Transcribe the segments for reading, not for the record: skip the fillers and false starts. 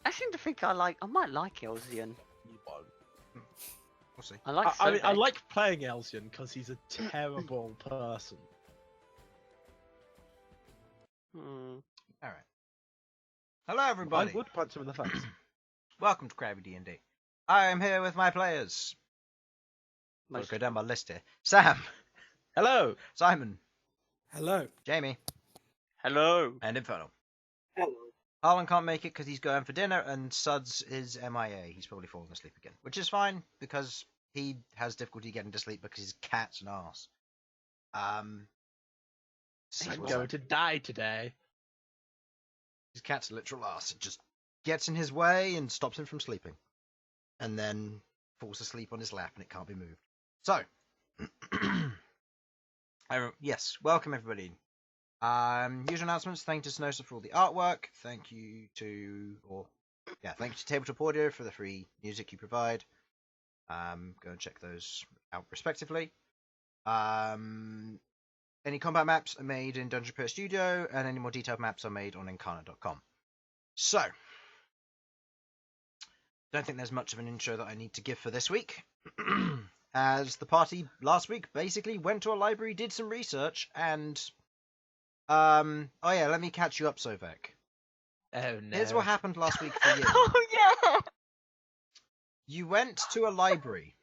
I seem to think I might like Elzian. You won't. We'll see. I like I mean, I Sovak. like playing Elzian because he's a terrible person. Hmm. All right. Hello, everybody. I would punch him in the face. Welcome to Crabby D&D. I am here with my players. I'll Most- go down my list here. Sam, Hello. Simon, Hello. Jamie, Hello. and Infernal. Hello. Harlan can't make it because he's going for dinner, and Sudz is MIA. He's probably fallen asleep again, which is fine because he has difficulty getting to sleep because his cat's an arse. I'm see what's going up. to die today. His cat's a literal arse. It just gets in his way and stops him from sleeping, and then falls asleep on his lap, and it can't be moved. So, yes, welcome everybody. Usual announcements. Thank you to Sasha for all the artwork. Thank you to Tabletop Audio for the free music you provide. Go and check those out respectively. Any combat maps are made in Dungeon Prayer Studio, and any more detailed maps are made on Incarnate.com. So, don't think there's much of an intro that I need to give for this week, as the party last week basically went to a library, did some research, and oh yeah, let me catch you up, Sovak. Oh no. Here's what happened last week for you. Oh yeah. You went to a library.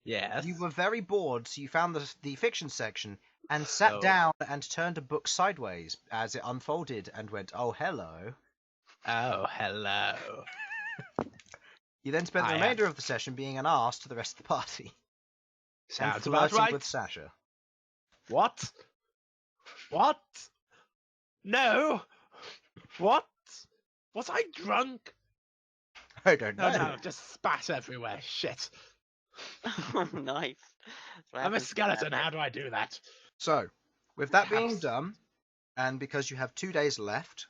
Yes. You were very bored, so you found the fiction section and sat Oh. down and turned a book sideways as it unfolded and went, "Oh, hello." Oh, hello. You then spent the I am- remainder of the session being an arse to the rest of the party. Sounds and about flirting right. with Sasha. What? What? No. What? Was I drunk? I don't know. Oh no, just spat everywhere. Shit. Oh, nice. That's what I'm a happens to skeleton. that. How do I do that? So, with that being House. done, and because you have 2 days left,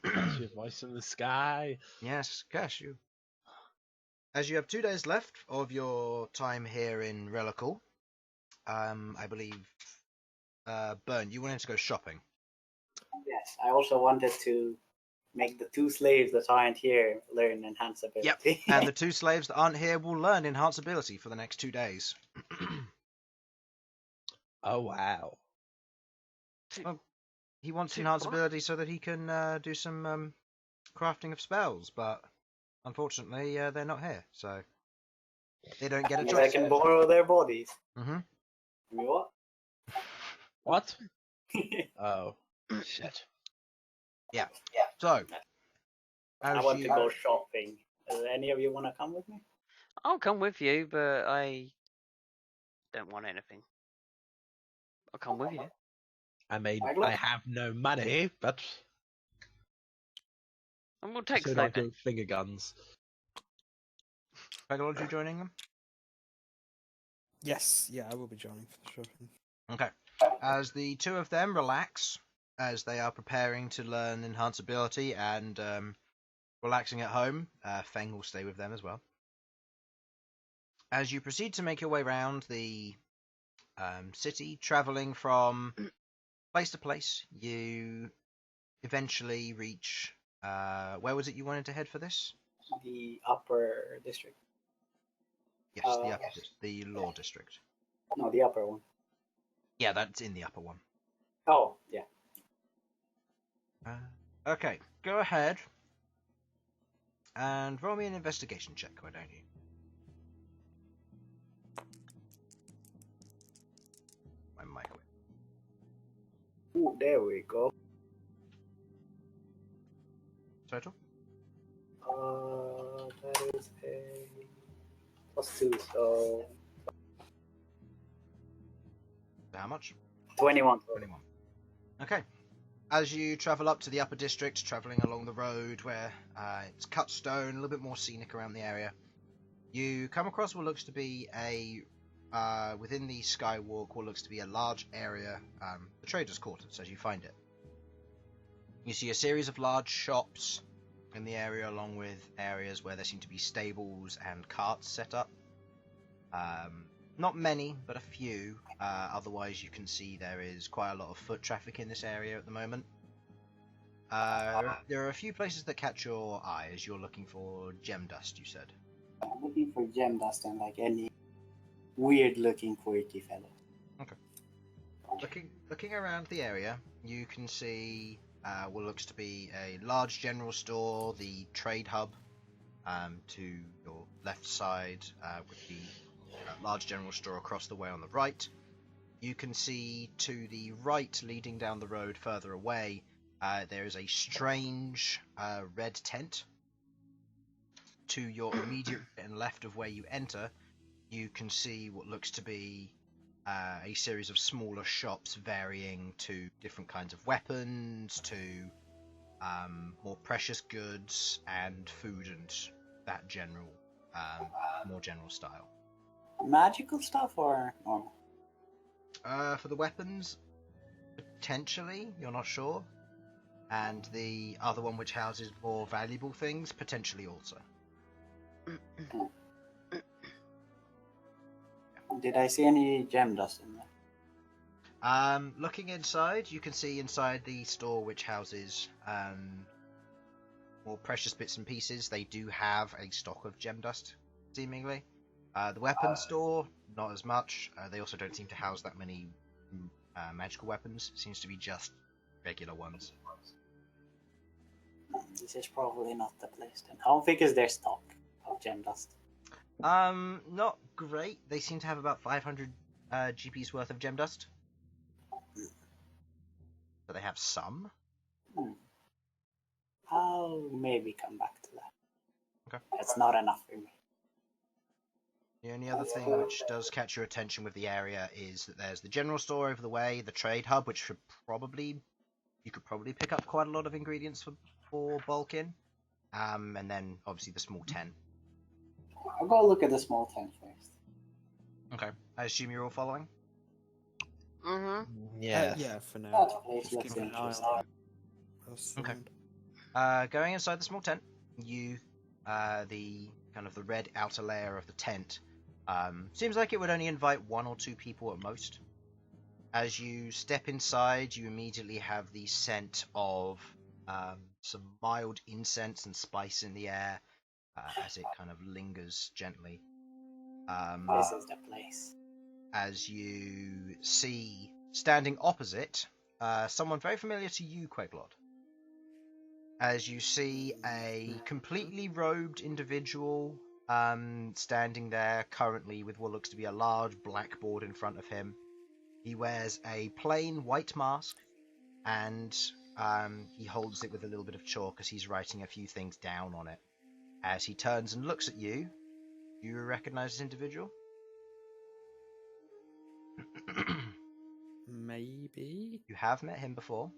That's your voice in the sky. yes, gosh, you. As you have 2 days left of your time here in Relical, I believe, Bern, you wanted to go shopping. Yes, I also wanted to make the two slaves that aren't here learn enhance ability. And the 2 slaves that aren't here will learn Enhance Ability for the next 2 days. Oh wow. He wants Two Enhance what? Ability so that he can do some crafting of spells, but unfortunately they're not here, so they don't get a Maybe I choice. can borrow their bodies. Mm-hmm. You know what? What? Oh. Shit. So, I as want you... to go shopping. Any of you want to come with me? I'll come with you, but I don't want anything. I'll come with you. I mean, Queglod? I have no money, but And we'll take so I Snow go finger guns. Queglod, you joining them? Yes, yeah, I will be joining for sure. Okay. As the 2 of them relax, as they are preparing to learn Enhance Ability and relaxing at home, Feng will stay with them as well. As you proceed to make your way around the city, travelling from place to place, you eventually reach... where was it you wanted to head for this? The upper district. Yes, the upper, yes. the Law District. No, the upper one. Yeah, that's in the upper one. Oh, yeah. Okay, go ahead and roll me an investigation check, why don't you? My mic away. Ooh, there we go. Total? That is a +2, so How much? 21. 21. Okay. As you travel up to the upper district, travelling along the road where it's cut stone, a little bit more scenic around the area, you come across what looks to be within the skywalk, what looks to be a large area, the Trader's Quarters, as you find it. You see a series of large shops in the area, along with areas where there seem to be stables and carts set up. Not many, but a few. Otherwise, you can see there is quite a lot of foot traffic in this area at the moment. There are a few places that catch your eye as you're looking for gem dust, you said. I'm looking for gem dust and like any weird-looking quirky fellow. Looking around the area, you can see what looks to be a large general store, the trade hub. To your left side, with the large general store across the way on the right. You can see to the right, leading down the road further away, there is a strange red tent. To your immediate and left of where you enter, you can see what looks to be a series of smaller shops varying to different kinds of weapons, to more precious goods and food and that general, more general style. Magical stuff or normal? For the weapons, potentially, you're not sure. And the other one, which houses more valuable things, potentially also. Did I see any gem dust in there? Looking inside, you can see inside the store, which houses more precious bits and pieces. They do have a stock of gem dust, seemingly. The weapons store, not as much. They also don't seem to house that many magical weapons. Seems to be just regular ones. This is probably not the place then. How big is their stock of gem dust? Not great. They seem to have about 500 GP's worth of gem dust. But they have some. I'll maybe come back to that. Okay. It's not enough for me. The only other thing which does catch your attention with the area is that there's the general store over the way, the trade hub, which you could probably pick up quite a lot of ingredients for bulk in, and then obviously the small tent. I'll go look at the small tent first. Okay. I assume you're all following? Mm-hmm. Yeah, for now. That place Just looks keeping an eye interesting. on us Okay. around. Going inside the small tent, the kind of the red outer layer of the tent seems like it would only invite 1 or 2 people at most. As you step inside, you immediately have the scent of some mild incense and spice in the air as it kind of lingers gently. This is the place. As you see, standing opposite, someone very familiar to you, Queglod. As you see a completely robed individual standing there currently with what looks to be a large blackboard in front of him. He wears a plain white mask, and he holds it with a little bit of chalk as he's writing a few things down on it. As he turns and looks at you, do you recognize this individual? Maybe? You have met him before.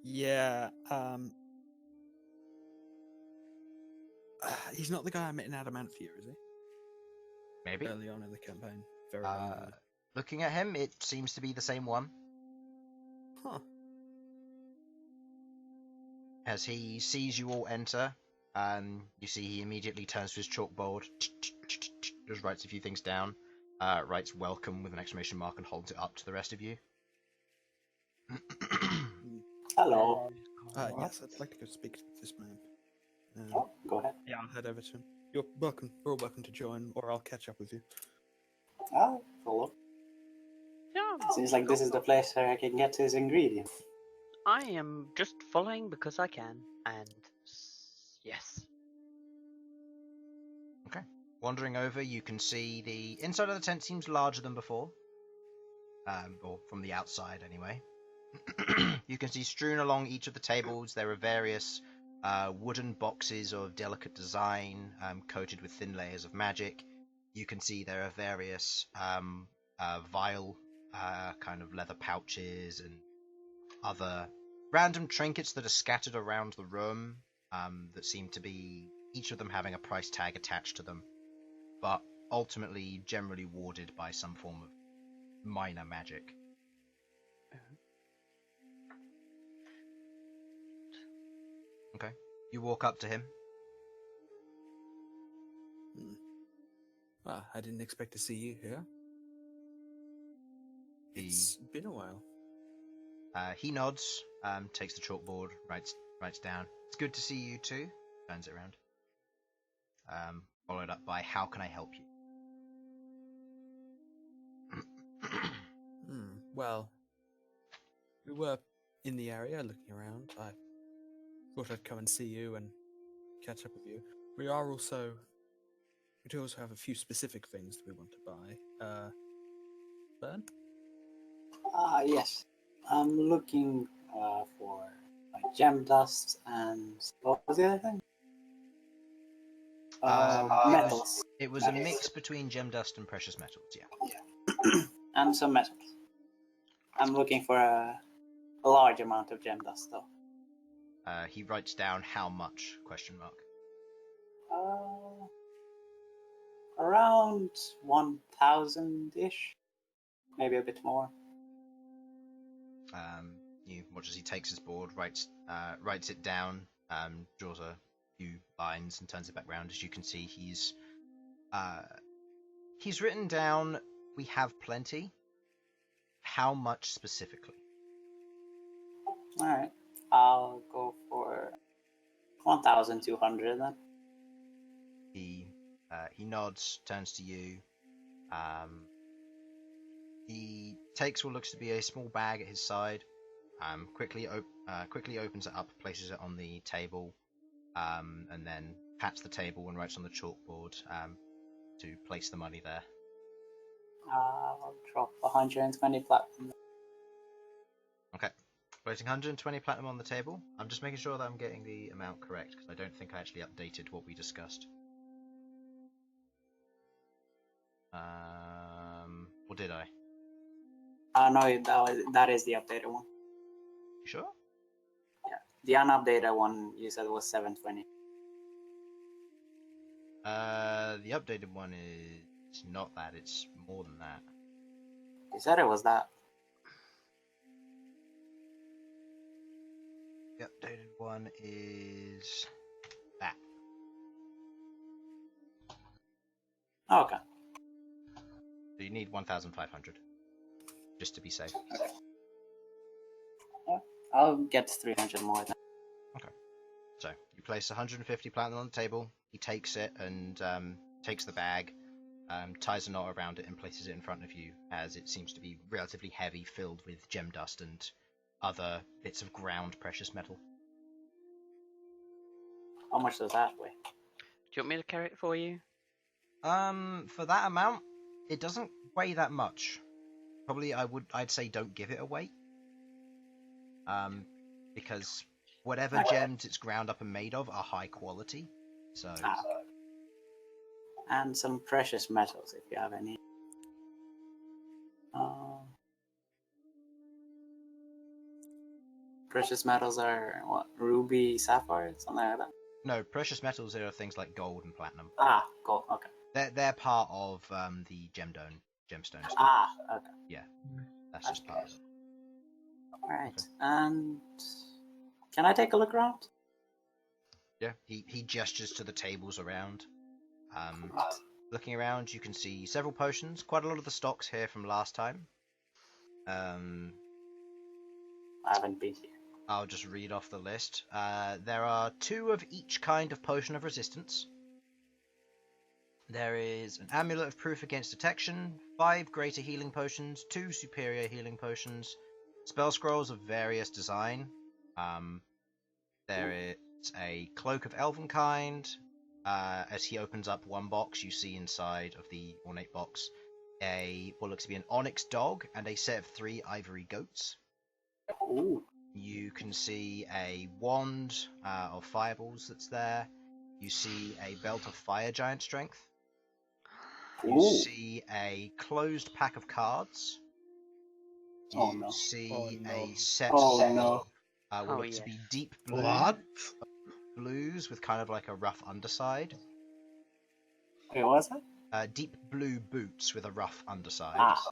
Yeah, he's not the guy I met in Adamantia, is he? Maybe. Early on in the campaign. Very early. Looking at him, it seems to be the same one. Huh. As he sees you all enter, you see he immediately turns to his chalkboard, just writes a few things down, writes welcome with an exclamation mark and holds it up to the rest of you. Hello. Yes, I'd like to go speak to this man. Oh, go ahead. Yeah, I'll head over to him. You're welcome. You're all welcome to join, or I'll catch up with you. Oh, hello. Yeah, Seems like this is the place where I can get his ingredients. I am just following because I can, and yes. Okay. Wandering over, you can see the inside of the tent seems larger than before. Or from the outside, anyway. You can see strewn along each of the tables, there are various wooden boxes of delicate design, coated with thin layers of magic. You can see there are various vial kind of leather pouches and other random trinkets that are scattered around the room that seem to be, each of them having a price tag attached to them, but ultimately generally warded by some form of minor magic. Okay. You walk up to him. I didn't expect to see you here. It's been a while. He nods, takes the chalkboard, writes writes down, "It's good to see you too." Turns it around. Followed up by, "How can I help you?" Well, we were in the area looking around. I thought I'd come and see you and catch up with you. We do also have a few specific things that we want to buy. Bern? Yes. I'm looking for gem dust and what was the other thing? Metals. It was a mix between gem dust and precious metals. Yeah. And some metals. I'm looking for a large amount of gem dust, though. He writes down how much? Question mark. Around 1,000-ish, maybe a bit more. You watch as he takes his board, writes it down, draws a few lines, and turns it back round. As you can see, he's written down, "We have plenty." How much specifically? All right, I'll go for 1,200 then. He nods, turns to you. He takes what looks to be a small bag at his side. Quickly opens it up, places it on the table, and then pats the table and writes on the chalkboard to place the money there. I'll drop 120 platinum. Okay. Placing 120 platinum on the table. I'm just making sure that I'm getting the amount correct, because I don't think I actually updated what we discussed. Or did I? No, that is the updated one. You sure? Yeah, the unupdated one you said was 720. The updated one is not that, it's more than that. You said it was that. The updated one is that. Okay. So you need 1,500, just to be safe. Okay. I'll get 300 more then. Okay. So you place 150 platinum on the table. He takes it and takes the bag, ties a knot around it, and places it in front of you, as it seems to be relatively heavy, filled with gem dust and other bits of ground precious metal. How much does that weigh? Do you want me to carry it for you? For that amount, it doesn't weigh that much. Probably I'd say don't give it a weight. Because whatever gems it's ground up and made of are high quality. So and some precious metals if you have any. Precious metals are what? Ruby, sapphire, something like that. no, precious metals are things like gold and platinum. Gold. Okay. They're part of the gemstones. Okay. Yeah, that's just part of it. All right. Okay. And can I take a look around? Yeah, he gestures to the tables around. Looking around, you can see several potions. Quite a lot of the stocks here from last time. I haven't been here. I'll just read off the list. There are 2 of each kind of potion of resistance. There is an amulet of proof against detection, 5 greater healing potions, 2 superior healing potions, spell scrolls of various design. There is a cloak of elven kind. As he opens up one box, you see inside of the ornate box what looks to be an onyx dog and a set of 3 ivory goats. Ooh. You can see a wand of fireballs that's there. You see a belt of fire giant strength. You Ooh. see a closed pack of cards. You Oh, no. see Oh, no. a set Oh, of no. what Oh, looks to yes. be deep blue What? blues with kind of like a rough underside. Wait, what was that? Deep blue boots with a rough underside. Ah.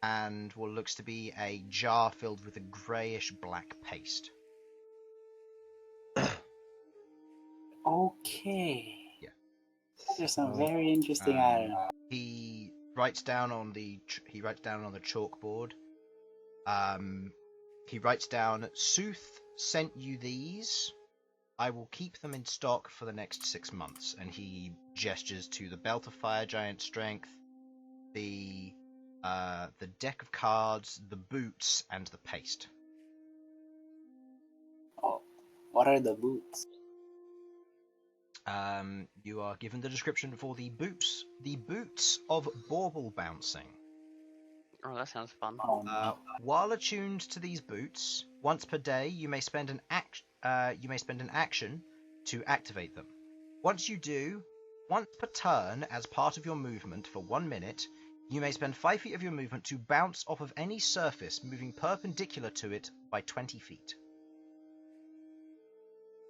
And what looks to be a jar filled with a greyish black paste. Okay. Yeah. There's some very interesting items. He writes down on the chalkboard. He writes down, "Sooth sent you these. I will keep them in stock for the next 6 months. And he gestures to the Belt of Fire Giant Strength, the deck of cards, the boots, and the paste. Oh, what are the boots? You are given the description for the boots. The boots of bauble bouncing. Oh, that sounds fun. Oh no. While attuned to these boots, once per day, you may spend an action to activate them. Once you do, once per turn, as part of your movement for 1 minute, you may spend 5 feet of your movement to bounce off of any surface moving perpendicular to it by 20 feet.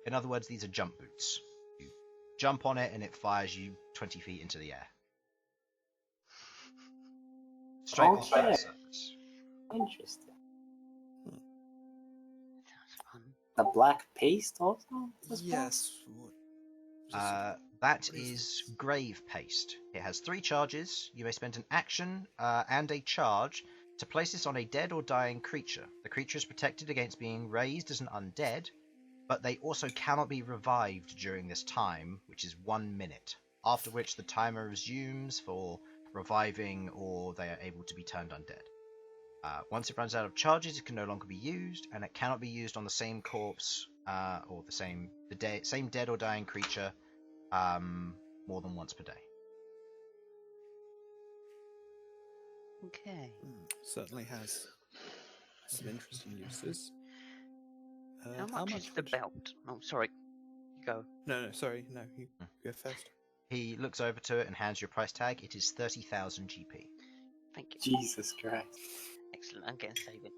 In other words, these are jump boots. You jump on it and it fires you 20 feet into the air. Straight off Okay. the surface. Interesting. Sounds fun. The black paste also? as well? Yes. That is grave paste. It has 3 charges. You may spend an action and a charge to place this on a dead or dying creature. The creature is protected against being raised as an undead, but they also cannot be revived during this time, which is 1 minute, after which the timer resumes for reviving or they are able to be turned undead. Once it runs out of charges, it can no longer be used, and it cannot be used on the same corpse or the same dead or dying creature more than once per day. Okay. Certainly has some interesting uses. How much is the would- belt? Oh, sorry. Go. No, sorry. No, you go first. He looks over to it and hands you a price tag. It is 30,000 GP. Thank you. Jesus Christ. Excellent. I'm getting saving.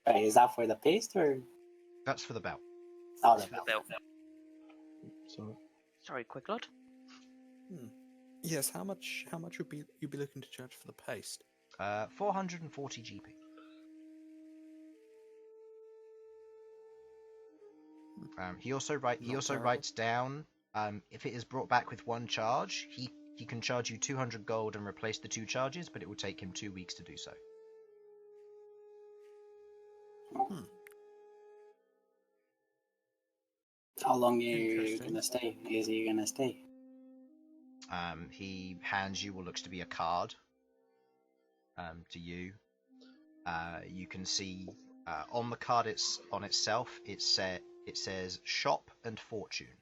Wait, is that for the paste or? That's for the belt. Oh, That's the for the belt. So, Sorry, Queglod. Yes. How much would you be looking to charge for the paste? 440 GP. He also writes down if it is brought back with 1 charge, he can charge you 200 gold and replace the 2 charges, but it will take him 2 weeks to do so. How long are you Interesting. gonna stay? Is he gonna stay? He hands you what looks to be a card to you. You can see on the card itself it says shop and fortune,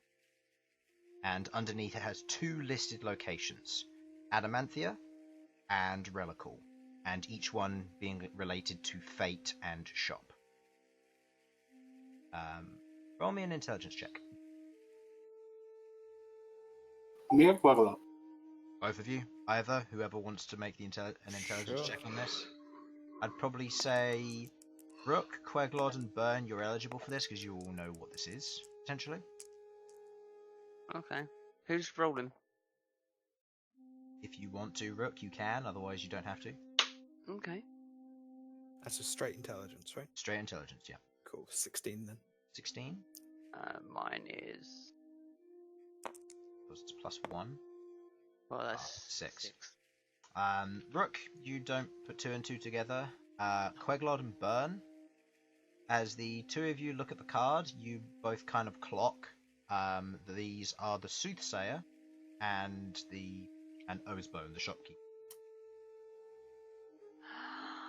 and underneath it has 2 listed locations, Adamanthia and Relical, and each one being related to fate and shop. Roll me an intelligence check. Me or Queglod? Both of you, either, whoever wants to make an intelligence Sure. check on this. I'd probably say Rook, Queglod, and Bern, you're eligible for this because you all know what this is, potentially. Okay. Who's rolling? If you want to, Rook, you can, otherwise you don't have to. Okay. That's a straight intelligence, right? Straight intelligence, yeah. Cool. 16 then. 16, Mine is. plus 1. Well, that's 6. Rook, you don't put 2 and 2 together. Queglod and Bern, as the 2 of you look at the card, you both kind of clock. These are the Soothsayer and Ozbone, the shopkeeper.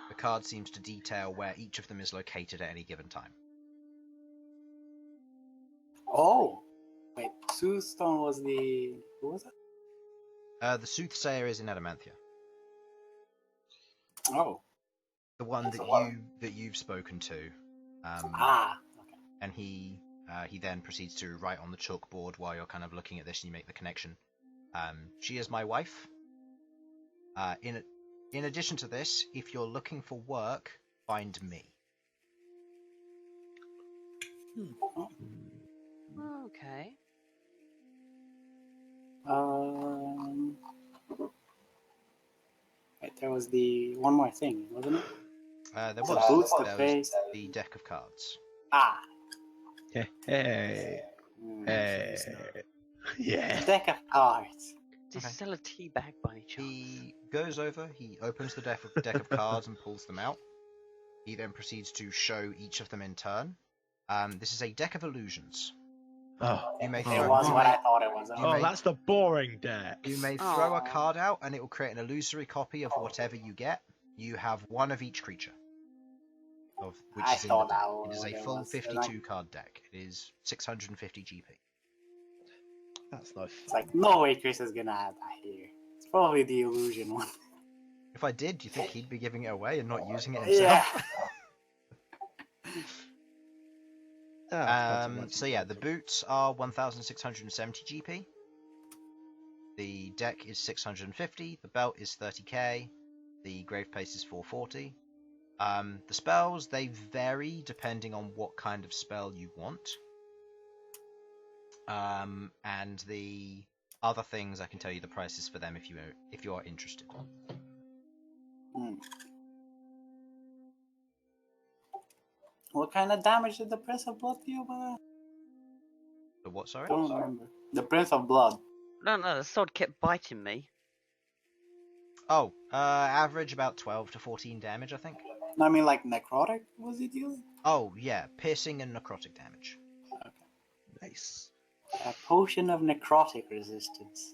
The card seems to detail where each of them is located at any given time. Oh, wait. Soothstone was the. Who was it? The Soothsayer is in Adamanthia. Oh. The one That's that a lot. you've spoken to. Ah. Okay. And he then proceeds to write on the chalkboard while you're kind of looking at this and you make the connection. She is my wife. In addition to this, if you're looking for work, find me. Okay. Wait, there was the one more thing, wasn't it? There The was, boots, the there was face. the deck of cards. Ah. hey, Hmm. hey, yeah. The deck of cards. Did Okay. he sell a tea bag by any chance? He goes over, he opens the deck of cards and pulls them out. He then proceeds to show each of them in turn. This is a deck of illusions. Oh, You may It throw, was you what may, I thought it was. you oh may- that's the boring deck. you may throw a Aw. card out, and it will create an illusory copy of whatever you get. You have one of each creature, of which I is in the thought deck. that It is a was- full was 52 card deck. It is 650 GP. That's no It's fun. like, no way Chris is gonna add that here. It's probably the illusion one. If I did, do you think he'd be giving it away and not using it himself? Yeah. So yeah, the boots are 1,670 GP. The deck is 650. The belt is 30k. The grave paste is 440. The spells, they vary depending on what kind of spell you want. And the other things, I can tell you the prices for them if you are interested. Hmm. What kind of damage did the Prince of Blood deal? The what, sorry? Don't remember. The Prince of Blood. No, the sword kept biting me. Oh, average about 12 to 14 damage, I think. No, I mean like necrotic was he dealing? Oh, yeah, piercing and necrotic damage. Nice. A potion of necrotic resistance.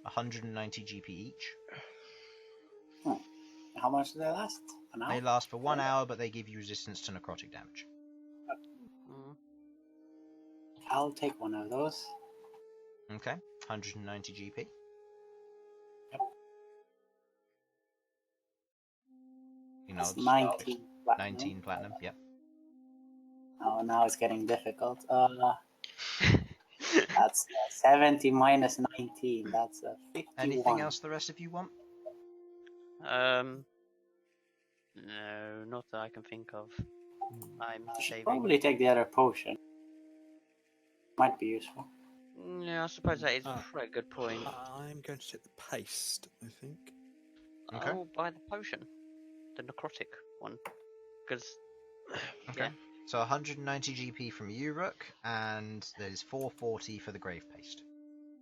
190 GP each. How much do they last? An hour? They last for 1 hour, but they give you resistance to necrotic damage. Mm. I'll take one of those. Okay, 190 GP. Yep. You know, That's just 19 platinum. 19 platinum, yep. Oh, now it's getting difficult. That's 70 minus 19. That's a 51. Anything else the rest of you want? No, not that I can think of. I'm I should saving. probably take the other potion. Might be useful. Yeah, I suppose that is Ah. a good point. I'm going to take the paste, I think. Okay. I'll buy the potion, the necrotic one, because Okay. yeah. So 190 GP from you, Rook, and there's 440 for the grave paste.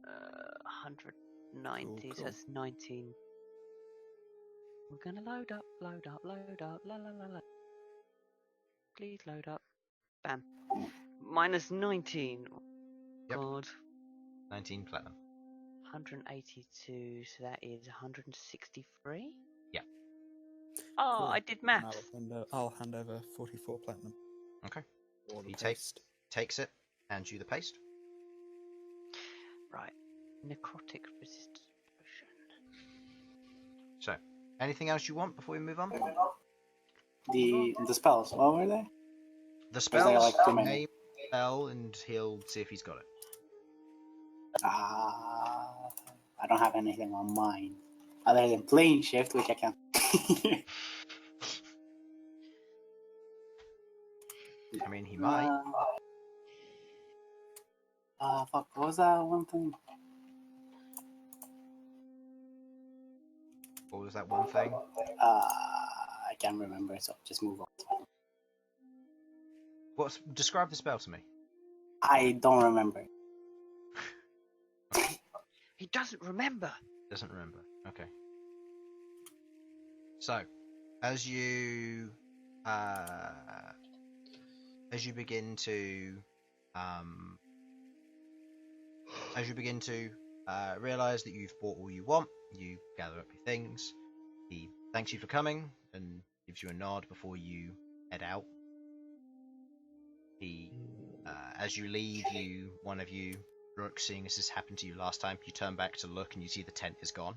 190, so Cool. that's 19. We're gonna load up, la la la la. Please load up. Bam. Minus 19. Yep. God. 19 platinum. 182, so that is 163? Yeah. Oh, Cool. I did And maths. I'll hand over 44 platinum. Okay. Or the You paste. Takes it, hands you the paste. Right. Necrotic resistance potion. So, anything else you want before we move on? The spells, what were they? The there, spells, like, too many? name spell, and he'll see if he's got it. I don't have anything on mine. Other than plane shift, which I can. I mean, he might. Fuck, what was that one thing? What was that one thing? I can't remember, so just move on. Describe the spell to me. I don't remember. He doesn't remember. Doesn't remember. Okay. So, as you begin to realize that you've bought all you want, you gather up your things. He thanks you for coming and gives you a nod before you head out. He, as you leave, one of you, Rook, seeing as this happened to you last time, you turn back to look and you see the tent is gone.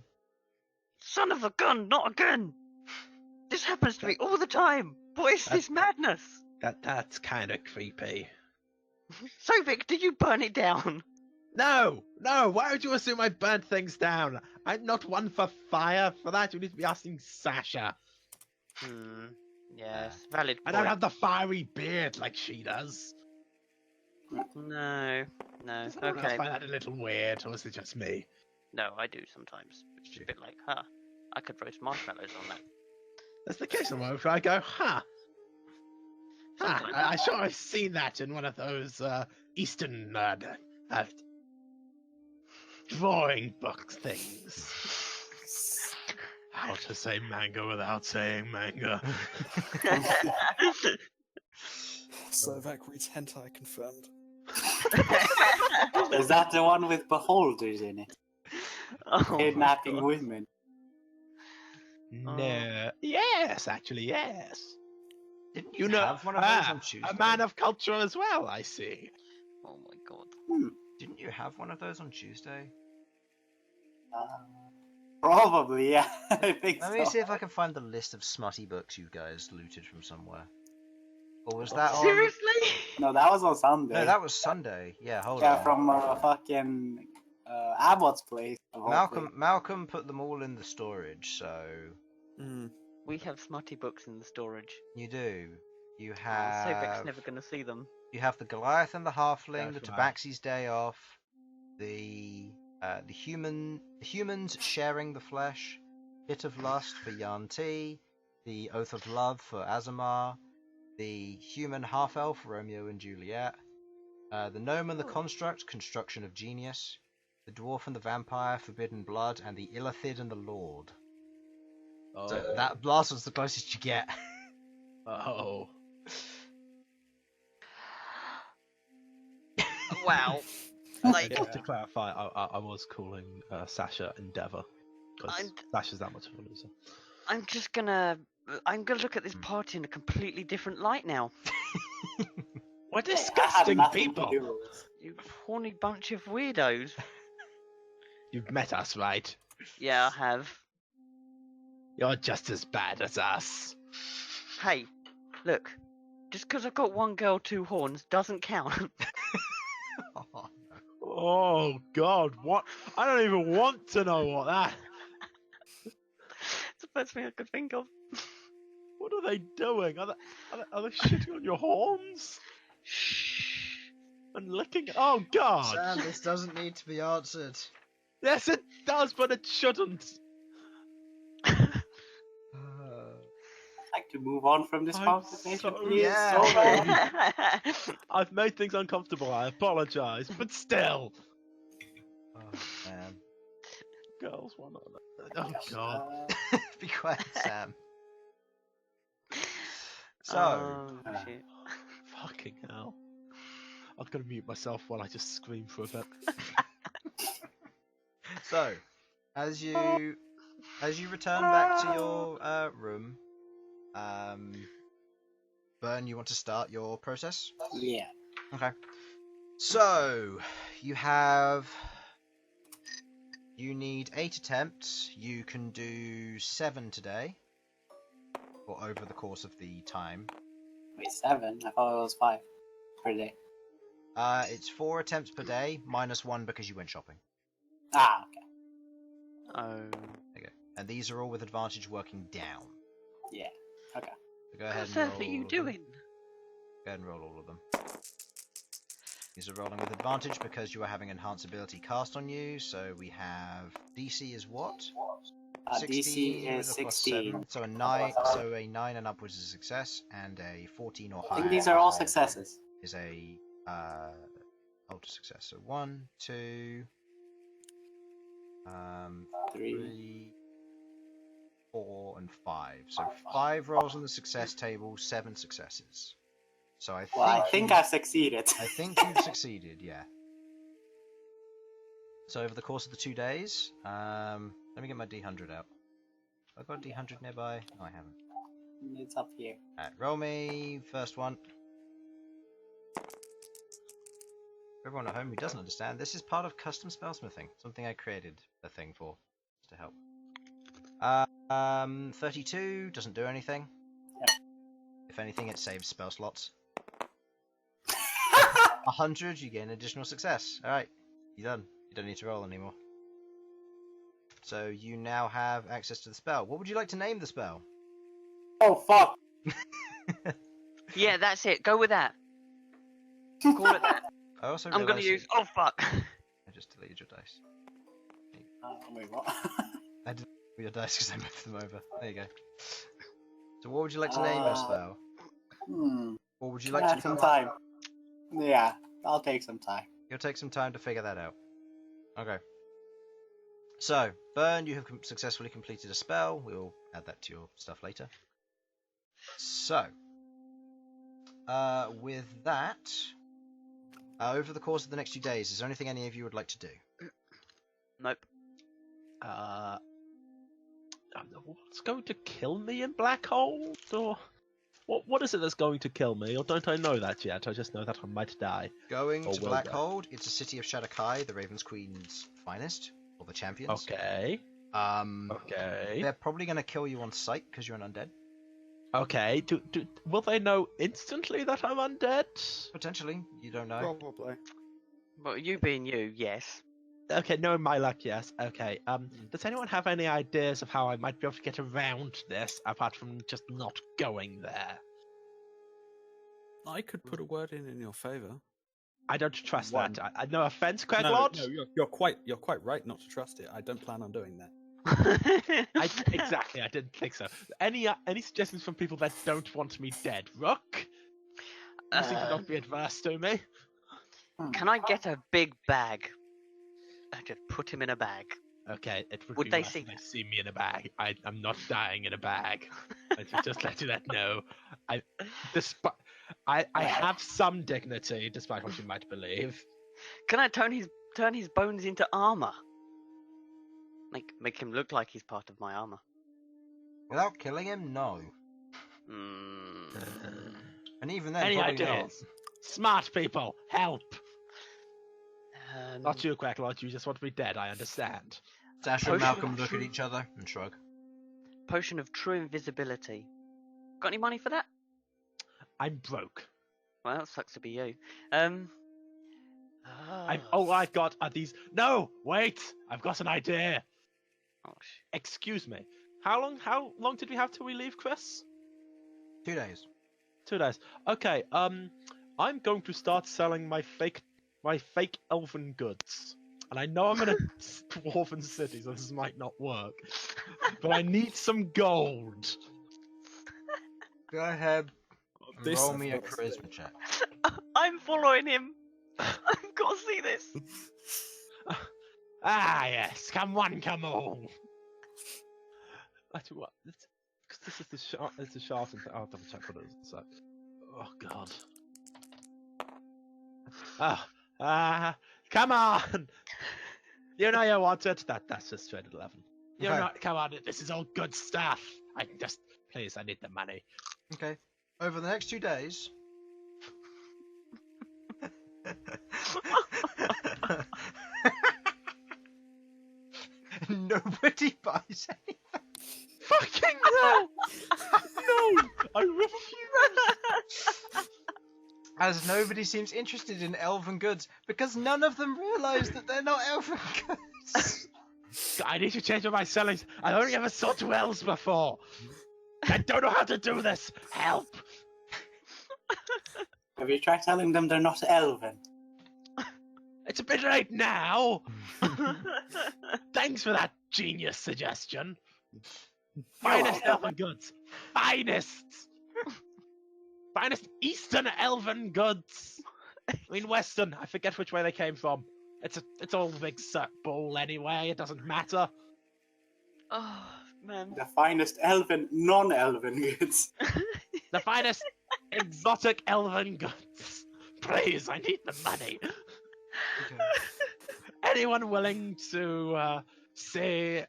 Son of a gun, not again! This happens to me all the time! What is this madness? That's kind of creepy. Sovak, did you burn it down? No! Why would you assume I burnt things down? I'm not one for fire. For that, you need to be asking Sasha. Yes, valid I point. don't have the fiery beard like she does. No, I okay. find that a little weird, or is it just me? No, I do sometimes. It's a bit like, I could roast marshmallows on that. That's the case of where I go, I'm sure I've seen that in one of those Eastern drawing book things. How to say manga without saying manga. Sovak reads hentai confirmed. Is that the one with beholders in it? Oh my Kidnapping God. women. No. Yes, actually, yes. Didn't You you know, have one of those on Tuesday? a man of culture as well, I see. Oh my God. Didn't you have one of those on Tuesday? Probably, yeah. I think Let so. me see if I can find the list of smutty books you guys looted from somewhere. Or was that on... Seriously? No, that was on Sunday. No, that was Sunday. Yeah, hold Yeah, on. from fucking Abbott's place. of all places. Malcolm put them all in the storage, so... We have smutty books in the storage. You do. You Sovak's have... never gonna see them. You have the Goliath and the Halfling, the That's right. Tabaxi's Day Off, the humans sharing the flesh, Bit of Lust for Yanti, the Oath of Love for Azamar, the human half-elf for Romeo and Juliet, the gnome and the construct, Construction of Genius, the dwarf and the vampire, Forbidden Blood, and the Illithid and the Lord. Oh. So that last was the closest you get. Oh. Wow. Like, Like, just to clarify, I was calling Sasha Endeavour because Sasha's that much of a loser. I'm gonna look at this party in a completely different light now. We're I had disgusting nothing people. to do with this. You horny bunch of weirdos. You've met us, right? Yeah, I have. You're just as bad as us. Hey, look. Just because I've got one girl, two horns doesn't count. Oh God, what? I don't even want to know what that. It's the first thing I could think of. What are they doing? Are they shitting on your horns Shh. and licking? Oh God! Sam, this doesn't need to be answered. Yes, it does, but it shouldn't. I'd like to move on from this I'm conversation, so please. Yeah. I've made things uncomfortable. I apologise, but still, Oh man. girls want to. Oh God! Be quiet, Sam. So, Oh, shit. Fucking hell! I'm gonna mute myself while I just scream for a bit. so, as you return back to your room, Bern, you want to start your process? Yeah. Okay. So, you need 8 attempts. You can do 7 today, or over the course of the time. Wait, 7? I thought it was 5 per day. It's 4 attempts per day, minus 1 because you went shopping. Ah, okay. Oh. Okay. And these are all with advantage working down. Yeah. Okay. So go ahead What and on earth roll are you all of them. doing? Go ahead and roll all of them. These are rolling with advantage because you are having enhanced ability cast on you. So we have DC is what? DC is with a plus 16. 7. So a 9. So a 9 and upwards is a success, and a 14 or I higher. think these are all successes. Is a ultra success. So 1, 2, 3, 4, and 5. So 5 rolls on the success table, 7 successes. So I think I've succeeded. I think you've succeeded, yeah. So over the course of the 2 days, let me get my D100 out. Have I got a D100 nearby? No, I haven't. It's up here. Alright, roll me first one. For everyone at home who doesn't understand, this is part of custom spellsmithing. Something I created a thing for, just to help. 32 doesn't do anything. Yep. If anything, it saves spell slots. 100, you get an additional success. Alright, you're done. You don't need to roll anymore. So you now have access to the spell. What would you like to name the spell? Oh, fuck. Yeah, that's it. Go with that. Call it that. I also I'm gonna realised use. Oh fuck. I just deleted your dice. Wait, what? I deleted your dice because I moved them over. There you go. So what would you like to name your spell? Or would you like to some time? Yeah, I'll take some time. You'll take some time to figure that out. Okay. So, Bern, you have successfully completed a spell. We'll add that to your stuff later. So, with that, over the course of the next few days, is there anything any of you would like to do? Nope. What's going to kill me in black holes? Or what is it that's going to kill me? Or don't I know that yet? I just know that I might die. Going Or to will Black die. Hold, it's a city of Shadowkai, the Raven's Queen's finest, or the champions. Okay. Okay. They're probably going to kill you on sight because you're an undead. Okay. Will they know instantly that I'm undead? Potentially, you don't know. Probably. Well, you being you, yes. Okay, knowing my luck, yes. Okay. Does anyone have any ideas of how I might be able to get around this, apart from just not going there? I could put a word in your favour. I don't trust One. that. No offense, No, Queglod. you're quite right not to trust it. I don't plan on doing that. Exactly, I didn't think so. Any suggestions from people that don't want me dead? Rook? You seem to not be adverse to me. Can I get a big bag? I just put him in a bag. Okay, it would Would be they worse see if they that? see me in a bag. I'm not dying in a bag. I should just let you that know. I have some dignity, despite what you might believe. Can I turn his bones into armor? Make him look like he's part of my armor. Without killing him, no. And even then, Any probably not. ideas? Smart people, help! Um, Not you, Queglod. You just want to be dead. I understand. Sasha and Potion Malcolm of look at Truth. each other and shrug. Potion of true invisibility. Got any money for that? I'm broke. Well, that sucks to be you. All I've got are these. No, wait! I've got an idea. Oh, Excuse me. How long did we have till we leave, Chris? 2 days. 2 days. Okay. I'm going to start selling my fake elven goods. And I know I'm in a dwarven city, so this might not work. But I need some gold. Go ahead. This Roll I've me a got to see. charisma check. I'm following him. I've got to see this. Yes. Come one, come all. Actually, what? Because this is the Sharton thing. I'll double check what it is. So. Oh, God. Come on! You know you want it. That's just straight at 11. You Okay. know, come on, this is all good stuff. Please, I need the money. Okay. Over the next 2 days. Nobody buys anything. Fucking hell! No! I refuse! As nobody seems interested in elven goods because none of them realise that they're not elven goods. I need to change my sellings. I only ever sold to elves before. I don't know how to do this. Help! Have you tried telling them they're not elven? It's a bit late now. Thanks for that genius suggestion. Finest elven goods. Finest Eastern elven goods. I mean Western. I forget which way they came from. It's all a big ball anyway. It doesn't matter. Oh, man. The finest elven, non-elven goods. The finest exotic elven goods. Please, I need the money. Okay. Anyone willing to say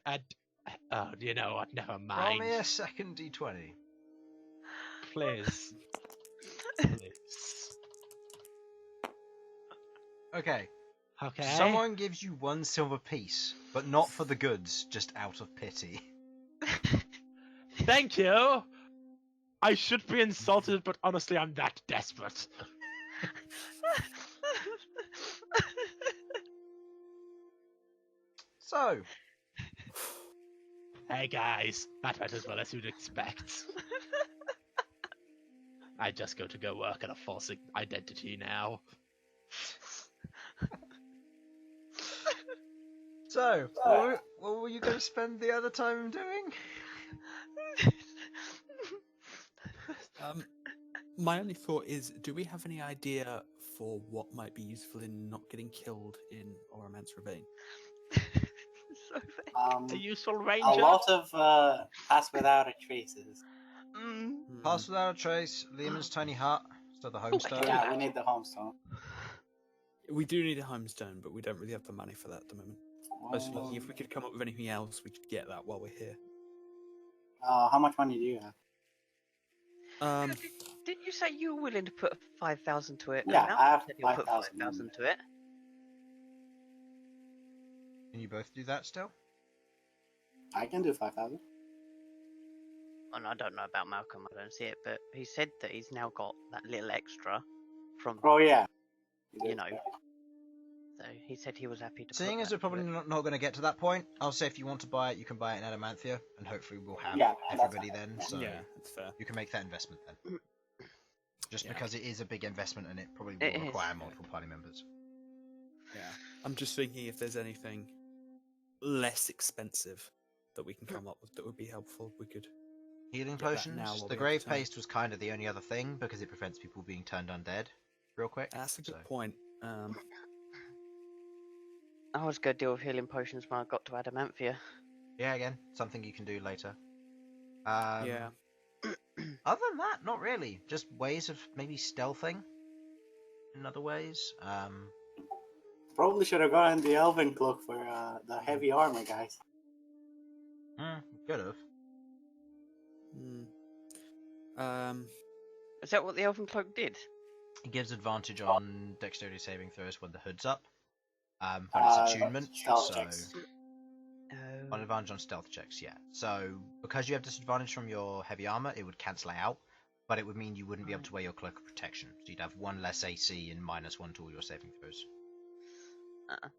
oh, you know what? Never Roll mind. me a second d20. Please. Please. Okay. Okay. Someone gives you 1 silver piece, but not for the goods, just out of pity. Thank you. I should be insulted, but honestly, I'm that desperate. So, Hey guys, that went as well as you'd expect. I just go work at a false identity now. what were you going to spend the other time doing? My only thought is, do we have any idea for what might be useful in not getting killed in Oramant's Ravine? So vague. A useful A ranger? lot of pass without a traces. Mm. Pass without a trace, Lehman's tiny hut, So the homestone. Yeah, we need the homestone. We do need a homestone, but we don't really have the money for that at the moment. I was looking if we could come up with anything else, we could get that while we're here. How much money do you have? Didn't you say you were willing to put 5,000 to it? Yeah, And I have said he'll put 5,000 5,000 to it. Can you both do that still? I can do 5,000. And I don't know about Malcolm, I don't see it, but he said that he's now got that little extra from, Oh yeah. you know. So he said he was happy to. Seeing put as that we're probably to it. not going to get to that point, I'll say if you want to buy it, you can buy it in Adamanthia, and hopefully we'll have Yeah, that's everybody fine. then. So Yeah, that's fair. you can make that investment then. Just Yeah. because it is a big investment and it probably It will is. require multiple party members. Yeah. I'm just thinking if there's anything less expensive that we can come up with that would be helpful, we could. Healing Get that potions. now while The we have grave time. paste was kind of the only other thing because it prevents people being turned undead real quick. That's a good so- point. I was going to deal with healing potions when I got to Adamanthia. Yeah, again, something you can do later. Yeah. Other than that, not really. Just ways of maybe stealthing in other ways. Probably should have gotten the elven cloak for the heavy armor, guys. Could have. Is that what the elven cloak did? It gives advantage on dexterity saving throws when the hood's up. But it's attunement, stealth so checks. on advantage on stealth checks, yeah. So because you have disadvantage from your heavy armor, it would cancel it out, but it would mean you wouldn't be able to wear your cloak of protection. So you'd have one less AC and -1 to all your saving throws.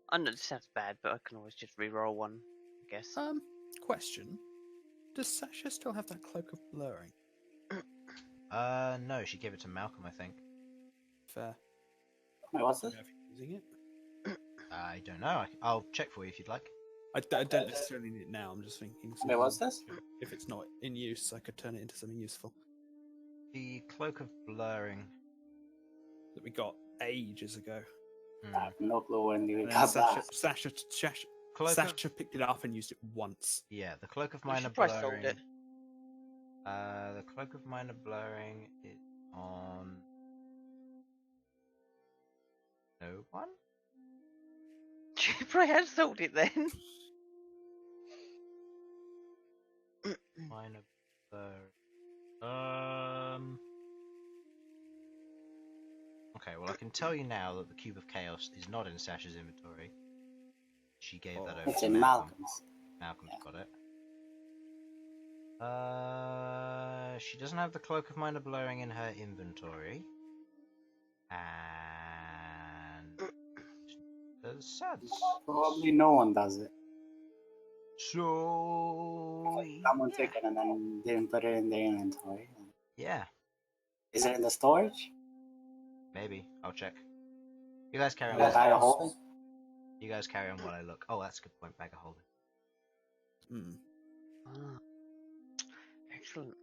I know this sounds bad, but I can always just re-roll one, I guess. Question: does Sasha still have that cloak of blurring? No, she gave it to Malcom, I think. Fair. Wait, what's this? If you're using it. I don't know. I'll check for you if you'd like. I don't necessarily need it now. I'm just thinking. Wait, what's this? If it's not in use, I could turn it into something useful The cloak of blurring. that we got ages ago. I have no clue when you And then got that. Cloak of... Sasha picked it up and used it once. Yeah, the cloak of You minor should probably blurring. sold it. The cloak of minor blurring is on no one. You probably had sold it then. Minor blurring. Okay, well I can tell you now that the cube of chaos is not in Sasha's inventory. She gave that over It's to in Malcolm. Malcolm's. Malcolm's got it. She doesn't have the cloak of minor blurring in her inventory. And there's Sudz. Probably no one does it. So Someone took it and then didn't put it in their inventory. yeah, Is it in the storage? maybe. I'll check. You guys carry on. That bag of holding? You guys carry on while I look. Oh, that's a good point. Bag of holding. Hmm. Ah, excellent.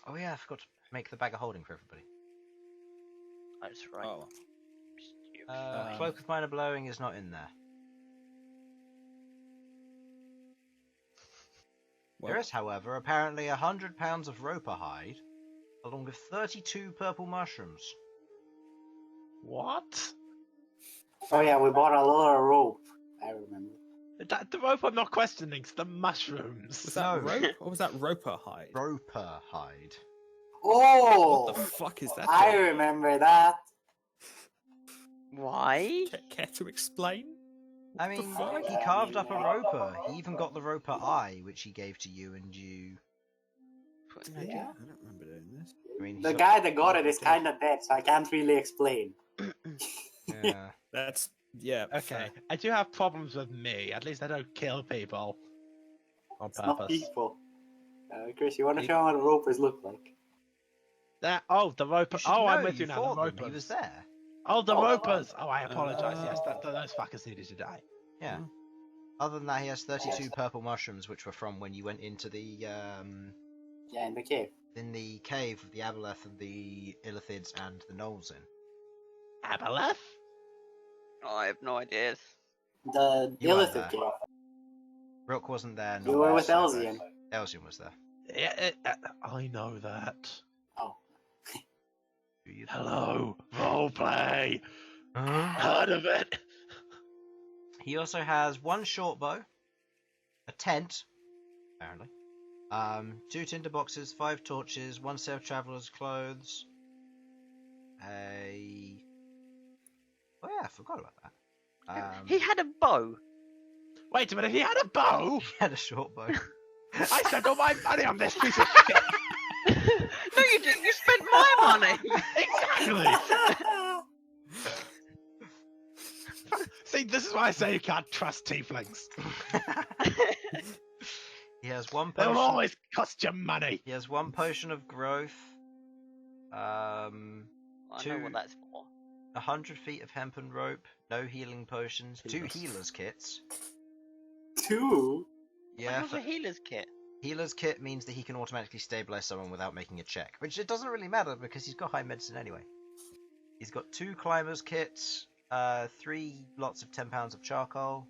Oh yeah, I forgot to make the bag of holding for everybody. That's right. Oh. Cloak of minor blurring is not in there. Well, There is, however, apparently 100 pounds of roper hide, along with 32 purple mushrooms. What? Oh yeah, we bought a lot of rope. I remember. The rope I'm not questioning, it's the mushrooms. was that No. rope or was that roper hide? Roper hide. Oh! What the fuck is that? I thing? remember that. Why? Care to explain? I What the mean, fuck? he carved up a roper. He even got the roper eye, which he gave to you, and you... Put in a Yeah, jar? I don't remember doing this. I mean, The he's guy that got it is kind of dead, so I can't really explain. Yeah. That's yeah. Okay, fair. I do have problems with me. At least I don't kill people on It's not purpose. people. Chris, you want to show him what the ropers look like? The roper. You should Oh, I'm know, with you now. The fought them, ropers. He was there. Oh, the Oh, ropers. Oh, I apologize. Yes, Oh. those fuckers needed to die. Yeah. Hmm. Other than that, he has 32 purple mushrooms, which were from when you went into the Yeah, in the cave. cave of the Aboleth and the Illithids and the Gnolls in. Aboleth? Oh, I have no idea. The You weren't Illithid there. cave. Rook wasn't there. You nor were was with Sovak. Elzian. Elzian was there. Yeah, I know that. Do you? Hello, roleplay. Uh-huh. Heard of it? He also has one short bow, a tent, apparently, 2 tinder boxes, 5 torches, 1 set of traveller's clothes, a... Oh yeah, I forgot about that. He had a bow. Wait a minute, he had a bow? He had a short bow. I spent all my money on this piece of shit. No, you didn't. You spent my money. Exactly. See, this is why I say you can't trust tieflings. He has 1 They'll potion. always cost you money. He has 1 potion of growth. I know what that's for. 100 feet of hempen rope. No healing potions. 2 healers kits. 2? Yeah. What's a healer's kit? Healer's kit means that he can automatically stabilize someone without making a check, which it doesn't really matter because he's got high medicine anyway. He's got 2 climbers kits, 3 lots of 10 pounds of charcoal.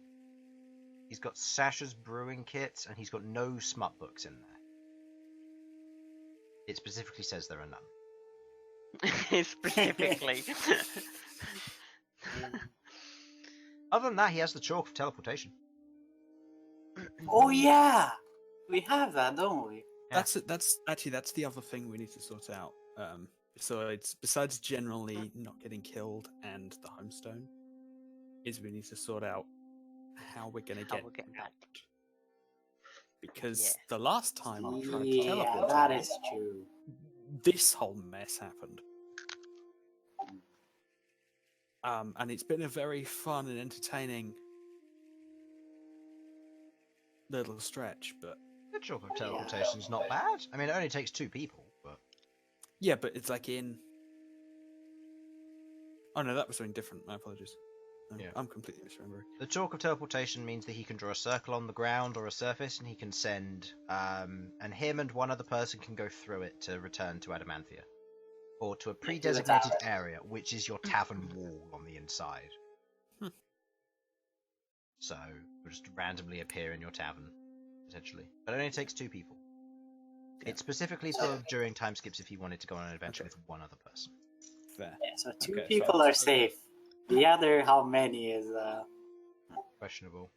He's got Sasha's brewing kit, and he's got no smut books in there. It specifically says there are none. Specifically. Other than that, he has the chalk of teleportation. Oh yeah! We have that, don't we? That's the other thing we need to sort out. Besides generally not getting killed and the homestone, is we need to sort out how we're going to get out. Because the last time I tried to teleport, that is true. this whole mess happened. And it's been a very fun and entertaining little stretch, but The chalk of teleportation is not bad. I mean, it only takes 2 people, but... yeah, but it's like in... Oh no, that was something different. My apologies. No, Yeah. I'm completely misremembering. The chalk of teleportation means that he can draw a circle on the ground or a surface, and he can send, and him and 1 other person can go through it to return to Adamanthia. Or to a pre-designated area, which is your tavern wall on the inside. So, it'll just randomly appear in your tavern, essentially. But it only takes 2 people. It's specifically for during time skips if you wanted to go on an adventure with 1 other person. Fair. Yeah, so 2 Okay, people are safe. The other, how many is Questionable.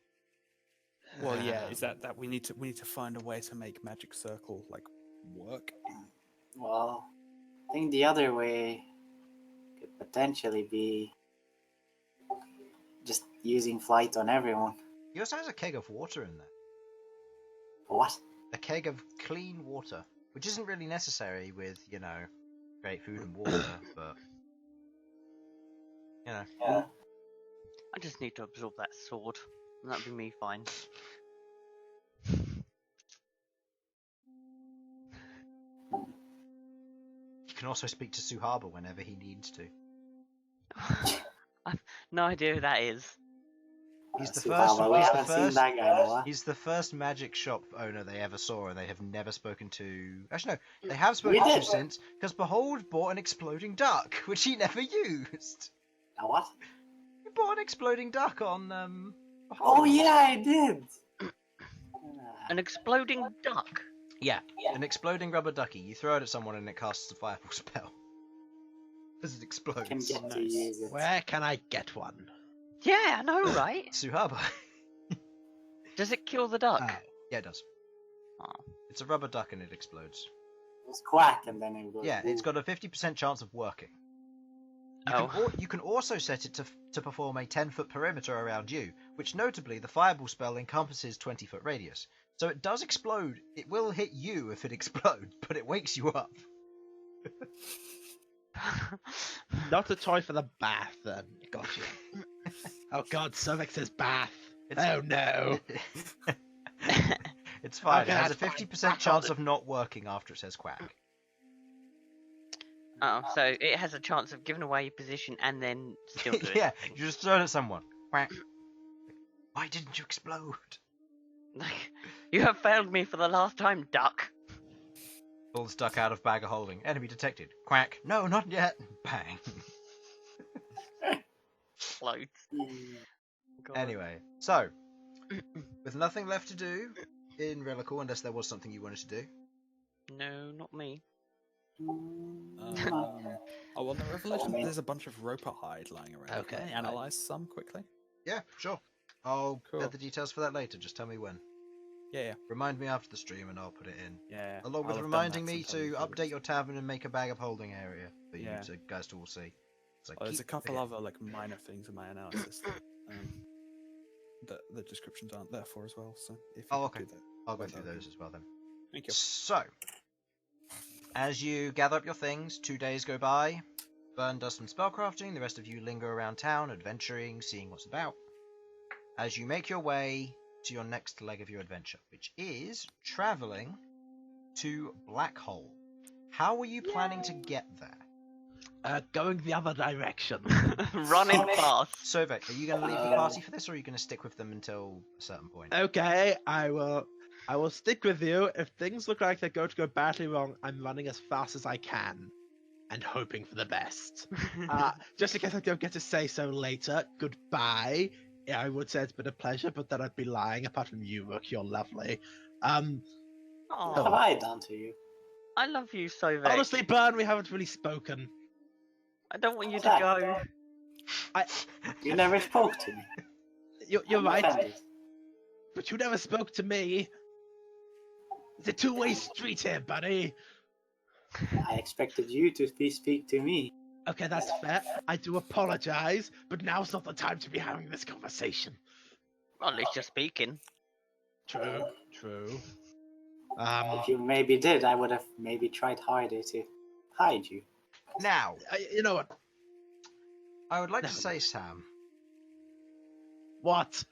Well, yeah, is that we need to find a way to make magic circle like work. well, I think the other way could potentially be just using flight on everyone. He also has a keg of water in there. What? A keg of clean water, which isn't really necessary with, great food and water, but, Yeah. I just need to absorb that sword, and that'll be me fine. he can also speak to Suhaba whenever he needs to. I've no idea who that is. He's the Suhaba, we haven't seen that guy in a while. He's the first magic shop owner they ever saw, and they have never spoken to... Actually, no, they have spoken to since, because Behold bought an exploding duck, which he never used. A what? He bought an exploding duck on, Behold. Oh yeah, I did! An exploding duck. Yeah, an exploding rubber ducky. You throw it at someone and it casts a fireball spell. As it explodes. Can get to use it. Where can I get one? Yeah, I know, right? Suhaba. Does it kill the duck? Yeah, it does. Oh. It's a rubber duck and it explodes. Just quack and then it goes. Yeah, it's got a 50% chance of working. You can also set it to perform a 10-foot perimeter around you, which notably the fireball spell encompasses 20-foot radius. So it does explode. It will hit you if it explodes, but it wakes you up. Not a toy for the bath, then. Gotcha. Oh god, Sovak says bath. Oh no. It's fine. Okay, It has a that's fine. 50% chance of not working after it says quack. Oh, so it has a chance of giving away your position and then still doing Yeah, it. you just throw it at someone. Quack. Why didn't you explode? You have failed me for the last time, duck. Pulls duck out of bag of holding. Enemy detected. Quack. No, not yet. Bang. Explodes. God. Anyway, so with nothing left to do in Relical, unless there was something you wanted to do. No, not me. On the revelation, mean- there's a bunch of roper hide lying around. Okay, Can I analyze some quickly? Yeah, sure. I'll Cool. get the details for that later. Just tell me when. Yeah. Remind me after the stream and I'll put it in. Yeah. Along with reminding me to update your tavern and make a bag of holding area for you guys to all see. So There's a keep couple it. other like minor things in my analysis that the descriptions aren't there for as well. So if you could do that, I'll go through those as well then. thank you. So, as you gather up your things, 2 days go by. Bern does some spellcrafting. The rest of you linger around town, adventuring, seeing what's about. As you make your way to your next leg of your adventure, which is traveling to Blackhole. How are you planning to get there? Going the other direction. Running fast. Sovak, are you going to leave the party for this, or are you going to stick with them until a certain point? Okay, I will stick with you. If things look like they're going to go badly wrong, I'm running as fast as I can. And hoping for the best. Just in case I don't get to say so later, goodbye. Yeah, I would say it's been a pleasure, but then I'd be lying. Apart from you, Rook, you're lovely. What have I done to you? I love you, Sovak. Honestly, Bern, we haven't really spoken. I don't want you to go. You never spoke to me. You're I'm right, offended. but you never spoke to me. It's a two-way street here, buddy. I expected you to speak to me. Okay, that's fair. I do apologize, but now's not the time to be having this conversation. Well, at least you're speaking. True, true. If you maybe did, I would have maybe tried harder to hide you. Now, You know what? I would like to Never say, mind. Sam, What?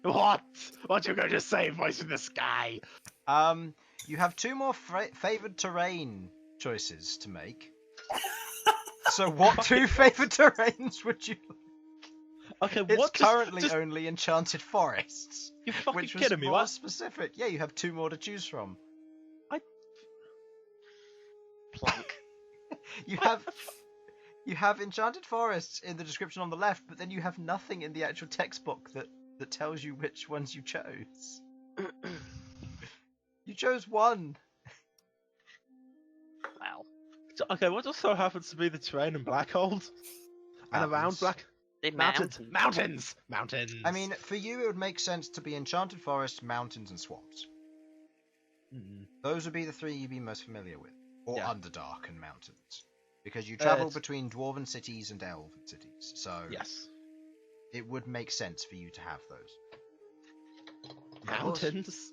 What? What you going to say, voice in the sky? you have 2 more favored terrain choices to make. So what 2 favored terrains would you like? Okay, It's what? currently only enchanted forests. You fucking Which was kidding me? more What? specific. Yeah, you have 2 more to choose from. Plunk. You have enchanted forests in the description on the left, but then you have nothing in the actual text book that tells you which ones you chose. You chose 1. Wow. So, okay, what just so happens to be the terrain in Blackhold? And around Mountains. Black... The Mountains. mountains. Mountains! Mountains! I mean, for you, it would make sense to be enchanted forests, mountains, and swamps. Mm. Those would be the 3 you'd be most familiar with. Or Yeah. Underdark and mountains. Because you travel it's- between dwarven cities and elven cities, so Yes. it would make sense for you to have those. Mountains.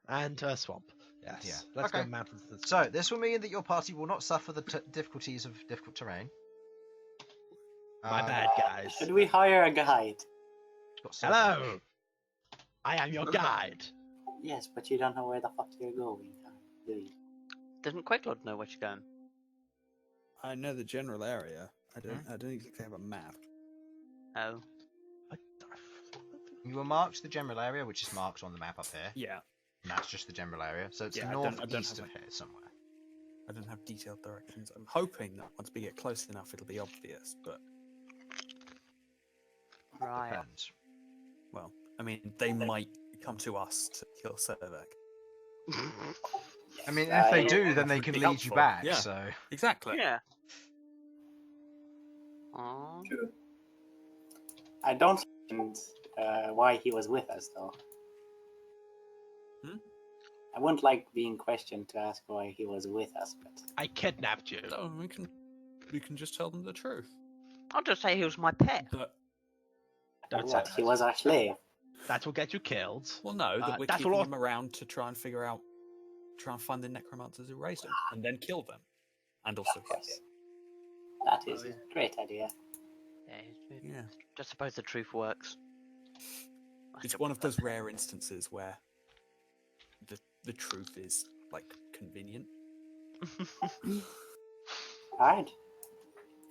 And swamp. Yes. Yeah. Let's Okay. go mountains and So, swamp. this will mean that your party will not suffer the difficulties of difficult terrain. My bad, guys. Should we hire a guide? Got Sovak. Hello! I am your guide. Yes, but you don't know where the fuck you're going, do you? Doesn't Queglod know where you're going? I know the general area. I don't exactly have a map. Oh. You will mark the general area, which is marked on the map up here. Yeah. And that's just the general area. So it's Yeah, I don't northeast have of here somewhere. I don't have detailed directions. I'm hoping that once we get close enough, it'll be obvious. But Right. Depends. well, I mean, they might come to us to kill Sovak. I mean, if they Yeah, do, then that they would can be lead you helpful. back, Yeah. so... Exactly. Yeah. Aww. I don't understand why he was with us, though. Hmm? I wouldn't like being questioned to ask why he was with us, but I kidnapped you. So we can just tell them the truth. I'll just say he was my pet. But Don't say what? that. He was our slave. That will get you killed. well, no, that we're that's keeping all- them around to try and find the necromancers who raised him, and then kill them, and also him. Yes. That is Oh, yeah. a great idea. Yeah. Just suppose the truth works. It's one of those rare instances where the truth is like convenient. Alright.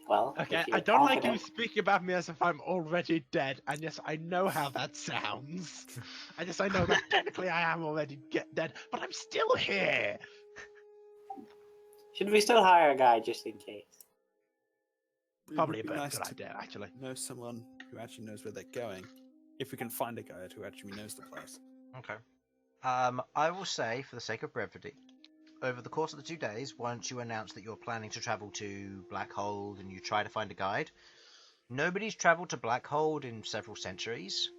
Well, Okay, if you're I don't like you confident- speaking about me as if I'm already dead, and yes, I know how that sounds. I know that technically I am already dead, but I'm still here. Should we still hire a guy just in case? It Probably a would be better nice good to idea, actually. know someone who actually knows where they're going. If we can find a guide who actually knows the place. Okay. I will say, for the sake of brevity, over the course of the 2 days, once you announce that you're planning to travel to Blackhold and you try to find a guide, nobody's travelled to Blackhold in several centuries.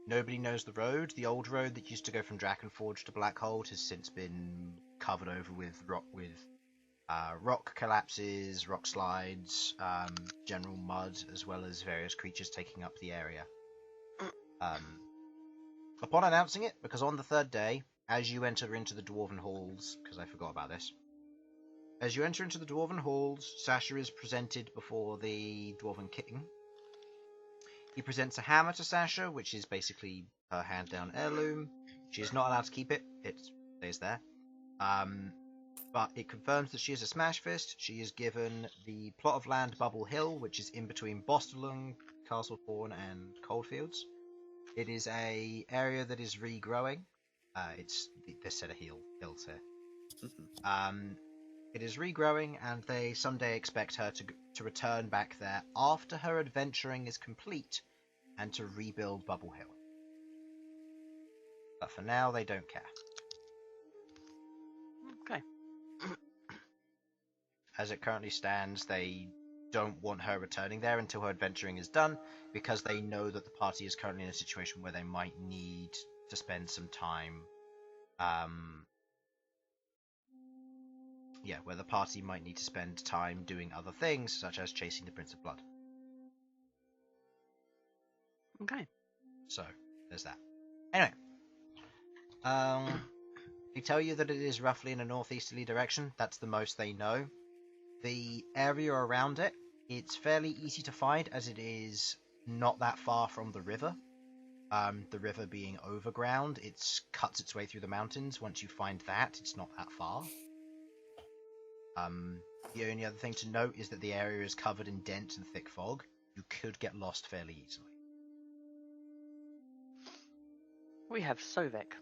Nobody knows the road. The old road that used to go from Drakenforge to Blackhold has since been covered over with rock collapses, rock slides, general mud, as well as various creatures taking up the area. Upon announcing it, because on the 3rd day, as you enter into the Dwarven Halls, because I forgot about this, as you enter into the Dwarven Halls, Sasha is presented before the Dwarven King. He presents a hammer to Sasha, which is basically her hand-down heirloom. She is not allowed to keep it. It stays there. But it confirms that she is a Smashfist. She is given the plot of land Bubble Hill, which is in between Bostelung, Castlethorn, and Coldfields. It is a area that is regrowing. They said a hills here. It is regrowing, and they someday expect her to return back there after her adventuring is complete, and to rebuild Bubble Hill. But for now, they don't care. Okay. As it currently stands, they don't want her returning there until her adventuring is done, because they know that the party is currently in a situation where they might need to spend some time, where the party might need to spend time doing other things, such as chasing the Prince of Blood. Okay. So, there's that. Anyway, they tell you that it is roughly in a northeasterly direction. That's the most they know. The area around it, it's fairly easy to find, as it is not that far from the river. The river being overground, it cuts its way through the mountains. Once you find that, it's not that far. The only other thing to note is that the area is covered in dense and thick fog. You could get lost fairly easily. We have Sovak.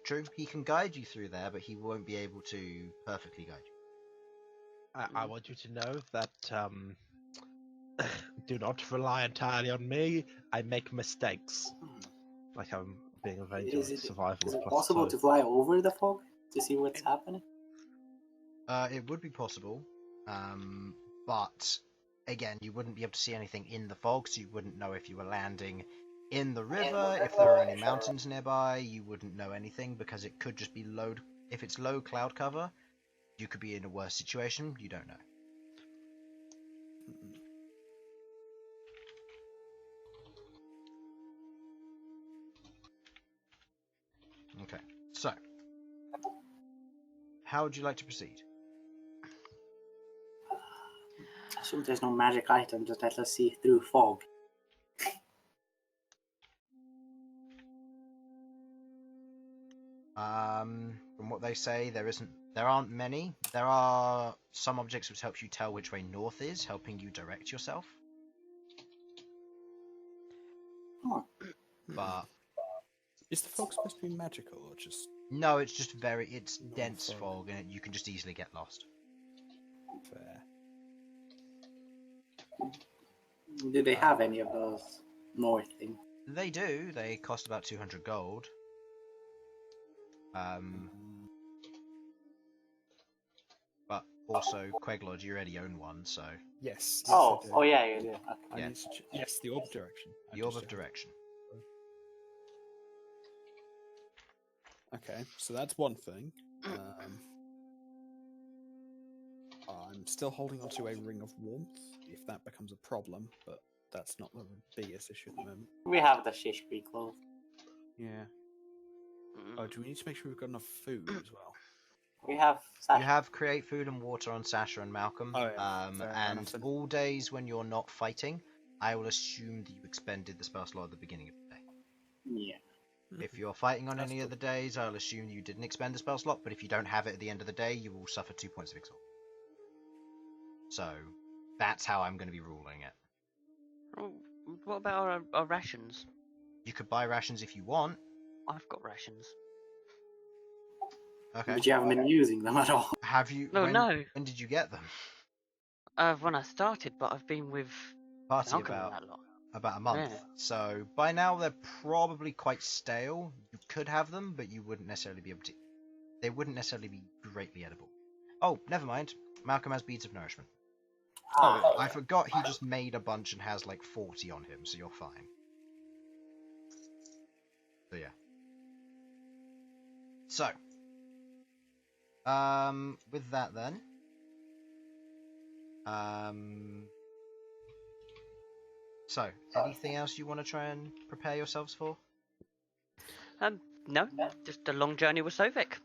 True, he can guide you through there, but he won't be able to perfectly guide you. I want you to know that do not rely entirely on me. I make mistakes. Like I'm being a very good survival. Is it possible to fly over the fog to see what's happening? It would be possible, but again, you wouldn't be able to see anything in the fog, so you wouldn't know if you were landing in the river, if there are any mountains nearby. You wouldn't know anything, because it could just be low. If it's low cloud cover, you could be in a worse situation. You don't know. Okay, so how would you like to proceed? I assume there's no magic item that let us see through fog. From what they say, there aren't many. There are some objects which help you tell which way north is, helping you direct yourself. Oh. But Is the fog supposed to be magical or just no, it's just it's North dense fog. fog, and you can just easily get lost. fair? Do they have any of those north things? They do. They cost about 200 gold. But also, Queglod, you already own one, so... Yes. Oh, I do. oh yeah, you do. Okay. I yeah. need to yes, the orb direction. The Orb of Direction. Okay, so that's one thing. I'm still holding on to a ring of warmth, if that becomes a problem, but that's not the biggest issue at the moment. We have the Shishkri clothes. Yeah. Oh, do we need to make sure we've got enough food as well? We have You have Create Food and Water on Sasha and Malcom. Oh, yeah. Fair And enough then. all days when you're not fighting, I will assume that you expended the spell slot at the beginning of the day. Yeah. If you're fighting on That's any of the days, I'll assume you didn't expend the spell slot, but if you don't have it at the end of the day, you will suffer 2 points of exhaustion. So, that's how I'm going to be ruling it. Oh, what about our rations? You could buy rations if you want. I've got rations. Okay. But you haven't been using them at all. Have you... No, when did you get them? When I started, but I've been with Party Malcolm about that lot. a month. Yeah. So, by now they're probably quite stale. You could have them, but you wouldn't necessarily be able to they wouldn't necessarily be greatly edible. Oh, never mind. Malcom has beads of nourishment. Oh, I forgot he just made a bunch and has like 40 on him, so you're fine. So yeah. So, with that then, so anything else you want to try and prepare yourselves for? No, just a long journey with Sovak.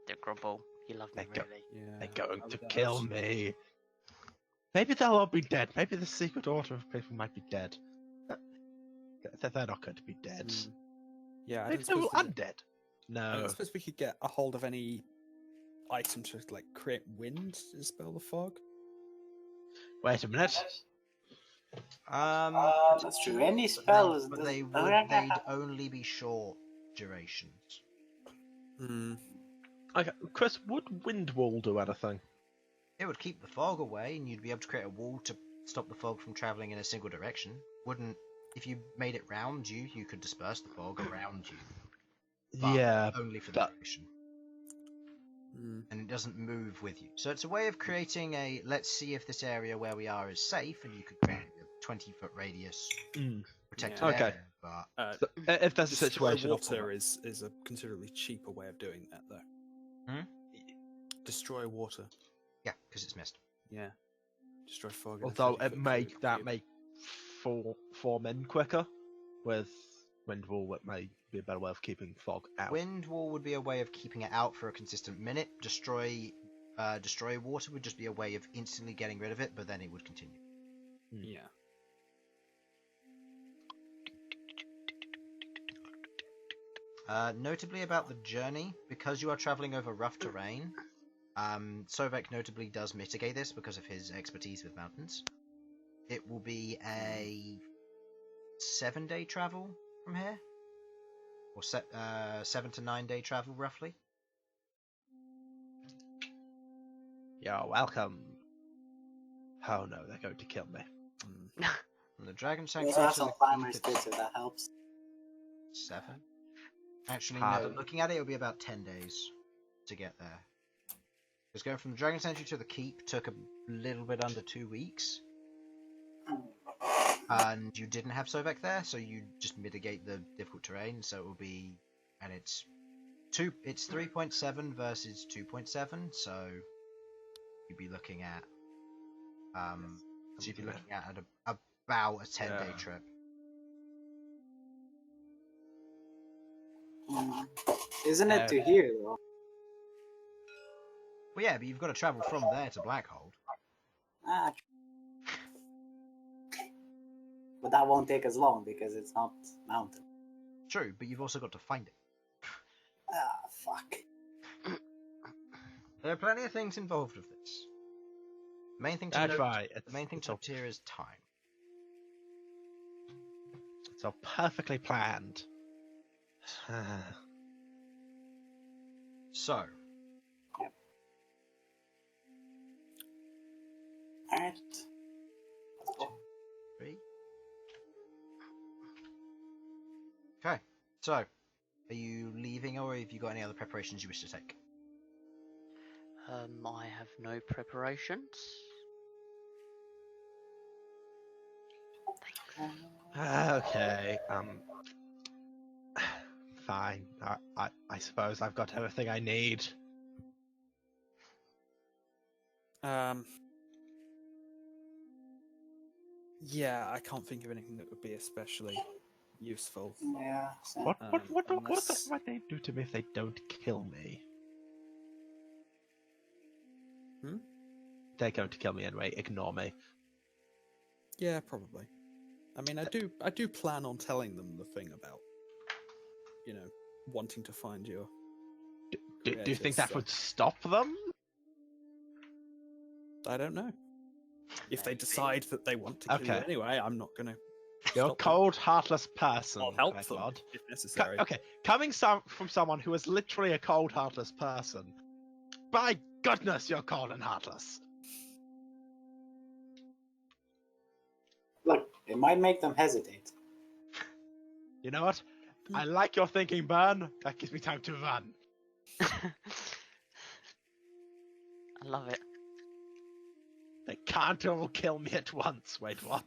Don't grumble. You love me, They go- really. yeah. They're going How to would that kill help? me. Maybe they'll all be dead. Maybe the secret order of people might be dead. They're not going to be dead. Mm. Yeah, I Maybe don't they're all suppose we could- undead. I No. don't suppose we could get a hold of any item to like create wind to dispel the fog. Wait a minute. That's true. Any spell is. But they'd only be short durations. Hmm. Okay, Chris, would wind wall do anything? It would keep the fog away, and you'd be able to create a wall to stop the fog from traveling in a single direction. Wouldn't, if you made it round you, you could disperse the fog around you. But Yeah, only for the but- duration. Hmm. And it doesn't move with you. So it's a way of creating a, let's see if this area where we are is safe, and you could create a 20-foot radius protected Yeah. Okay. area. But So, if there's a Destroy situation, water is a considerably cheaper way of doing that, though. Hmm? Destroy water. yeah, because it's missed. Yeah. Destroy fog. in a although 30-foot it cube. may form in quicker, with wind wall, it may be a better way of keeping fog out. Wind wall would be a way of keeping it out for a consistent minute. Destroy water would just be a way of instantly getting rid of it, but then it would continue. Yeah. Notably about the journey, because you are traveling over rough terrain, Sovak notably does mitigate this because of his expertise with mountains. It will be a 7-day travel from here, or 7 to 9 day travel roughly. You're welcome. Oh no, they're going to kill me. From the Dragon We Sanctuary also to have the some climbers keep, too, it's so that helps. 7. Actually, Pardon? no. Looking at it, it'll be about 10 days to get there. Because going from the Dragon Sanctuary to the keep took a little bit under 2 weeks. And you didn't have Sovak there, so you just mitigate the difficult terrain. So it will be, and it's 3.7 versus 2.7. So you'd be looking at, about a 10-day Yeah. trip. Isn't it to here though? Well, yeah, but you've got to travel from there to Blackhold. Ah, but that won't take as long because it's not mountain. True, but you've also got to find it. Ah, fuck. There are plenty of things involved with this. The main thing to That's note, right. the main thing It's to all, note here is time. it's all perfectly planned. So, Alright. 3. Okay, so, are you leaving or have you got any other preparations you wish to take? I have no preparations. Okay. Fine. I suppose I've got everything I need. Yeah, I can't think of anything that would be especially useful. Yeah. So What unless- might they do to me if they don't kill me? Hmm? They're going to kill me anyway. Ignore me. Yeah, probably. I mean, I do plan on telling them the thing about, wanting to find your. Do you creators, think that so- would stop them? I don't know. If they Maybe. decide that they want to kill you Okay. anyway, I'm not gonna. You're a stop them. cold, heartless person. I'll help them Queglod. if necessary. Okay, coming from someone who is literally a cold, heartless person. By goodness, you're cold and heartless. look, it might make them hesitate. You know what? I like your thinking, Bern. That gives me time to run. I love it. They can't all kill me at once. Wait, what?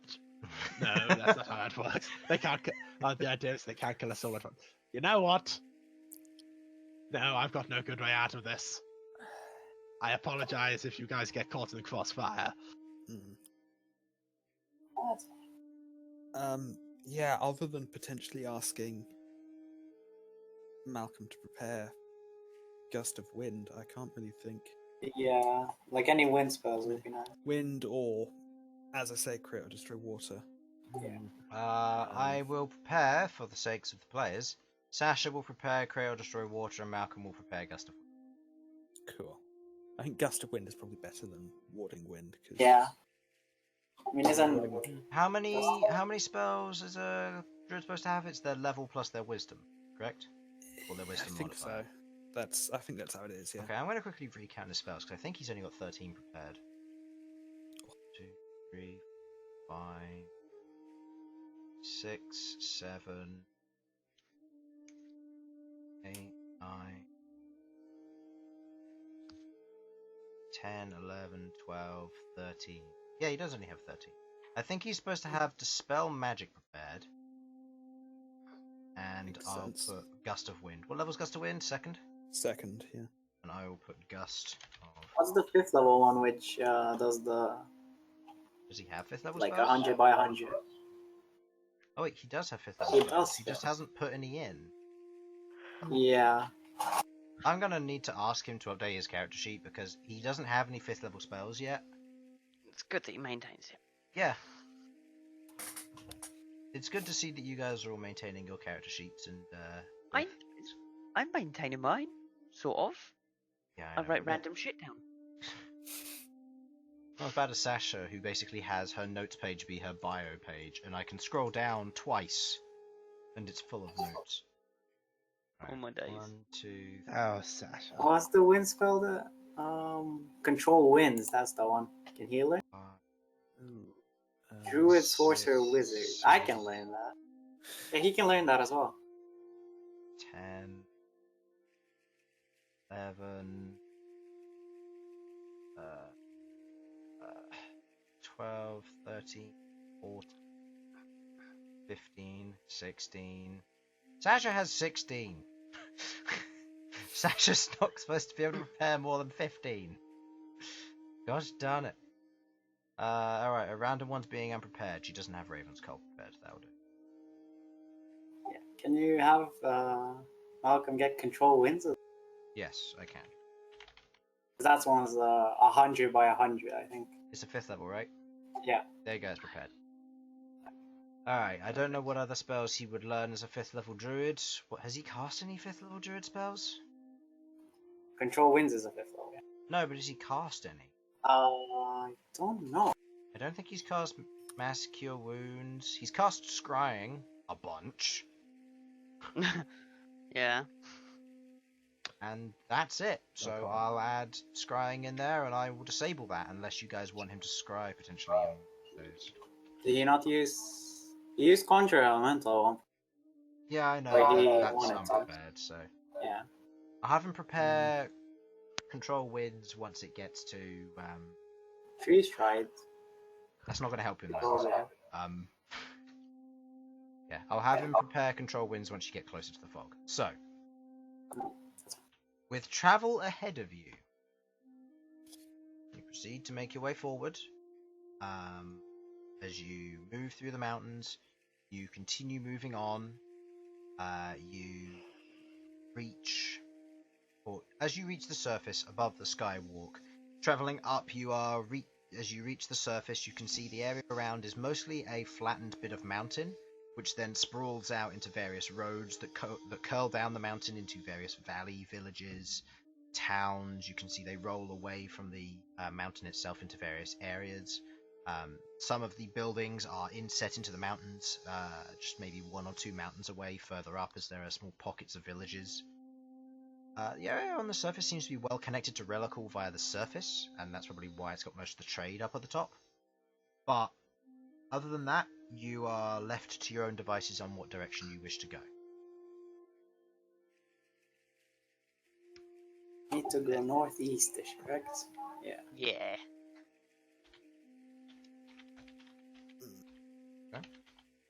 No, that's not how that works. They can't. The idea is they can't kill us all at once. You know what? No, I've got no good way out of this. I apologize if you guys get caught in the crossfire. Mm. Oh, that's Yeah, other than potentially asking Malcolm to prepare Gust of Wind, I can't really think. yeah, like any wind spells would be nice. Wind or, as I say, create or destroy water. Yeah. I will prepare for the sakes of the players. Sasha will prepare Create or Destroy Water, and Malcolm will prepare Gust of Wind. Cool. I think Gust of Wind is probably better than Warding Wind. Cause Yeah. I mean, isn't How many spells is a druid supposed to have? It's their level plus their wisdom, correct? Or their I wisdom think modifier. so. I think that's how it is. Yeah. Okay, I'm going to quickly recount the spells because I think he's only got 13 prepared. 2, 3, 5, 6, 7, 8, 9, 10, 11, 12, 13. Yeah, he does only have 13. I think he's supposed to have Dispel Magic prepared. And Makes I'll sense. put Gust of Wind. What level's Gust of Wind? Second? Second, yeah. And I will put Gust of... what's the 5th level one which does the Does he have 5th level like spells? 100 by 100? Oh wait, he does have 5th level He spells. does, He just yeah. hasn't put any in. Yeah. I'm gonna need to ask him to update his character sheet because he doesn't have any 5th level spells yet. It's good that he maintains it. Yeah. It's good to see that you guys are all maintaining your character sheets and I'm maintaining mine, sort of. yeah, I know, write but random shit down. not as bad as Sasha, who basically has her notes page be her bio page, and I can scroll down twice, and it's full of notes. All my days. 1, 2, Oh, Sasha. What's the wind spell that control winds? That's the one. Can heal it. 5, Druid, sorcerer, 6, wizard. I can learn that. Yeah, he can learn that as well. 10, 11, 12, 13, 14, 15, 16. Sasha has 16. Sasha's not supposed to be able to prepare more than 15. Gosh darn it. Alright, a random one's being unprepared. She doesn't have Raven's Cult prepared. That'll do. Yeah. Can you have Malcolm get control winds? Yes, I can. That one's 100 by 100, I think. It's a 5th level, right? Yeah. There you go, it's prepared. Alright, I don't know what other spells he would learn as a 5th level druid. What, has he cast any 5th level druid spells? Control winds is a 5th level. Yeah. No, but has he cast any? I don't know. I don't think he's cast Mass Cure Wounds. He's cast Scrying a bunch. Yeah. And that's it. So Okay. I'll add Scrying in there and I will disable that unless you guys want him to scry potentially on those. Did he not use... He used Conjure Elemental one. Yeah, I know. Like he That's wanted to. unprepared, so... Yeah. I'll have him prepare Control Winds once it gets to... Trees tried. That's not going to help him, Oh, though. yeah. Yeah, I'll have him prepare Control Winds once you get closer to the fog. So, with travel ahead of you, you proceed to make your way forward. As you move through the mountains, you continue moving on. You reach, or as you reach the surface above the skywalk, traveling up, you are as you reach the surface, you can see the area around is mostly a flattened bit of mountain, which then sprawls out into various roads that curl down the mountain into various valley villages, towns. You can see they roll away from the mountain itself into various areas. Some of the buildings are inset into the mountains, just maybe 1 or 2 mountains away further up, as there are small pockets of villages. The area on the surface seems to be well connected to Relical via the surface, and that's probably why it's got most of the trade up at the top. But other than that, you are left to your own devices on what direction you wish to go. Need to go northeast-ish, correct? Yeah. Yeah.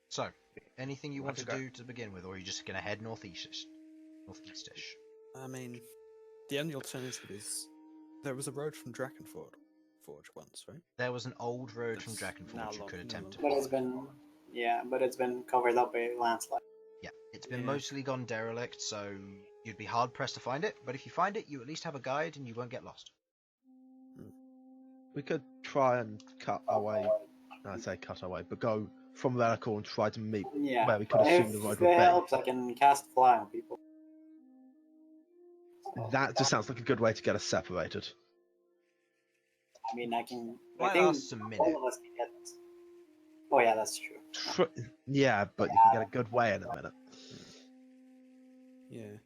So, anything you want to Okay. do to begin with, or are you just going to head northeast-ish? Northeast-ish. I mean, the only alternative is there was a road from Drakenforge once, right? There was an old road from That's now Drakenforge you long- could no attempt to But follow. it's been covered up by a landslide. Yeah, it's been Yeah. mostly gone derelict, so you'd be hard-pressed to find it, but if you find it, you at least have a guide and you won't get lost. We could try and cut our way. I say cut our way, but go from Relical and try to meet Yeah. where we could assume the If road it would be. helps, I can cast fly on people. That just sounds like a good way to get us separated. I mean, I can. Fly I think lasts a minute. all of us can get. Oh yeah, that's true. Yeah, but you can get a good way in a minute. Yeah.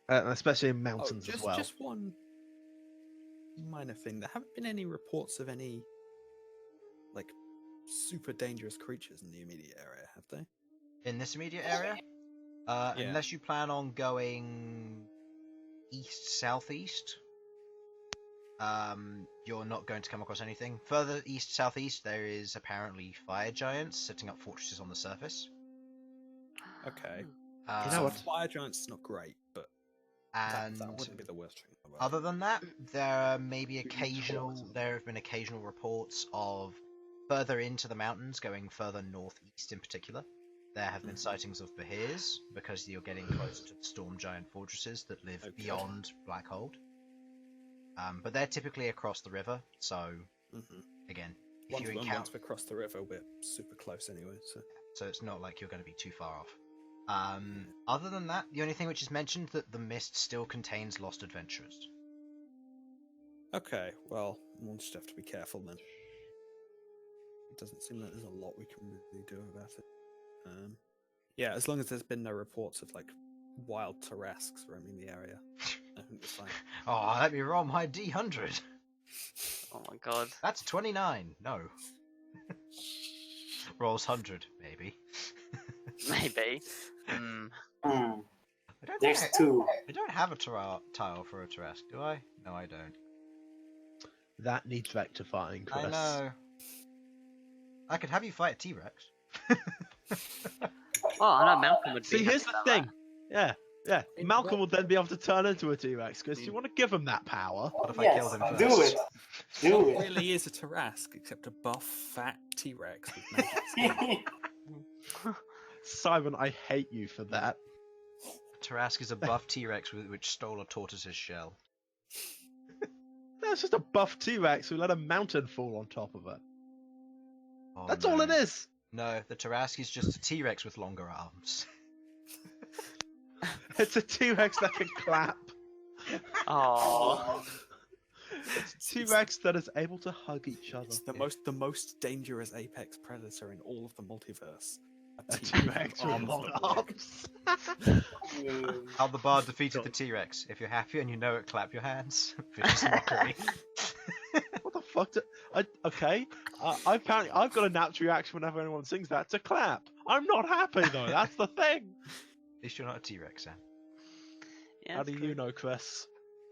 Especially in mountains as well. Just one minor thing. There haven't been any reports of any like super dangerous creatures in the immediate area, have they? In this immediate area, Yeah. unless you plan on going east-southeast, you're not going to come across anything. Further east-southeast, there is apparently fire giants setting up fortresses on the surface. Okay. You know what? Fire giants is not great, but And that wouldn't be the worst thing. in the world. other than that, there may be there have been occasional reports of further into the mountains, going further northeast in particular. There have been sightings of Behirs, because you're getting closer to the storm giant fortresses that live Okay. beyond Blackhold. But they're typically across the river, so Mhm. again, if Once, you once encounter, we cross the river, we're super close anyway. So it's not like you're going to be too far off. Other than that, the only thing which is mentioned that the mist still contains lost adventurers. okay, well, we'll just have to be careful then. It doesn't seem like there's a lot we can really do about it. Yeah, as long as there's been no reports of like wild Tarrasques roaming the area, I think it's fine. Oh, let me roll my D100. Oh my god. That's 29. No. Rolls 100, maybe. Maybe. Hmm. I don't There's think two. I don't have a tile for a Tarrasque, do I? No, I don't. That needs rectifying, Chris. I know. I could have you fight a T-Rex. Oh, I know Malcolm would be. See, happy here's the about thing. Yeah. In Malcolm what- will then be able to turn into a T-Rex, because you want to give him that power. What if I Yes, killed him first? do it. Do What it. really is a Tarrasque except a buff, fat T-Rex with magic skin? Simon, I hate you for that. Tarrasque is a buff T-Rex which stole a tortoise's shell. That's just a buff T-Rex who let a mountain fall on top of it. Oh, That's no. all it is. No, the Tarrasque is just a T-Rex with longer arms. It's a T-Rex that can clap. Oh. It's a T-Rex that is able to hug each other. It's the most dangerous apex predator in all of the multiverse. A T-Rex with arms long that work. arms. How the bard defeated the T-Rex. If you're happy and you know it, clap your hands. Vicious mockery. What the fuck? Okay. Apparently, I've got a natural reaction whenever anyone sings that to clap. I'm not happy though. That's the thing. At least you're not a T-Rex, Sam. Yeah, How that's do true. you know, Chris?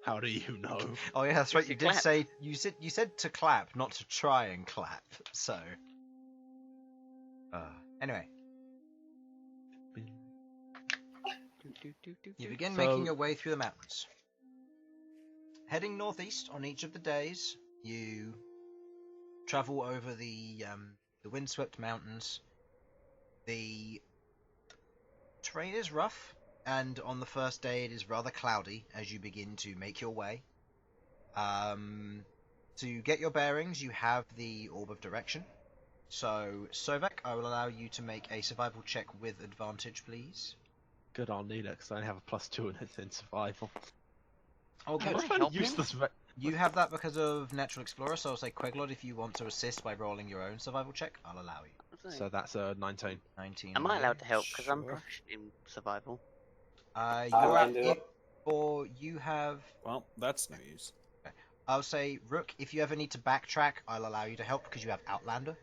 How do you know? Oh yeah, that's right. You did Clap. say you said to clap, not to try and clap. So, anyway, you begin making your way through the mountains. Heading northeast on each of the days, you travel over the windswept mountains. The terrain is rough, and on the first day it is rather cloudy as you begin to make your way. To get your bearings, you have the Orb of Direction. So, Sovak, I will allow you to make a survival check with advantage, please. Good, I'll need it because I only have a +2 in survival. Okay. Can What's I my help him? useless? You have that because of Natural Explorer, so I'll say Queglod, if you want to assist by rolling your own survival check, I'll allow you. So that's a 19. 19. Am I allowed to help? Because I'm Sure. proficient in survival. You can do it. or you have... Well, that's no use. I'll say, Rook, if you ever need to backtrack, I'll allow you to help because you have Outlander.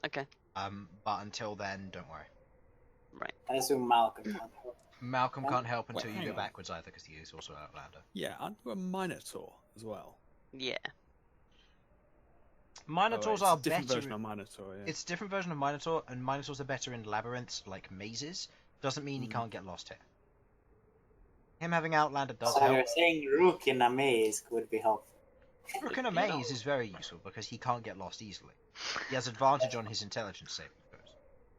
Okay. But until then, don't worry. Right. I assume Malcolm can help. Malcolm Oh, can't help wait, until you hang go on. backwards either, because he is also Outlander. Yeah, aren't you a Minotaur as well? Yeah. Minotaurs it's are a different better. version of Minotaur, yeah. It's a different version of Minotaur, and Minotaurs are better in labyrinths like mazes. Doesn't mean he Mm. can't get lost here. Him having Outlander does So help. you're saying Rook in a maze would be helpful. Rook in a maze is very useful because he can't get lost easily. He has advantage on his intelligence saving throws.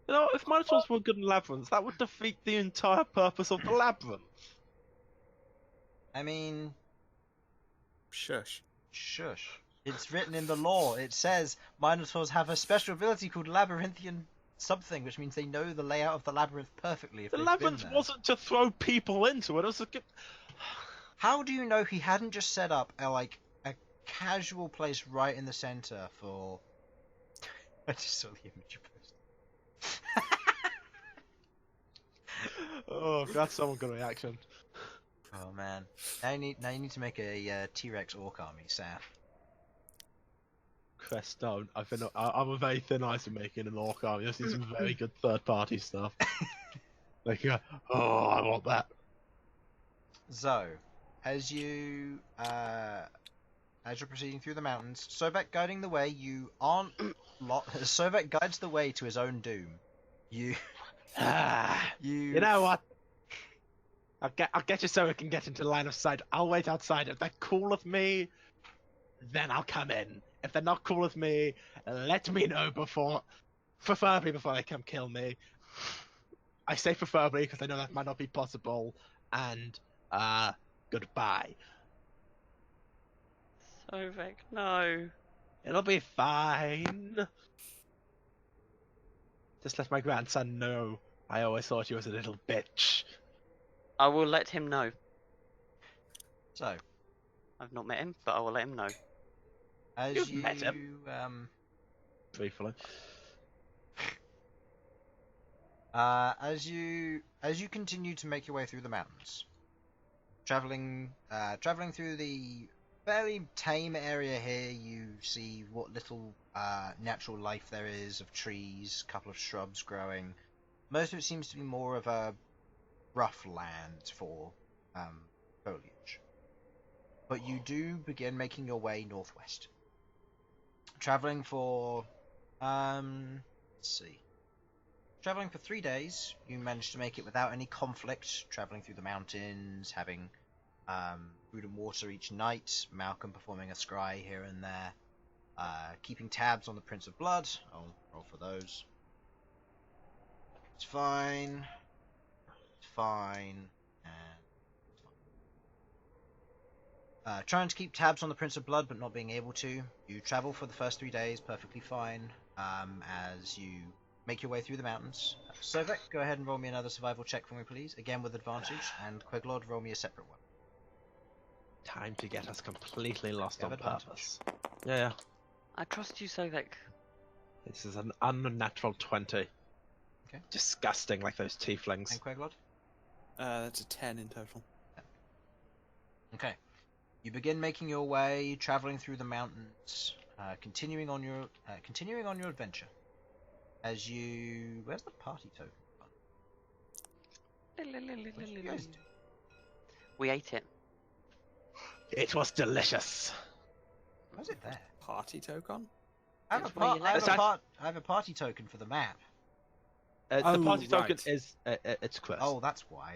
You know, if Minotaurs were good in labyrinths, that would defeat the entire purpose of the labyrinth. I mean, Shush. shush. It's written in the law. It says Minotaurs have a special ability called Labyrinthian something, which means they know the layout of the labyrinth perfectly. If The they've labyrinth been there. wasn't to throw people into it. It was to... How do you know he hadn't just set up a casual place right in the center for? I just saw the image you posted. Oh, glad someone got a reaction. Oh man, now you need to make a T-Rex orc army, Sam. Crest don't. I'm a very thin ice in making an orc army. I've seen some very good third-party stuff. Like, oh, I want that. So, as you're proceeding through the mountains, Sovak guiding the way, you aren't. Sovak guides the way to his own doom. You know what? I'll get you so we can get into line of sight. I'll wait outside. If they're cool with me, then I'll come in. If they're not cool with me, let me know preferably before they come kill me. I say preferably because I know that might not be possible. And, goodbye. Sovak, no. It'll be fine. Just let my grandson know. I always thought he was a little bitch. I will let him know. so I've not met him, but I will let him know. as You've you met him. Briefly. as you continue to make your way through the mountains, traveling through the fairly tame area here, you see what little natural life there is of trees, a couple of shrubs growing. Most of it seems to be more of a rough land for foliage. But you do begin making your way northwest. Traveling for Traveling for 3 days, you managed to make it without any conflict, traveling through the mountains, having food and water each night, Malcom performing a scry here and there, keeping tabs on the Prince of Blood. I'll roll for those. It's fine. It's fine. And it's fine. Trying to keep tabs on the Prince of Blood, but not being able to. You travel for the first 3 days, perfectly fine. As you make your way through the mountains. Sovak, go ahead and roll me another survival check for me, please. Again with advantage. And Queglod, roll me a separate one. Time to get us completely lost You on have advantage. purpose. Yeah. I trust you, Sovak. This is an unnatural 20. Okay. Disgusting, like those tieflings. And Queglod? That's a 10 in total. Okay. You begin making your way, traveling through the mountains, continuing on your adventure. As you, where's the party token? What did you guys do? We ate it. It was delicious. Where's it there? Party token? I have, It's where you I left have a party token for the map. The Oh, party token right. is it's Chris. Oh, that's why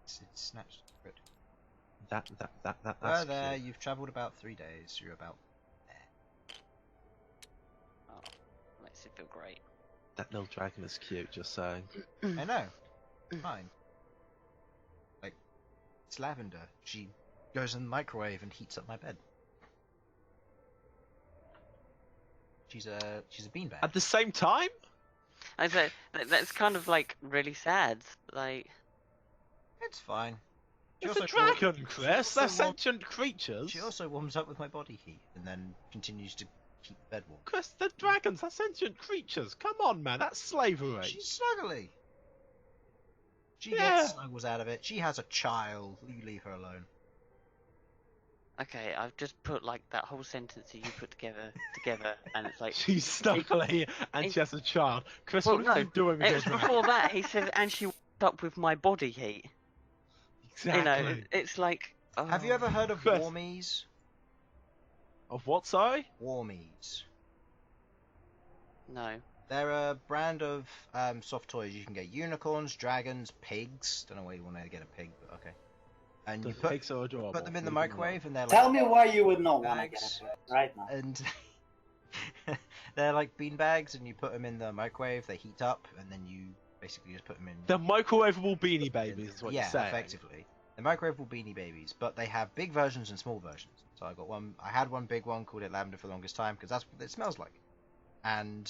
it's snatched. Good. that's There, cute. you've travelled about 3 days. You're about there. Oh, makes it feel great. That little dragon is cute. Just saying. I know. Fine. Like, it's Lavender. She goes in the microwave and heats up my bed. She's a beanbag. At the same time, I say that's kind of like really sad. Like, It's fine. She it's a also warm- dragon, Chris. They're also warm- sentient creatures. She also warms up with my body heat and then continues to keep the bed warm. Chris, they're dragons. They're sentient creatures. Come on, man. That's slavery. She's snuggly. She Yeah. gets snuggles out of it. She has a child. You leave her alone. okay, I've just put like that whole sentence that you put together, and it's like, She's snuggly and she has a child. Chris, Well, what are you no, doing with it your was dragon? before that. He said, and she up with my body heat. Exactly. You know, it's like. Have you ever heard of Chris. Warmies? Of what, sorry? Warmies. No. They're a brand of soft toys. You can get unicorns, dragons, pigs. Don't know why you want to get a pig, but okay. And The you put, pigs are adorable. put them in the leave them alone. microwave, and they're like Tell me why you would not want to bags. get it right now. and they're like bean bags, and you put them in the microwave. They heat up, and then you basically just put them in. The microwavable beanie babies is what yeah, you're saying. effectively. The microwavable beanie babies, but they have big versions and small versions. So I got one. I had one big one, called it Lavender for the longest time because that's what it smells like. And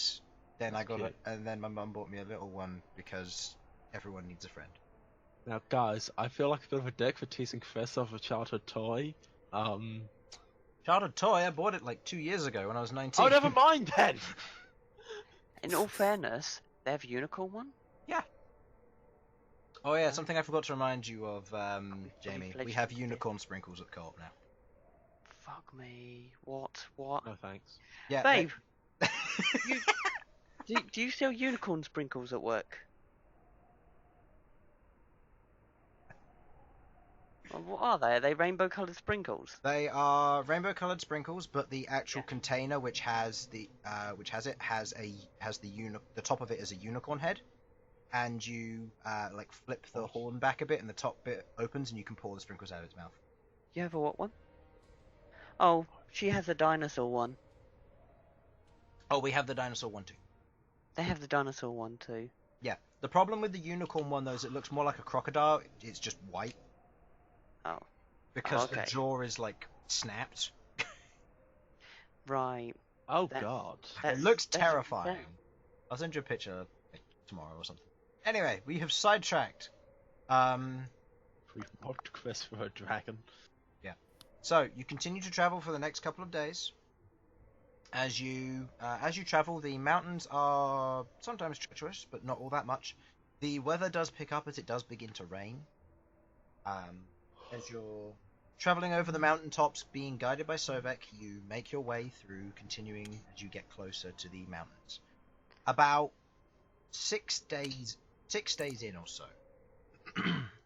then That's I got cute. it, and then my mum bought me a little one because everyone needs a friend. Now, guys, I feel like a bit of a dick for teasing Chris of a childhood toy. Childhood toy. I bought it like 2 years ago when I was 19. Oh, never mind then! In all fairness, they have a unicorn one. Oh yeah, something I forgot to remind you of, Jamie. We fledged have kid. unicorn sprinkles at co-op now. Fuck me. What? What? No thanks. Yeah, Babe, do you sell unicorn sprinkles at work? Well, what are they? Are they rainbow-coloured sprinkles? they are rainbow-colored sprinkles, but the actual Yeah. container, which has the top of it is a unicorn head, and you like flip the horn back a bit, and the top bit opens, and you can pour the sprinkles out of its mouth. You have a what one? Oh, she has a dinosaur one. Oh, we have the dinosaur one too. They have the dinosaur one too. Yeah. The problem with the unicorn one though is it looks more like a crocodile. It's just white Oh, because the okay. jaw is like snapped. right. Oh, That- God. It looks that's terrifying. insane. I'll send you a picture tomorrow or something. Anyway, we have sidetracked. We mocked Chris for a dragon. So you continue to travel for the next couple of days. As you travel, the mountains are sometimes treacherous, but not all that much. The weather does pick up as it does begin to rain. As you're traveling over the mountaintops, being guided by Sovak, you make your way through, continuing as you get closer to the mountains. About 6 days in or so,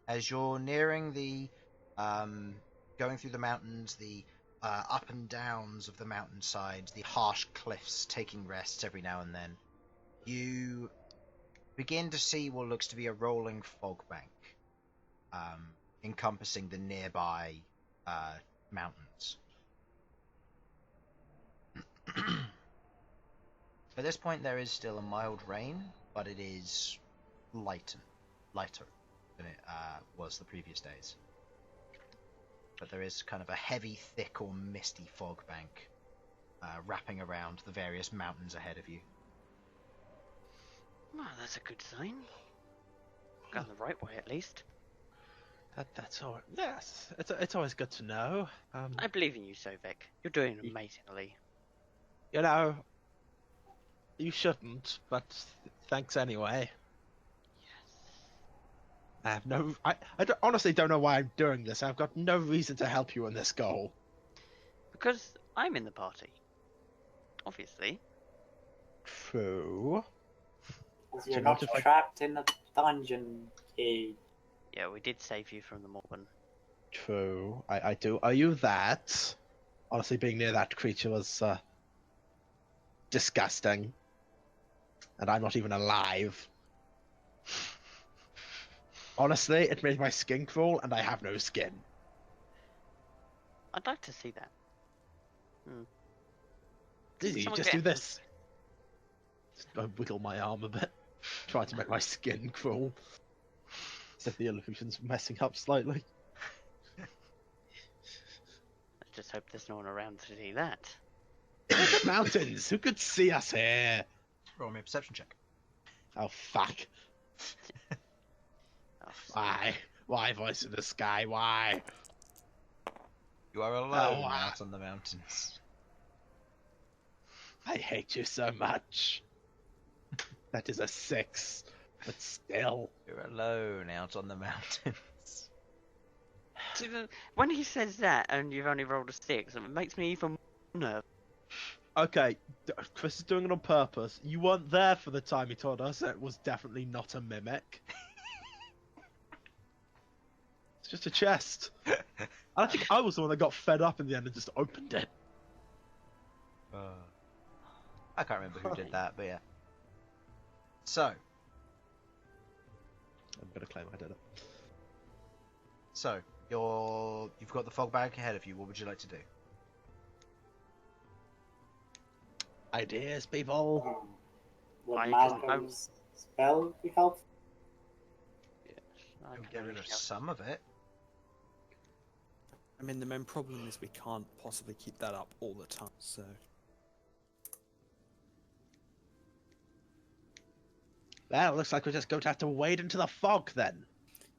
as you're nearing the going through the mountains, the up and downs of the mountainsides, the harsh cliffs taking rests every now and then, you begin to see what looks to be a rolling fog bank encompassing the nearby mountains. At this point there is still a mild rain, but it is lighter than it was the previous days. But there is kind of a heavy, thick or misty fog bank wrapping around the various mountains ahead of you. Well, that's a good sign. Going the right way, at least. That's all. Yes, it's always good to know. I believe in you, Sovak. You're doing amazingly. You know, you shouldn't, but thanks anyway. I have no. Honestly don't know why I'm doing this. I've got no reason to help you in this goal. Because I'm in the party. Obviously. True. You're you not mind if I- trapped in a dungeon cage. Yeah, we did save you from the Morbin. True. I do. Are you that? Honestly, being near that creature was disgusting. And I'm not even alive. Honestly, it made my skin crawl, and I have no skin. I'd like to see that. Easy, Someone just get- do this. I wiggle my arm a bit, trying to make my skin crawl. So the illusion's messing up slightly. Let's just hope there's no one around to see that. Look at mountains! Who could see us here? Roll me a perception check. Oh, fuck. Oh, Why? Why, voice in the sky? Why? You are alone wow. out on the mountains. I hate you so much. That is a 6, but still. You're alone out on the mountains. See, when he says that and you've only rolled a 6, it makes me even more nervous. Okay, Chris is doing it on purpose. You weren't there for the time he told us it was definitely not a mimic. It's just a chest. I think I was the one that got fed up in the end and just opened it. I can't remember who did that, but yeah. So, I'm gonna claim I did it. so you've got the fog bag ahead of you. What would you like to do? Ideas, people. Would I Malcolm's spell be helpful? I You'll can get only rid of shout. some of it. I mean, the main problem is we can't possibly keep that up all the time, so... Well, looks like we're just going to have to wade into the fog then.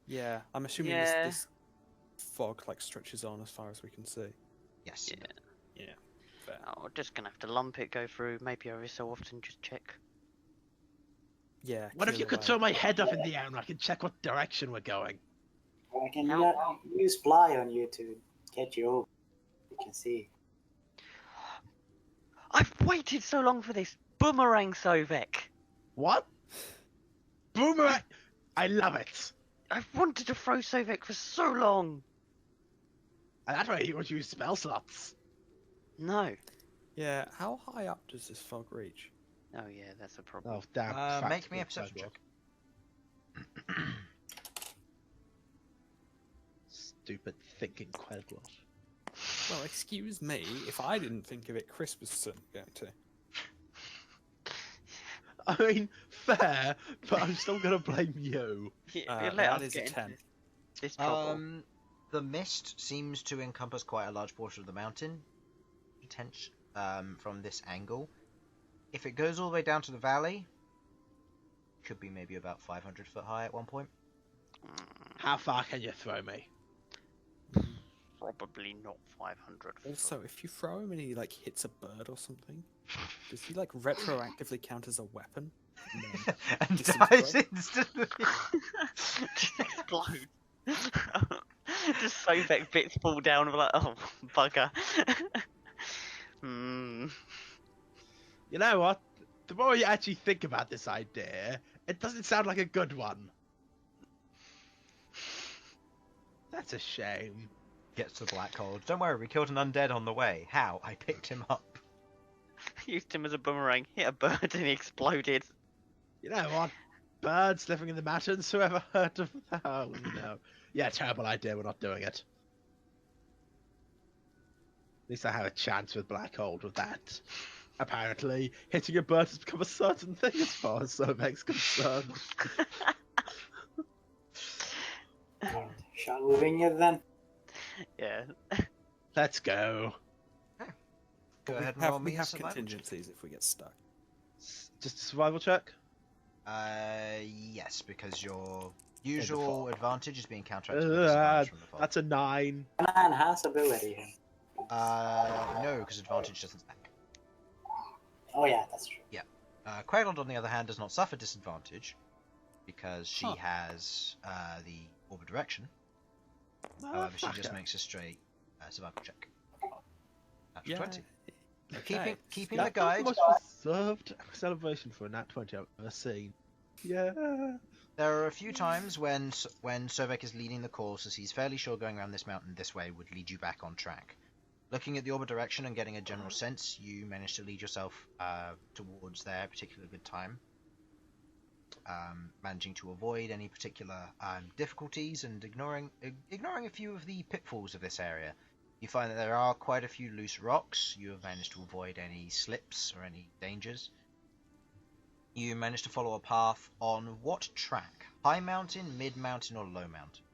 Yeah, I'm assuming Yeah. this fog, like, stretches on as far as we can see. Yes. Yeah. Yeah, fair. Oh, we're just gonna have to lump it, go through, maybe every so often just check. Yeah, What if you could away. throw my head up in the air and I can check what direction we're going? I can How- use fly on you to get you over. You can see. I've waited so long for this boomerang, Sovak. What? Boomerang! I love it. I've wanted to throw Sovak for so long. And that way you would use spell slots. No. Yeah, how high up does this fog reach? Oh yeah, that's a problem. Oh, damn. Make me a practical perception sidewalk. check. Stupid thinking Queglod. Well, excuse me, if I didn't think of it, Chris was certainly going to. I mean, fair, but I'm still gonna blame you. Yeah, let That us is a get into 10. this trouble. The mist seems to encompass quite a large portion of the mountain, from this angle. If it goes all the way down to the valley, could be maybe about 500 foot high at one point. How far can you throw me? Probably not 500. Also, if you throw him and he, like, hits a bird or something, does he, like, retroactively count as a weapon? No. And Disintegrate? dies instantly. Just explode. Just Sovak bits fall down and be like, oh, bugger. You know what? The more you actually think about this idea, it doesn't sound like a good one. That's a shame. Gets to the black hole. Don't worry, we killed an undead on the way. How? I picked him up. Used him as a boomerang, hit a bird and he exploded. You know what? Birds living in the mountains, whoever heard of that? Oh, no. Yeah, terrible idea, we're not doing it. At least I have a chance with Black Hold with that. Apparently, hitting a bird has become a certain thing as far as Sovak's concerned. Shall we wing it then? Yeah. Let's go. Go ahead and have, roll me we a have survival check. contingencies if we get stuck. Just a survival check? Yes, because your usual fog. advantage is being counteracted with disadvantage from the fog. That's a 9. Man has ability. No, because advantage doesn't stack. Oh yeah, that's true. Queglod, on the other hand, does not suffer disadvantage because she Huh. has the orb of direction. However, she just makes a straight survival check. Natural 20. Okay. Keeping That's the guide. the most reserved celebration for a nat 20 I've ever seen. Yeah. There are a few times when Sovak is leading the course, as he's fairly sure going around this mountain this way would lead you back on track. Looking at the orb of direction and getting a general sense, you manage to lead yourself towards there at a particularly good time. Managing to avoid any particular difficulties and ignoring a few of the pitfalls of this area. You find that there are quite a few loose rocks. You have managed to avoid any slips or any dangers. You managed to follow a path on what track? High mountain, mid mountain, or low mountain?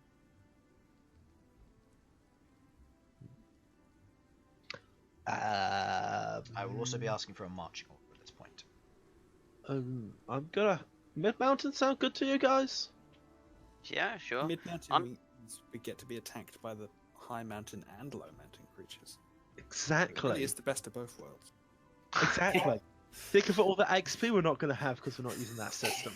I will also be asking for a marching order at this point. I'm gonna... Mid-mountain sound good to you guys? Yeah, sure. Mid-mountain I'm- means we get to be attacked by the high mountain and low mountain creatures. It Exactly. really is the best of both worlds. Exactly. Think of all the XP we're not going to have because we're not using that system.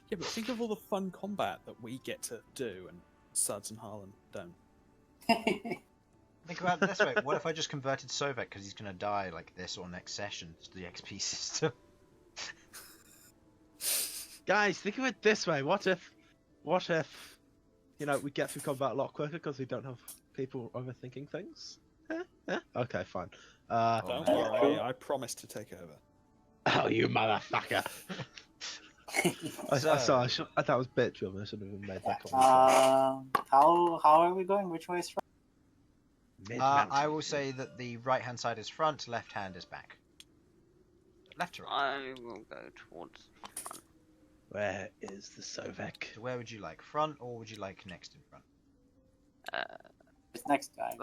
Yeah, but think of all the fun combat that we get to do and Sudz and Harlan don't. Think about it this way. What if I just converted Sovak because he's going to die like this or next session to the XP system? Guys, think of it this way. What if we get through combat a lot quicker because we don't have people overthinking things. Okay, fine. Don't worry, I promise to take over. Oh, you motherfucker! Sorry, that was bitch of me. I shouldn't have even made that comment. How are we going? Which way is front? I will say that the right-hand side is front, left hand is back. Left to right. I will go towards front. Where is the Sovak? So where would you like? Front, or would you like next in front? It's next guy.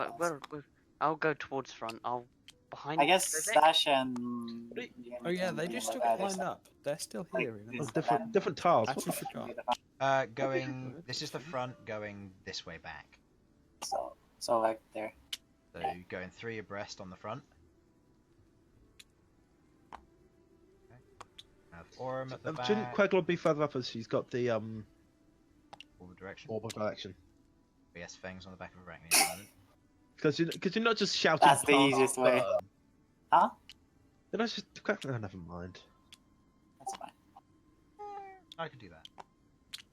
I'll go towards front. I'll behind. I guess Sovak. Sasha and. Oh yeah, they just still got lined up. They're still here. Like, Even. it's- Oh, different tiles. Actually forgot. Going. This is the front, going this way back. So like there. So going 3 abreast on the front. Okay. Have Orem at the back. Shouldn't Queglod be further up as she's got the Forward direction. orb of direction? Yes, fangs on the back of Arachne at the moment. Because you're not just shouting. That's the easiest way. Huh? Then I just never mind. That's fine. I could do that.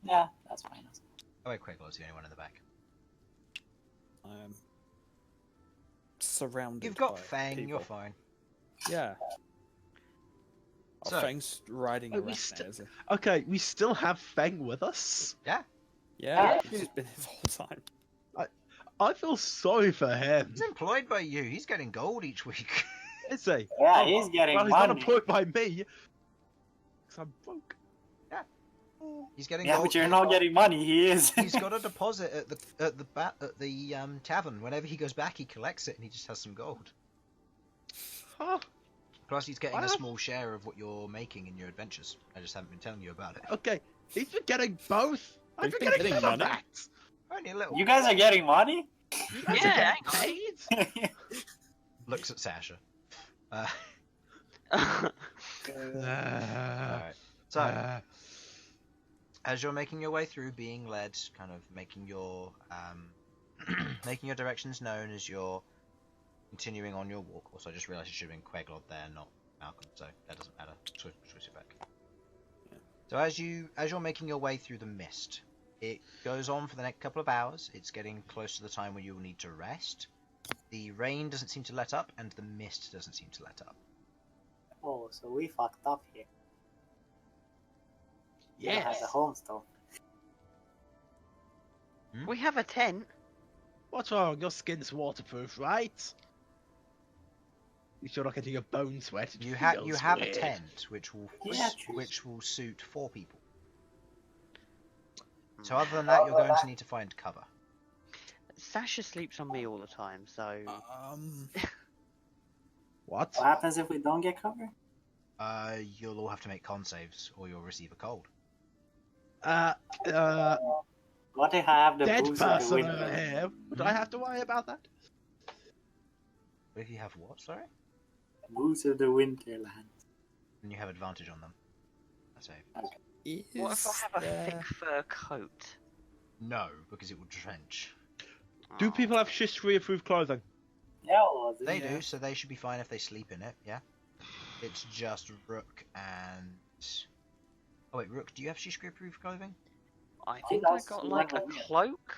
Yeah, that's fine. Oh wait, Queglod's the only one in the back. I am surrounded. You've got by Fang, people. you're fine. Yeah. So- Oh, Fang's riding Oh, we Arachne, is it? Okay, we still have Feng with us. Yeah, Yeah. he's just been here the whole time. I feel sorry for him. He's employed by you. He's getting gold each week. Is he? Yeah, he's getting Well, he's not money. employed by me. Because I'm broke. He's getting Yeah, gold. but you're not getting money. He is. He's got a deposit at the tavern. Whenever he goes back, he collects it, and he just has some gold. Huh? Plus, he's getting Wow. a small share of what you're making in your adventures. I just haven't been telling you about it. Okay, he's been getting both. I've We've been been getting getting none of money. that. Only a little. You guys are getting money? You guys Yeah, are getting paid. Looks at Sasha. Uh, Alright. So, as you're making your way through, being led, kind of making your making your directions known as you're continuing on your walk. Also, I just realised it should have been Queglod there, not Malcom, so that doesn't matter. Switch it back. So as you're making your way through the mist, it goes on for the next couple of hours. It's getting close to the time where you will need to rest. The rain doesn't seem to let up, and the mist doesn't seem to let up. Oh, so we fucked up here. Yeah, yes. had the homestone. we have a tent. What's wrong? Your skin's waterproof, right? You're not getting a bone sweat. It You feels have a weird. tent which will Yeah. which will suit 4 people. So other than that, you're going to need to find cover. Sasha sleeps on me all the time, so What? What happens if we don't get cover? You'll all have to make con saves, or you'll receive a cold. What if I have the Dead boost of the person winter? over here. Would I have to worry about that? If you have what? Sorry. Boost of the winterland. And you have advantage on them. I say what if I have a thick fur coat? no, because it will trench. Do Oh. people have shish-free-approved clothing? Yeah, well, They Yeah. do, so they should be fine if they sleep in it. Yeah. It's just Rook and. Oh wait, Rook, do you have shish-proof clothing? I think I that's got like a level, yeah. cloak.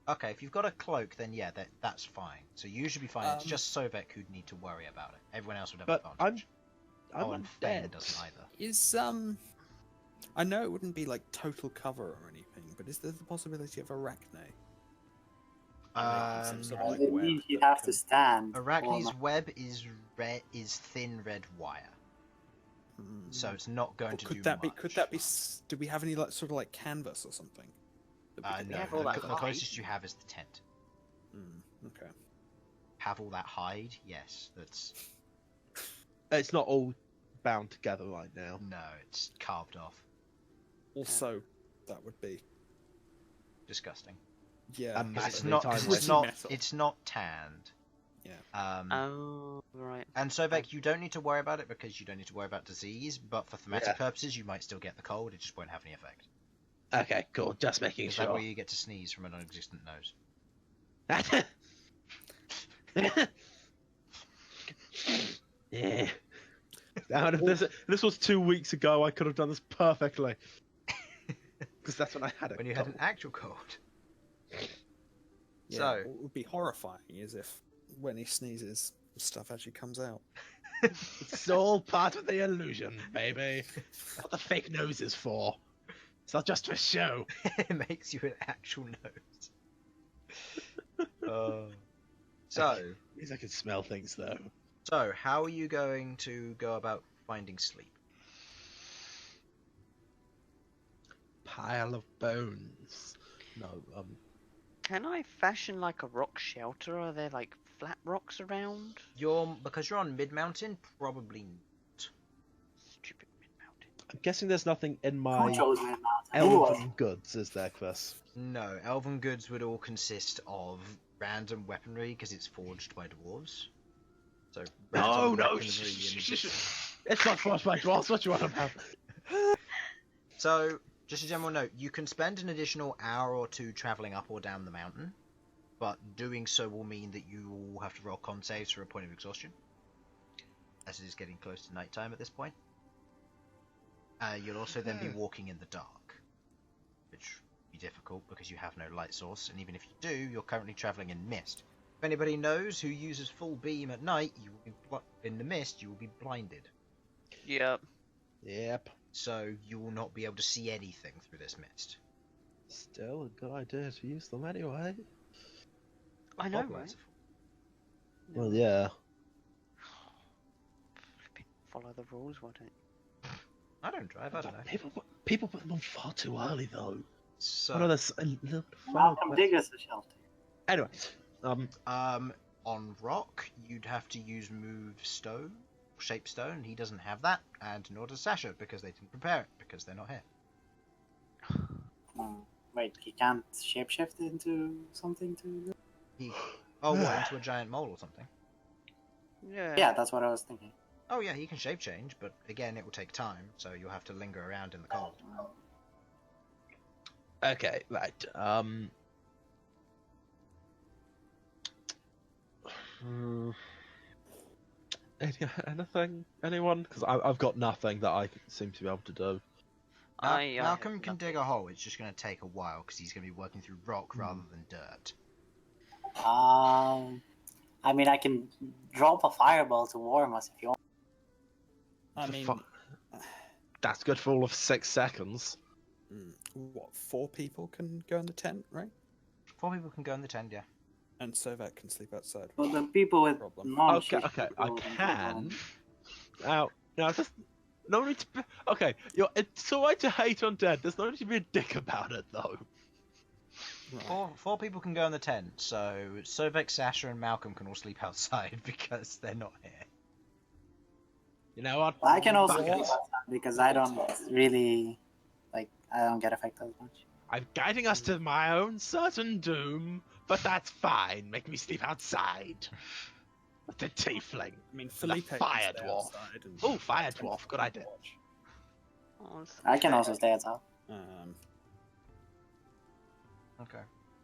Okay, if you've got a cloak, then yeah, that's fine. So you should be fine. It's Um, just Sovak who'd need to worry about it. Everyone else would have But advantage. I'm and Fang undead. doesn't either. Is I know it wouldn't be like total cover or anything, but is there the possibility of Arachne? Some sort of, Does like, it web mean he'd that have to can- stand? Arachne's or web is thin red wire, so it's not going Or to could do that be? much. Could that be? Do we have any like sort of like canvas or something? that we could No, have all the, that the hide. closest you have is the tent. Okay. Have all that hide? Yes, that's It's not all bound together right now. no, it's carved off. Also, that would be Disgusting. yeah. And Because massively time wasted. Metal. it's not tanned. Yeah. Oh, right. And Sovak, you don't need to worry about it because you don't need to worry about disease. But for thematic Yeah. purposes, you might still get the cold. It just won't have any effect. Okay, cool. Just making Is that sure. where you get to sneeze from a non-existent nose? Yeah. Now, if this was 2 weeks ago, I could have done this perfectly. Because that's when I had it. When you had an actual cold. Yeah, So- what would be horrifying is if when he sneezes, stuff actually comes out. It's all part of the illusion, baby. That's what the fake nose is for. It's not just for show. It makes you an actual nose. So, At least I can smell things, though. how are you going to go about finding sleep? Pile of bones. No, Can I fashion like a rock shelter? Are there like flat rocks around? Because you're on mid-mountain, probably not. Stupid mid-mountain. I'm guessing there's nothing in Who my chose Mid-Mountain? Who was elven goods, is there, Chris? No, elven goods would all consist of random weaponry because it's forged by dwarves. So No, random no, weaponry it's not forced by dwarves. What you want about? So, just a general note, you can spend an additional hour or two travelling up or down the mountain, but doing so will mean that you will have to roll con saves for a point of exhaustion, as it is getting close to nighttime at this point. You'll also then be walking in the dark, which will be difficult because you have no light source, and even if you do, you're currently travelling in mist. If anybody knows who uses full beam at night, you will be in the mist, you will be blinded. Yep. Yep. So you will not be able to see anything through this mist. Still a good idea to use them anyway. I know, Hogwarts. right? Well, yeah. Flipping follow the rules, why don't you? I don't drive, I don't know. People put them on far too early, though. So, I know there's a little Malcolm dig us a shelter. Anyway, on rock, you'd have to use move stone, shape stone. He doesn't have that, and nor does Sasha because they didn't prepare it because they're not here. Wait, he can't shapeshift into something to... What, into a giant mole or something? Yeah. Yeah, that's what I was thinking. Oh yeah, he can shape change, but again, it will take time, so you'll have to linger around in the cold. okay, right. Anything? Anyone? Because I've got nothing that I seem to be able to do. Malcolm can dig a hole. It's just going to take a while because he's going to be working through rock rather than dirt. I mean, I can drop a fireball to warm us if you want. I For mean, That's good for all of 6 seconds. what, 4 people can go in the tent, right? 4 people can go in the tent, yeah. And Sovak can sleep outside. But the people with Problem. Okay, I can. Now, just no need to. Okay, it's alright to hate undead. There's no need to be a dick about it, though. Right. 4 people can go in the tent, so Sovak, Sasha, and Malcolm can all sleep outside because they're not here. You know what? I can also Fuck sleep it. outside because I don't really, I don't get affected as much. I'm guiding us to my own certain doom, but that's fine. Make me sleep outside. With the tiefling. I mean, Felipe can fire stay dwarf. outside and Oh, fire dwarf. Good idea. watch. Oh, it's- I can also stay outside. Okay.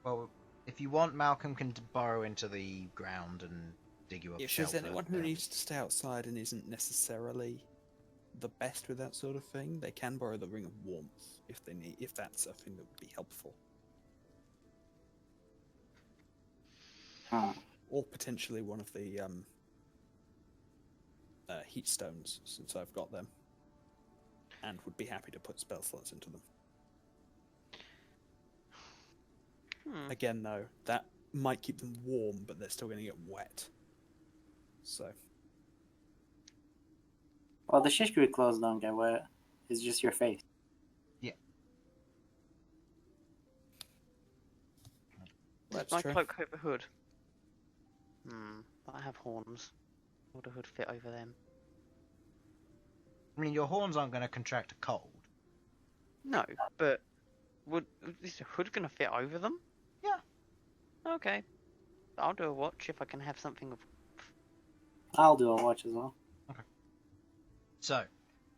Well, if you want, Malcolm can burrow into the ground and dig you up. If there's anyone who needs to stay outside and isn't necessarily the best with that sort of thing, they can borrow the Ring of Warmth if they need, if that's a thing that would be helpful. Or potentially one of the heat stones, since I've got them, and would be happy to put spell slots into them. Again, though, that might keep them warm, but they're still going to get wet. So, Well, the shish crew clothes don't get wet. It's just your face. that's my true. cloak over hood. I have horns. Would a hood fit over them? I mean, your horns aren't going to contract a cold. No, but is the hood gonna fit over them? Yeah. Okay. I'll do a watch if I can have something of. I'll do a watch as well. So,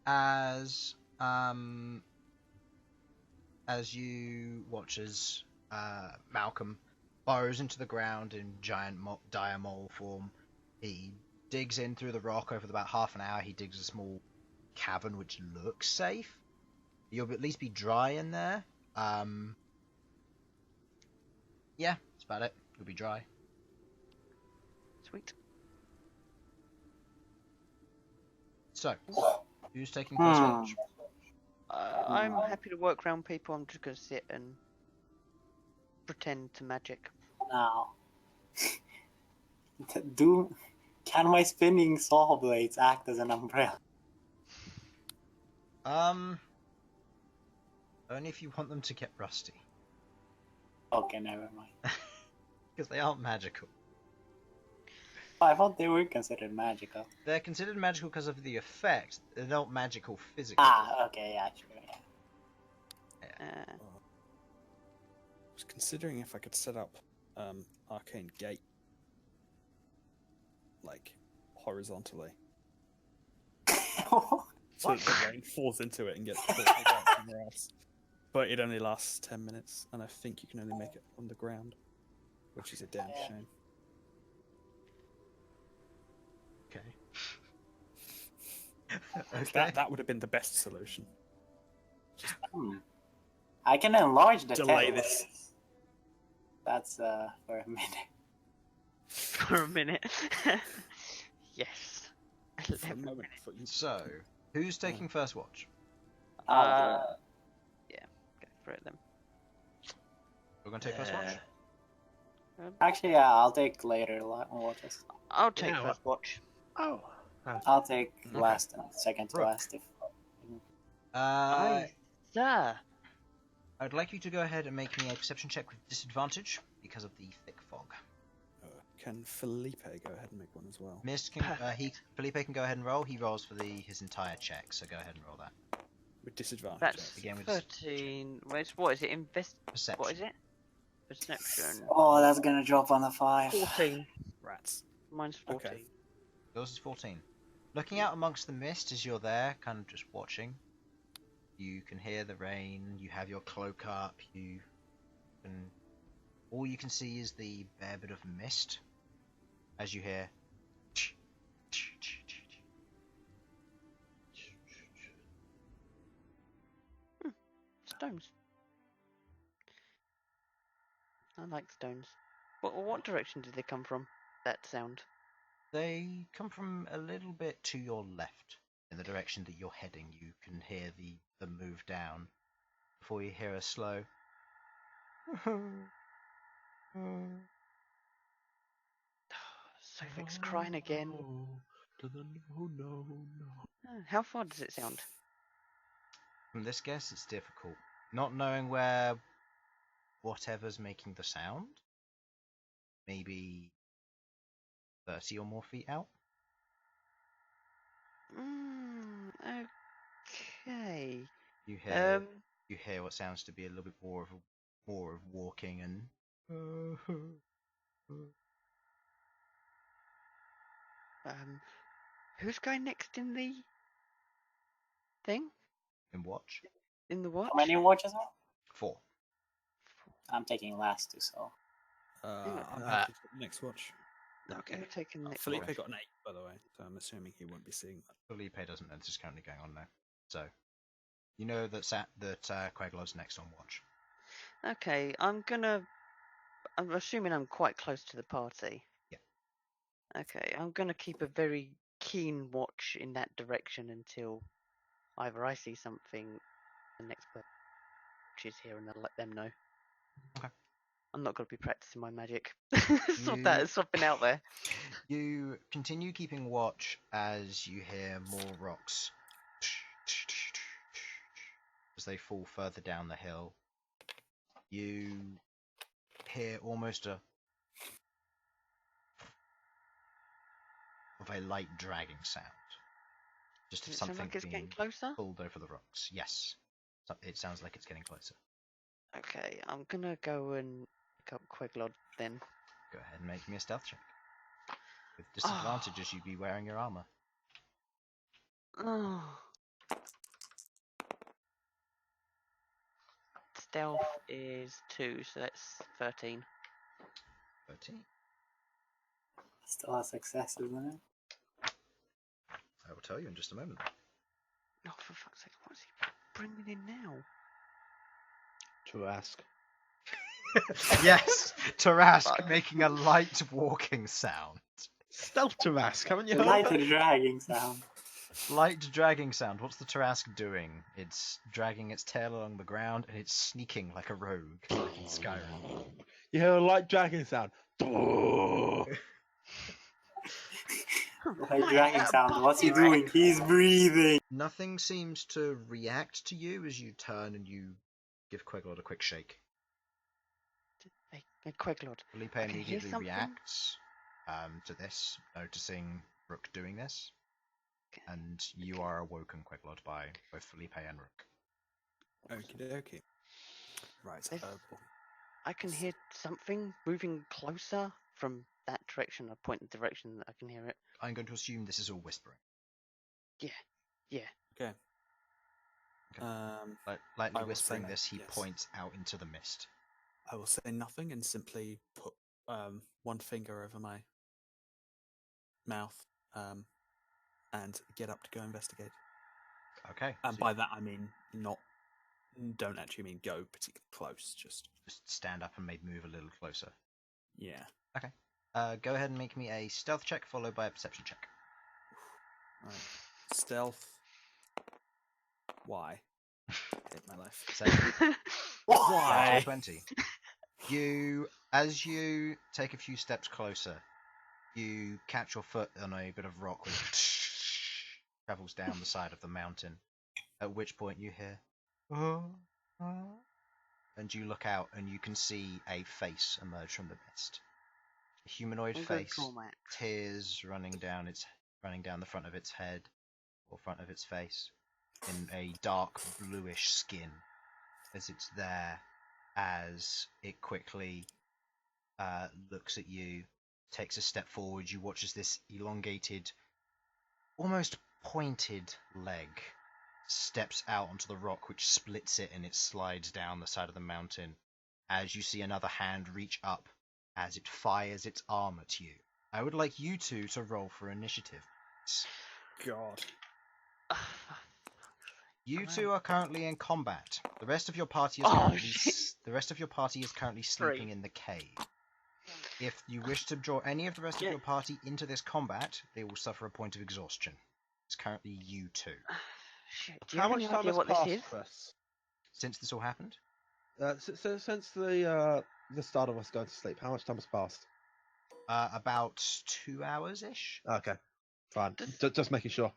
as you watch as Malcolm burrows into the ground in giant dire mole form, he digs in through the rock. Over about half an hour, he digs a small cavern which looks safe. You'll at least be dry in there. Yeah, that's about it. You'll be dry. Sweet. So, who's taking first watch? I'm happy to work around people. I'm just gonna sit and pretend to magic. Now, can my spinning saw blades act as an umbrella? Only if you want them to get rusty. Okay, never mind. Because they aren't magical. I thought they were considered magical. They're considered magical because of the effect. They're not magical physically. Ah, okay, yeah, sure. Yeah. Uh, I was considering if I could set up arcane gate like horizontally, so that the rain falls into it and gets pulled out somewhere else. But it only lasts 10 minutes, and I think you can only make it on the ground, which is a damn shame. Okay. That would have been the best solution. I can enlarge the Delay tent. this. That's for a minute. for a minute. Yes. For a 11 moment, minutes. for you. So, who's taking first watch? Yeah, go for it then. We're going to take first watch? Actually, yeah, I'll take later watches. I'll take Yeah, first watch. Oh. I'll take last and second to Rook. last. If Sir. I'd like you to go ahead and make me a perception check with disadvantage because of the thick fog. Can Felipe go ahead and make one as well? Mist can, Felipe can go ahead and roll. He rolls for his entire check, so go ahead and roll that. With disadvantage. That's Again with 13. What is it? Perception. What is it? Perception. oh, that's gonna drop on the 5. 14. Rats. Mine's 14. Okay. Yours is 14. Looking out amongst the mist as you're there, kind of just watching, you can hear the rain, you have your cloak up, all you can see is the bare bit of mist as you hear Stones. I like stones. What direction did they come from? That sound. They come from a little bit to your left, in the direction that you're heading. You can hear the move down before you hear a slow. Sovak's crying again. No. How far does it sound? From this guess, it's difficult. Not knowing where whatever's making the sound, maybe 30 or more feet out. Okay. You hear what sounds to be a little bit more of walking and. Who's going next in the thing? In watch. In the watch? How many watches are? 4. I'm taking last two, so. I'm happy to take the next watch. Okay. You're taking next Felipe watch. got an 8, by the way, so I'm assuming he won't be seeing that. Felipe doesn't know this is currently going on now. So, you know that Queglod's next on watch. Okay, I'm assuming I'm quite close to the party. Yeah. Okay, I'm gonna keep a very keen watch in that direction until either I see something, the next person is here, and I'll let them know. Okay. I'm not gonna be practicing my magic. Sort that as something out there. You continue keeping watch as you hear more rocks as they fall further down the hill. You hear almost a light dragging sound. Just Does of it sound something like it's being getting closer? pulled over the rocks. Yes. It sounds like it's getting closer. Okay, I'm gonna go and pick up Queglod then. Go ahead and make me a stealth check. With disadvantage as you'd be wearing your armor. Oh. Stealth is 2, so that's 13. 13. Still a success, isn't it? I will tell you in just a moment. Oh, for fuck's sake, what's he bringing in now? To ask. Yes, Tarask Fuck. making a light walking sound. Stealth Tarask, haven't you The heard of light it? and dragging sound. Light dragging sound. What's the Tarask doing? It's dragging its tail along the ground and it's sneaking like a rogue, like in Skyrim. You hear a light dragging sound. Light dragging sound. What's he doing? He's breathing. Nothing seems to react to you as you turn and you give Queglod a quick shake. Hey, Queglod. Felipe I can hear immediately something. reacts to this, noticing Rook doing this. And you are awoken, Queglod, by both Felipe and Rook. Okie dokie. Right, There's- purple. I can hear something moving closer from that direction. I point the direction that I can hear it. I'm going to assume this is all whispering. Yeah. Okay. Okay. I Lightly will whispering say this, he yes. points out into the mist. I will say nothing and simply put one finger over my mouth and get up to go investigate. Okay. And so by that I mean don't actually mean go particularly close. Just stand up and maybe move a little closer. yeah. Go ahead and make me a stealth check followed by a perception check. Right. Stealth. Why? Hate my life. So, Why? 20. As you take a few steps closer, you catch your foot on a bit of rock which travels down the side of the mountain. At which point you hear, and you look out and you can see a face emerge from the mist. A humanoid I'm gonna face, draw my axe. tears running down the front of its head or front of its face, in a dark bluish skin, as it's there, as it quickly looks at you, takes a step forward. You watch as this elongated, almost pointed leg steps out onto the rock, which splits it and it slides down the side of the mountain, as you see another hand reach up as it fires its arm at you. I would like you two to roll for initiative. God. You two are currently in combat. The rest of your party is Oh, currently shit. sleeping 3. in the cave. If you wish to draw any of the rest of your party into this combat, they will suffer a point of exhaustion. It's currently you two. Shit. Do you How have much any time idea has what passed, this is? Chris? Since this all happened, Since the start of us going to sleep, how much time has passed? about 2 hours ish. Okay, fine. Does- Just making sure.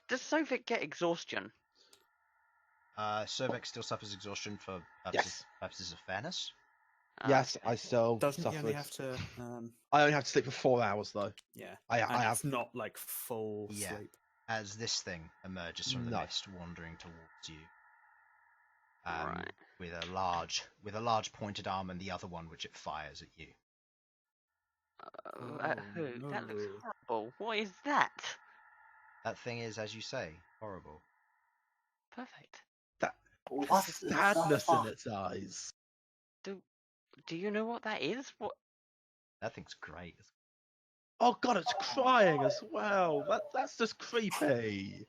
Does Sovak get exhaustion? Sovak still suffers exhaustion for purposes of fairness. Yes, Okay. I still Doesn't he suffer. only have to? I only have to sleep for 4 hours though. Yeah. I And have. it's not like full Yeah. sleep. As this thing emerges from the No. mist, wandering towards you, Right. with a large pointed arm, and the other one which it fires at you. At who? Oh, That looks no. horrible. What is that? That thing is, as you say, horrible. Perfect. What? Sadness in its eyes. Do you know what that is? What? That thing's great. Oh god, it's crying as well. That's just creepy.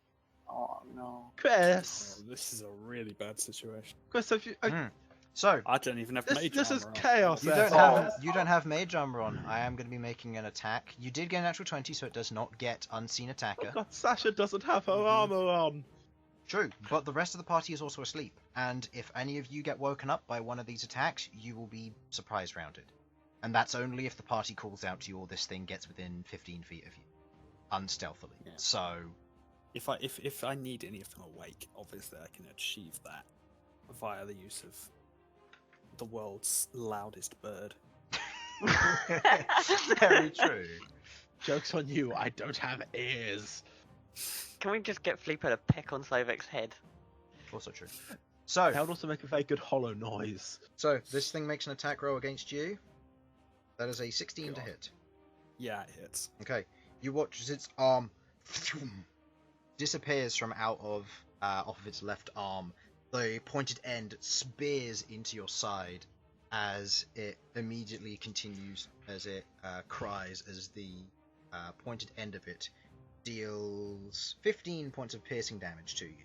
Oh no. Chris, Oh, this is a really bad situation. Chris, have you? So I don't even have mage This is armor on. chaos. you don't there. have mage armor on. I am going to be making an attack. You did get a natural 20, so it does not get unseen attacker. Oh god, Sasha doesn't have her armor on. True, but the rest of the party is also asleep, and if any of you get woken up by one of these attacks, you will be surprise rounded. And that's only if the party calls out to you or this thing gets within 15 feet of you, unstealthily. Yeah. So, If I need any of them awake, obviously I can achieve that via the use of the world's loudest bird. very true. Joke's on you, I don't have ears. Can we just get Felipe to peck on Sovak's head? Also true. So, That would also make a very good hollow noise. this thing makes an attack roll against you. That is a 16 to God. hit. Yeah, it hits. Okay, you watch as its arm disappears from out of off of its left arm. The pointed end spears into your side as it immediately continues, as it cries, as the pointed end of it deals 15 points of piercing damage to you.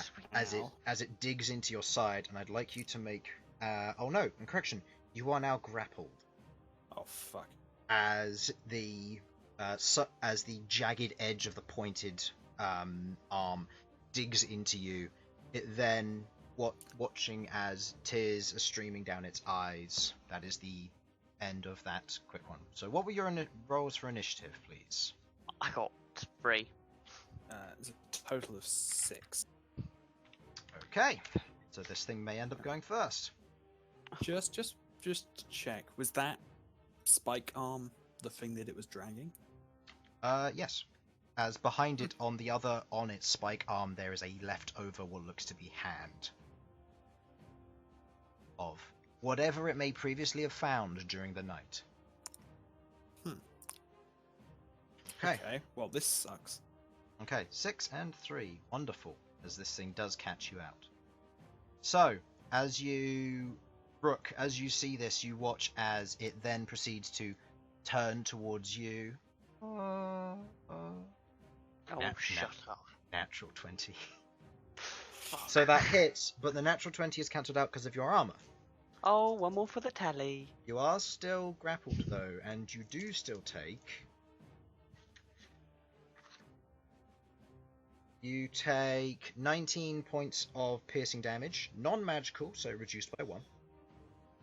Sweet. As it digs into your side, and I'd like you to make Oh no, correction. You are now grappled Oh fuck. as the jagged edge of the pointed arm digs into you. It then, watching as tears are streaming down its eyes. That is the end of that quick one. So, what were your rolls for initiative, please? I got 3. It's a total of 6. Okay, so this thing may end up going first. Just to check, was that spike arm the thing that it was dragging? Yes. As behind it, on its spike arm, there is a leftover what looks to be hand of whatever it may previously have found during the night. Okay. Well, this sucks. Okay, 6 and 3. Wonderful, as this thing does catch you out. So, Rook, as you see this, you watch as it then proceeds to turn towards you. Oh, shut up. Natural 20. So that hits, but the natural 20 is cancelled out because of your armor. Oh, one more for the tally. You are still grappled though, and you do still take... You take 19 points of piercing damage, non-magical, so reduced by 1.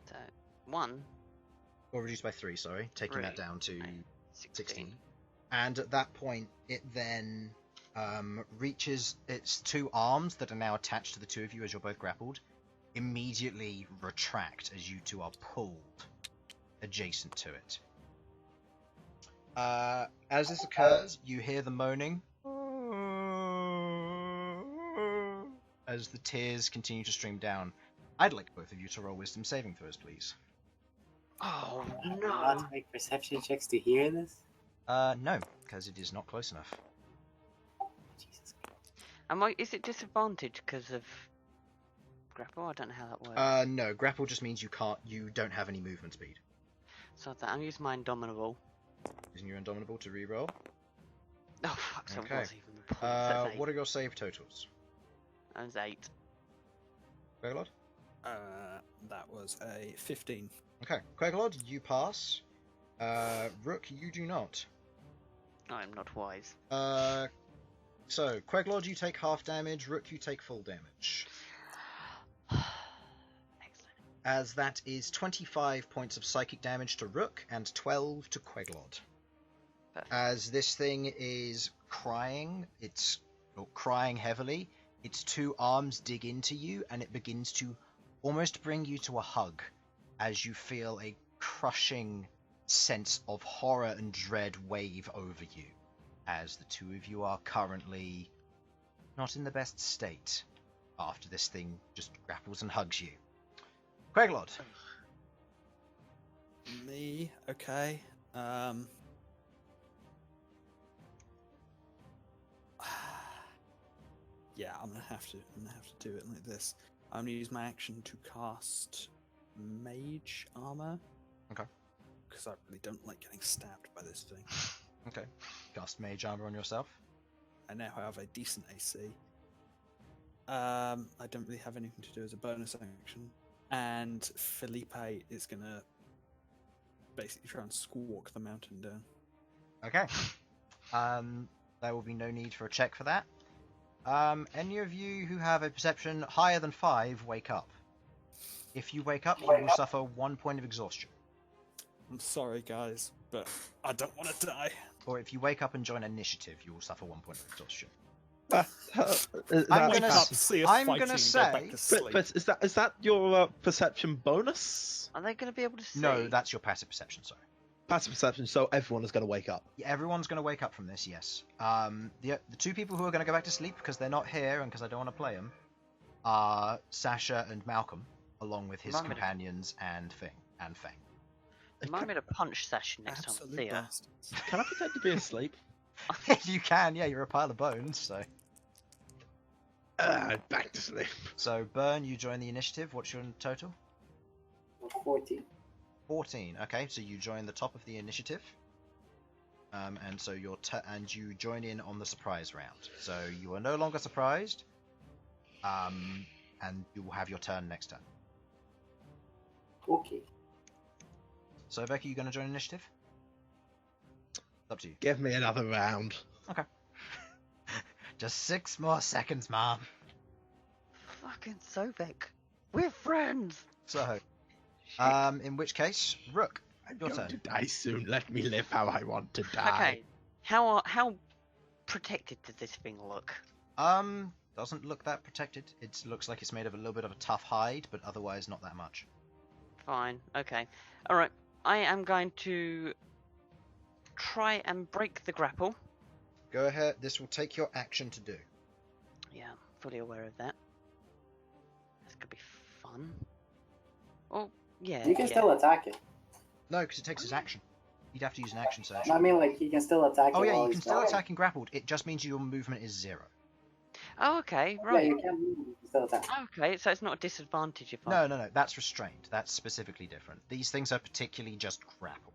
So, 1. Or reduced by 3, sorry, taking that 3, down to 16. 16. And at that point, it then reaches its 2 arms that are now attached to the 2 of you as you're both grappled, immediately retract as you 2 are pulled adjacent to it. As this occurs, you hear the moaning as the tears continue to stream down. I'd like both of you to roll wisdom saving throws, please. Oh, Do you no. not make perception checks to hear this? No, because it is not close enough. Jesus Christ. Is it disadvantage because of grapple? I don't know how that works. No, grapple just means you don't have any movement speed. So I'm using my Indomitable. Using your Indomitable to reroll. Oh, fuck, so Okay. it was even the point. That's 8. What are your save totals? That was 8. Queglod? That was a 15. Okay, Queglod, you pass. Rook, you do not. I'm not wise. So, Queglod, you take half damage. Rook, you take full damage. Excellent. As that is 25 points of psychic damage to Rook and 12 to Queglod. Perfect. As this thing is crying, crying heavily, its 2 arms dig into you and it begins to almost bring you to a hug as you feel a crushing sense of horror and dread wave over you, as the 2 of you are currently not in the best state after this thing just grapples and hugs you. Queglod. Me, okay. Yeah, I'm gonna have to do it like this. I'm gonna use my action to cast Mage Armor. Okay. Because I really don't like getting stabbed by this thing. Okay. Cast Mage Armor on yourself. I now have a decent AC. I don't really have anything to do as a bonus action. And Felipe is gonna basically try and squawk the mountain down. Okay. There will be no need for a check for that. Any of you who have a perception higher than 5, wake up. If you wake up, you will suffer 1 point of exhaustion. I'm sorry, guys, but I don't want to die. Or if you wake up and join initiative, you will suffer 1 point of exhaustion. I'm gonna gonna see us I'm fighting gonna and say- go back to sleep. But is that your perception bonus? Are they going to be able to see? No, that's your passive perception, sorry. Passive perception, so everyone is going to wake up. Yeah, everyone's going to wake up from this, yes. The 2 people who are going to go back to sleep because they're not here and because I don't want to play them are Sasha and Malcom, along with his Remind me to- companions and Fang. Remind me to punch Sasha next time I Absolute see her. bastards. Can I pretend to be asleep? You can, yeah, you're a pile of bones, so... Back to sleep. So, Bern, you join the initiative. What's your total? 14. 14. Okay, so you join the top of the initiative. And so and you join in on the surprise round. So you are no longer surprised. And you will have your turn next turn. Okay. So, Becky, you going to join initiative? It's up to you. Give me another round. Just 6 more seconds, Mom. Fucking Sovak. We're friends. So, Shit. in which case, Rook, I'm your going turn. to die soon. Let me live how I want to die. Okay. How protected does this thing look? Doesn't look that protected. It looks like it's made of a little bit of a tough hide, but otherwise not that much. Fine. Okay. All right. I am going to try and break the grapple. Go ahead. This will take your action to do. Yeah, I'm fully aware of that. This could be fun. Oh, yeah. You can yeah. still attack it. No, because it takes his action. You'd have to use an action surge. No, I mean, like, he can still attack Oh it yeah, while you he's can still grappled. attack and grappled. It just means your movement is 0. Oh, okay. Yeah, Right. you can move, you can still attack. Okay, so it's not a disadvantage if I. No. That's restrained. That's specifically different. These things are particularly just grapple.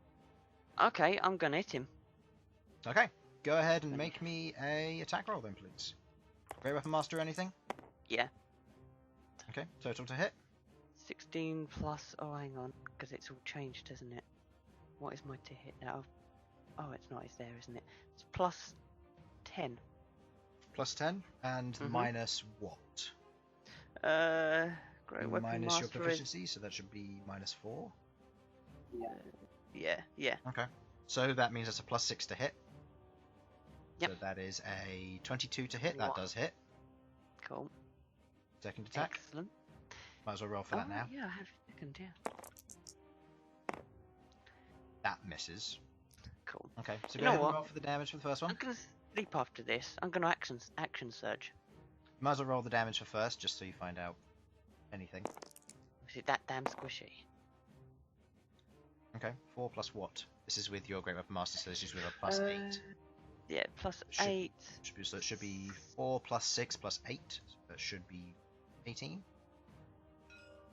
Okay, I'm gonna hit him. Okay. Go ahead and make me a attack roll then, please. Great Weapon Master or anything? Yeah. Okay. Total to hit. 16 plus. Oh, hang on, because it's all changed, hasn't it? What is my to hit now? Oh, it's not. It's there, isn't it? It's plus 10. Plus 10 and Mhm. minus what? Great weapon Minus your master is. proficiency, so that should be minus 4. Yeah. Yeah. Okay. So that means it's a plus 6 to hit. Yep. So that is a 22 to hit. That What? does hit. Cool. Second attack. Excellent. Might as well roll for that now. Yeah, I have a second. Yeah. That misses. Cool. Okay. So You go know ahead and what? roll for the damage for the first one. I'm gonna sleep after this. I'm gonna action surge. Might as well roll the damage for first, just so you find out anything. Is it that damn squishy? Okay. 4 plus what? This is with your Great Weapon Master, so this is with a plus 8. Yeah, plus Should- 8. So it should be 4 plus 6 plus 8. So that should be 18.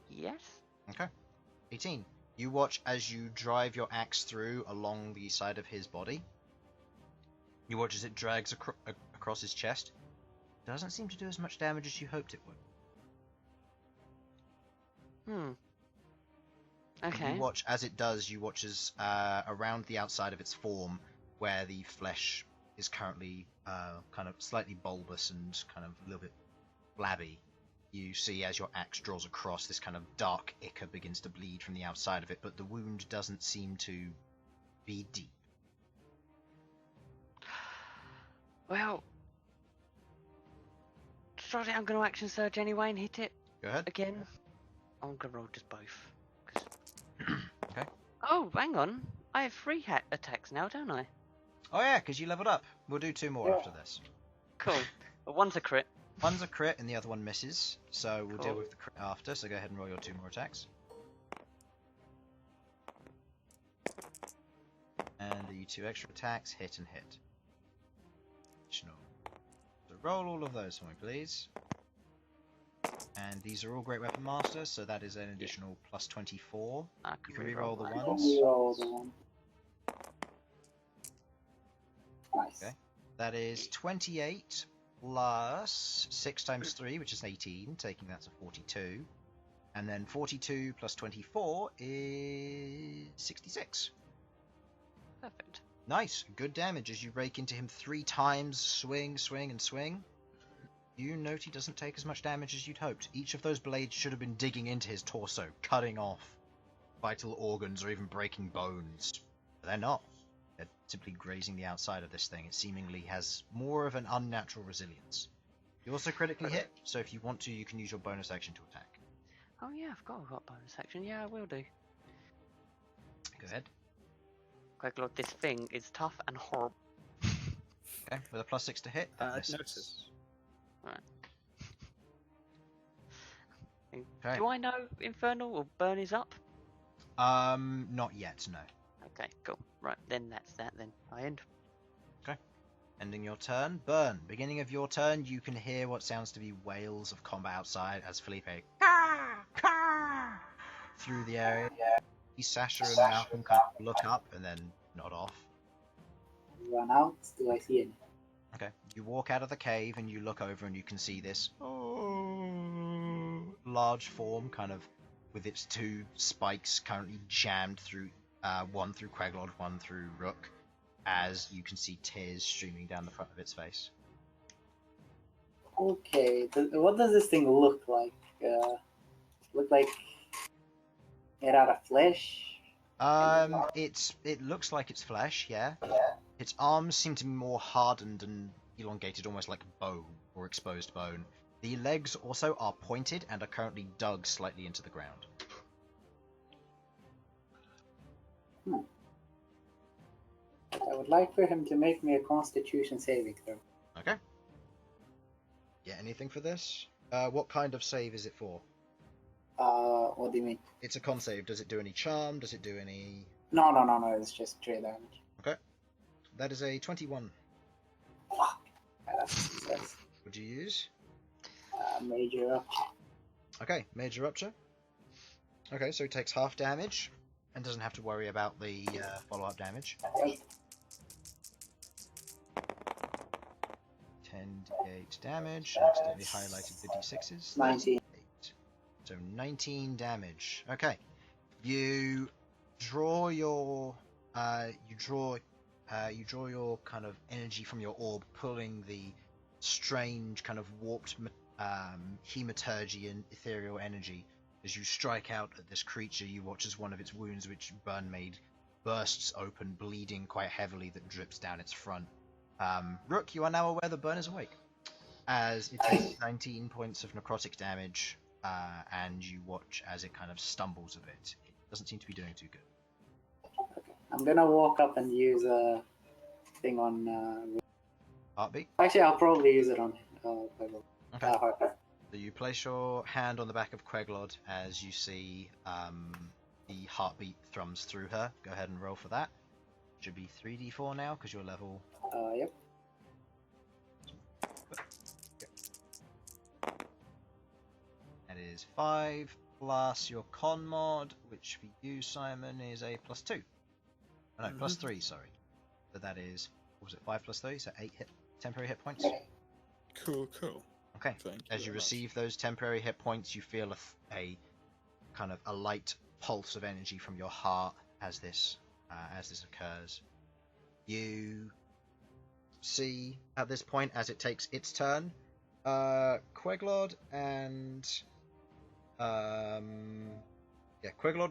Yes. Okay. 18. You watch as you drive your axe through along the side of his body. You watch as it drags across his chest. Doesn't seem to do as much damage as you hoped it would. Okay. You watch as it does. You watch as around the outside of its form, where the flesh is currently kind of slightly bulbous and kind of a little bit flabby. You see as your axe draws across, this kind of dark ichor begins to bleed from the outside of it, but the wound doesn't seem to be deep. Well, sorry, I'm gonna action surge anyway and hit it Go ahead. again. I'm gonna roll just both. 'cause- Okay. Oh, hang on. I have 3 attacks now, don't I? Oh yeah, because you leveled up. We'll do 2 more Yeah. after this. Cool. But one's a crit. One's a crit and the other one misses, so we'll deal Cool. with the crit after, so go ahead and roll your 2 more attacks. And the 2 extra attacks hit and hit. Additional. So roll all of those for me, please. And these are all Great Weapon Master, so that is an additional plus 24. I You can can re-roll reroll the mine. ones. Reroll the one. Nice. Okay. That is 28 plus 6 times 3, which is 18, taking that to 42. And then 42 plus 24 is 66. Perfect. Nice. Good damage as you rake into him 3 times, swing, swing, and swing. You note he doesn't take as much damage as you'd hoped. Each of those blades should have been digging into his torso, cutting off vital organs or even breaking bones. But they're not. They're simply grazing the outside of this thing. It seemingly has more of an unnatural resilience. You also critically hit, so if you want to, you can use your bonus action to attack. Oh yeah, I've got bonus action. Yeah, I will do. Go ahead. Queglod, this thing is tough and horrible. Okay, with a plus 6 to hit. That misses. Notice. Okay. Do I know Infernal or Bern is up? Not yet, no. Okay, cool. Right, then that's that then. I end. Ending your turn. Bern, beginning of your turn, you can hear what sounds to be wails of combat outside as Felipe through the area. Sasha and Malcom kind of look up and then nod off. Run out. Do I see any? Okay. You walk out of the cave and you look over and you can see this large form kind of with its two spikes currently jammed through, one through Queglod, one through Rook, as you can see tears streaming down the front of its face. Okay, what does this thing look like? Look like made out of flesh? It looks like it's flesh, yeah. Its arms seem to be more hardened and elongated, almost like bone or exposed bone. The legs also are pointed and are currently dug slightly into the ground. I would like for him to make me a Constitution saving throw. Okay. Yeah, anything for this? What kind of save is it for? What do you mean? It's a con save. Does it do any charm? Does it do any... No, it's just straight damage. Okay. That is a 21. Fuck. That's a success. Would you use? Major rupture. Okay, major rupture. Okay, so it takes half damage and doesn't have to worry about the follow-up damage. Yep. 10d8 damage. I accidentally highlighted the d6s. 19. 8. So 19 damage. Okay. You draw your your kind of energy from your orb, pulling the strange kind of warped hematurgy and ethereal energy. As you strike out at this creature, you watch as one of its wounds, which Bern made, bursts open, bleeding quite heavily, that drips down its front. Rook, you are now aware that Bern is awake, as it takes 19 points of necrotic damage, and you watch as it kind of stumbles a bit. It doesn't seem to be doing too good. Okay. I'm gonna walk up and use a thing on. Heartbeat? Actually, I'll probably use it on. Queglod. Okay. Heartbeat. So you place your hand on the back of Queglod as you see the heartbeat thrums through her. Go ahead and roll for that. Should be 3d4 now, because you're level... Yep. That is 5 plus your con mod, which for you, Simon, is a +2. Oh, no, +3, sorry. So that is, what was it, 5 plus 3? So 8 temporary hit points. Cool. Okay. Thank As you very receive those temporary hit points, you feel a kind of a light pulse of energy from your heart as this occurs. You see at this point, as it takes its turn, Queglod and Queglod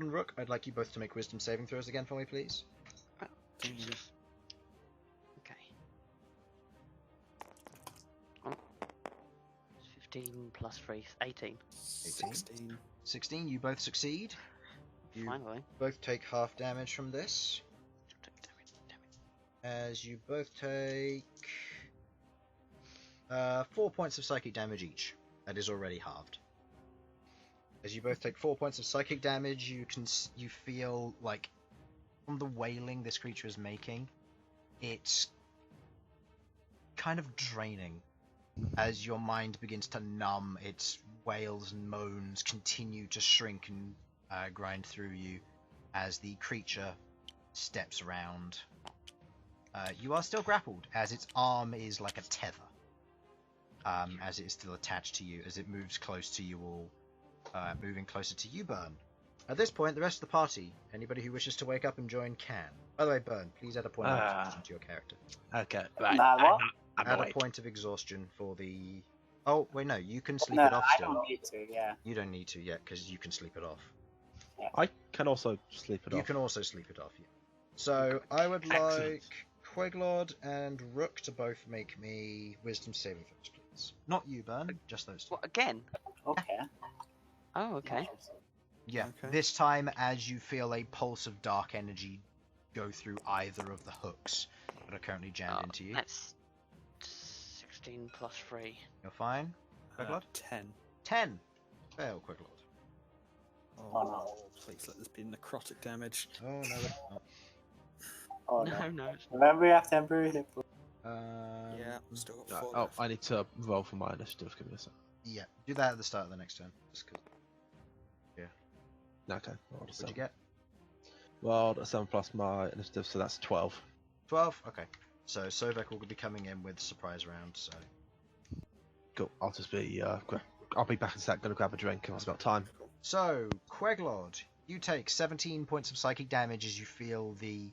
and Rook, I'd like you both to make wisdom saving throws again for me, please. Oh, Jesus. Okay. 15 plus 3, 18. 16. 16, you both succeed. You Finally. both take half damage from this. As you both take 4 points of psychic damage each. That is already halved. As you both take 4 points of psychic damage, you feel like from the wailing this creature is making, it's kind of draining. As your mind begins to numb, its wails and moans continue to shrink and grind through you as the creature steps around. You are still grappled, as its arm is like a tether, as it is still attached to you, as it moves close to you all, moving closer to you, Bern. At this point, the rest of the party, anybody who wishes to wake up and join can. By the way, Bern, please add a point of exhaustion to your character. Okay, right. What? I'm Add awake. a point of exhaustion for the... Oh, wait, no, you can sleep No, it off I still. don't need to. Yeah. You don't need to yet, because you can sleep it off. I can also sleep it You off. can also sleep it off, yeah. So, I would Excellent. like Queglod and Rook to both make me wisdom saving throws, please. Not you, Bern, just those two. What, again? Okay. Oh, okay. Yeah, Okay. this time as you feel a pulse of dark energy go through either of the hooks that are currently jammed into you. That's 16 plus 3. You're fine? Queglod? 10. 10! Fail, Queglod. Oh, no. Please let this be necrotic damage. Oh, no, it's not. Oh No, no. no. It's... Remember, you have temporary hit points. Yeah, I'm still got Right, 4 left. I need to roll for my initiative. Give me a sec. Yeah, do that at the start of the next turn. Just 'cause... Okay. What'd you get? Well, that's 7 plus my initiative, so that's 12. 12? Okay. So Sovak will be coming in with surprise round, so... Cool. I'll just be. I'll be back in a sec. Gonna grab a drink if I've got time. So, Queglod, you take 17 points of psychic damage as you feel the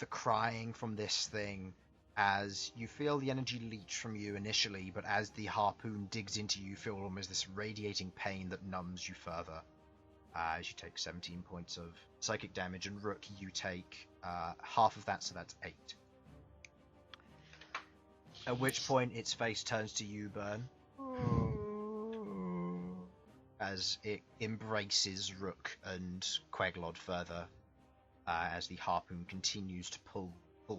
crying from this thing, as you feel the energy leech from you initially, but as the harpoon digs into you, feel almost this radiating pain that numbs you further. As you take 17 points of psychic damage, and Rook, you take half of that, so that's 8. At which point its face turns to you, Bern, as it embraces Rook and Queglod further, as the harpoon continues to pull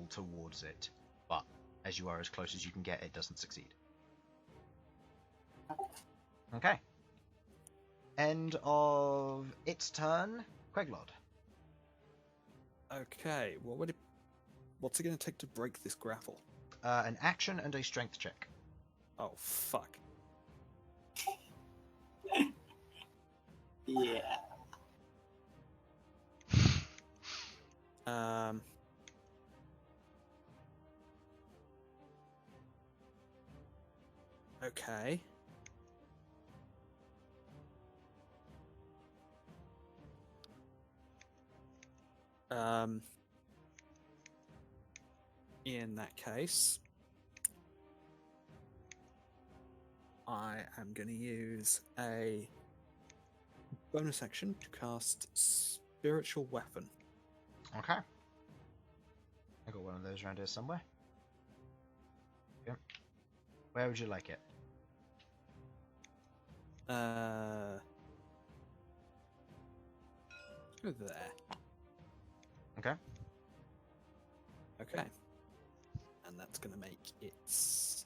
towards it. But as you are as close as you can get, it doesn't succeed. Okay. End of its turn. Queglod. Okay, what's it going to take to break this grapple? An action and a strength check. Oh, fuck. Yeah. Okay. In that case, I am going to use a bonus action to cast Spiritual Weapon. Okay. I got one of those around here somewhere. Yep. Where would you like it? Go there. Okay. Okay. And that's going to make its...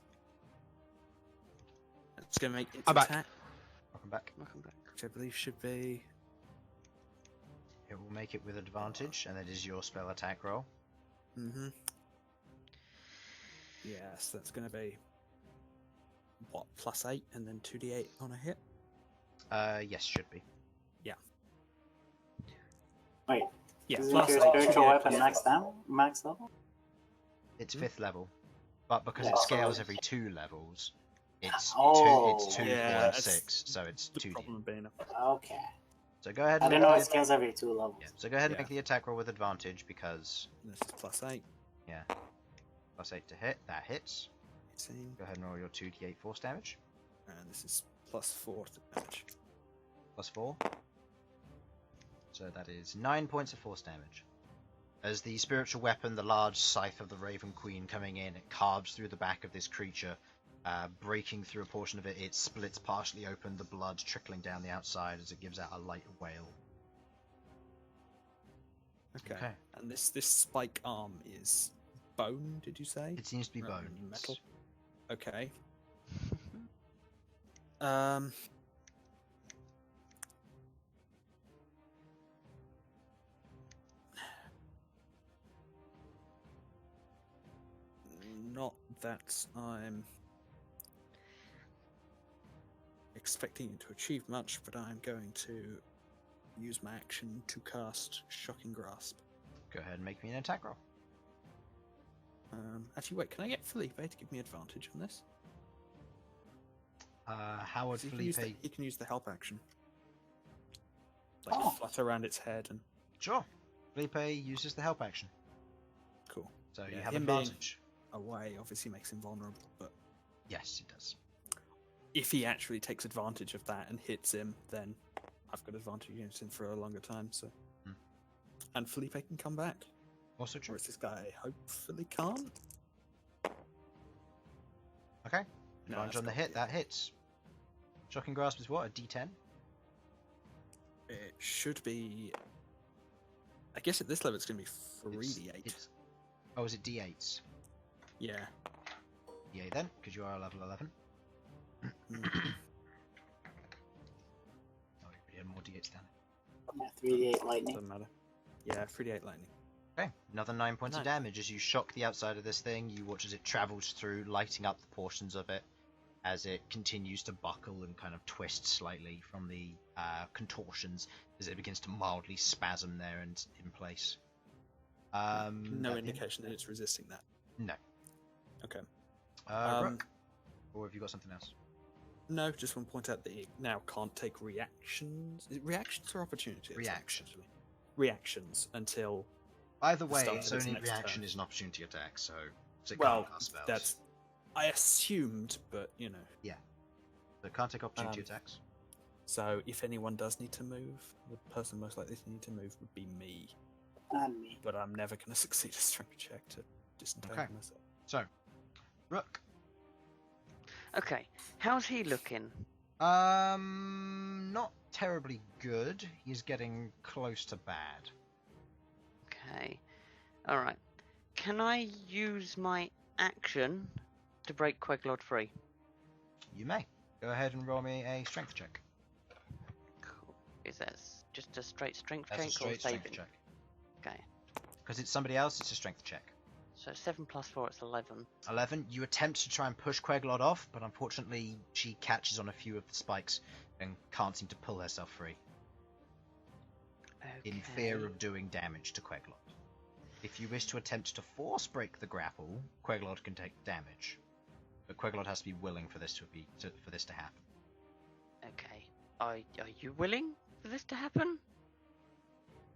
It's going to make its I'm back. attack, Welcome back. Welcome back. which I believe should be... It will make it with advantage, and that is your spell attack roll. Mm-hmm. Yes, that's going to be... What, +8 and then 2d8 on a hit? Yes, should be. Wait, Yeah, isn't plus your 8, spiritual 2d8 weapon plus max level? It's 5th level, but because Yeah, it so scales it's- every 2 levels, it's Oh. 2, Yeah, 4, and that's 6, so it's The 2d. problem being... Okay. So go ahead I and didn't make know the it scales every 2 levels. yeah. So go ahead and Yeah. make the attack roll with advantage because This is +8. yeah, +8 to hit. That hits. 18. Go ahead and roll your 2d8 force damage. And this is +4 to damage. +4. So that is 9 points of force damage. As the spiritual weapon, the large scythe of the Raven Queen coming in, it carves through the back of this creature, breaking through a portion of it. It splits partially open, the blood trickling down the outside as it gives out a light wail. Okay. And this spike arm is bone, did you say? It seems to be Rather bone. than yes. metal. Okay. Not that I'm expecting it to achieve much, but I'm going to use my action to cast Shocking Grasp. Go ahead and make me an attack roll. Actually, wait, can I get Felipe to give me advantage on this? How would So Felipe... he can use the help action. Like Oh. flutter around its head and... Sure. Felipe uses the help action. Cool. So you Yeah, have him being- advantage. Away obviously makes him vulnerable, but Yes, it does. if he actually takes advantage of that and hits him, then I've got advantage against him for a longer time, so... Hmm. And Felipe can come back. Also true. Whereas this guy hopefully can't. Okay. No, Advantage that's on the got- hit, that hits. Shocking Grasp is what? A d10? It should be... I guess at this level it's going to be 3d8. Oh, is it d8s? Yeah. D8 then, because you are a level 11. Mm. Oh, you had more d8s down. Yeah, 3d8 lightning. Doesn't matter. Yeah, 3d8 lightning. Okay, another 9 points of Nice. damage as you shock the outside of this thing. You watch as it travels through, lighting up the portions of it as it continues to buckle and kind of twist slightly from the contortions as it begins to mildly spasm there and in place. No that- indication that it's resisting that. No. Okay. Rook, or have you got something else? No, just want to point out that it now can't take reactions. Is it reactions or opportunity? attacks, Reaction. actually? Reactions until. Either The way, start its of its only next reaction turn. is an opportunity attack, so it Well, can't cast spells. that's. I assumed, but you know. So it can't take opportunity Um, attacks. So if anyone does need to move, the person most likely to need to move would be me. And me. But I'm never going to succeed a strength check to disentangle Okay. myself. So, Rook. Okay, how's he looking? Not terribly good. He's getting close to bad. Okay, alright. Can I use my action to break Queglod free? You may. Go ahead and roll me a strength check. Cool. Is that just a straight strength That's check a straight or strength saving? check. Okay, Because it's somebody else, it's a strength check. so 7 plus 4, it's 11. 11. You attempt to try and push Queglod off, but unfortunately she catches on a few of the spikes and can't seem to pull herself free, in fear of doing damage to Queglod. If you wish to attempt to force break the grapple, Queglod can take damage. But Queglod has to be willing for this to happen. Okay, are you willing for this to happen?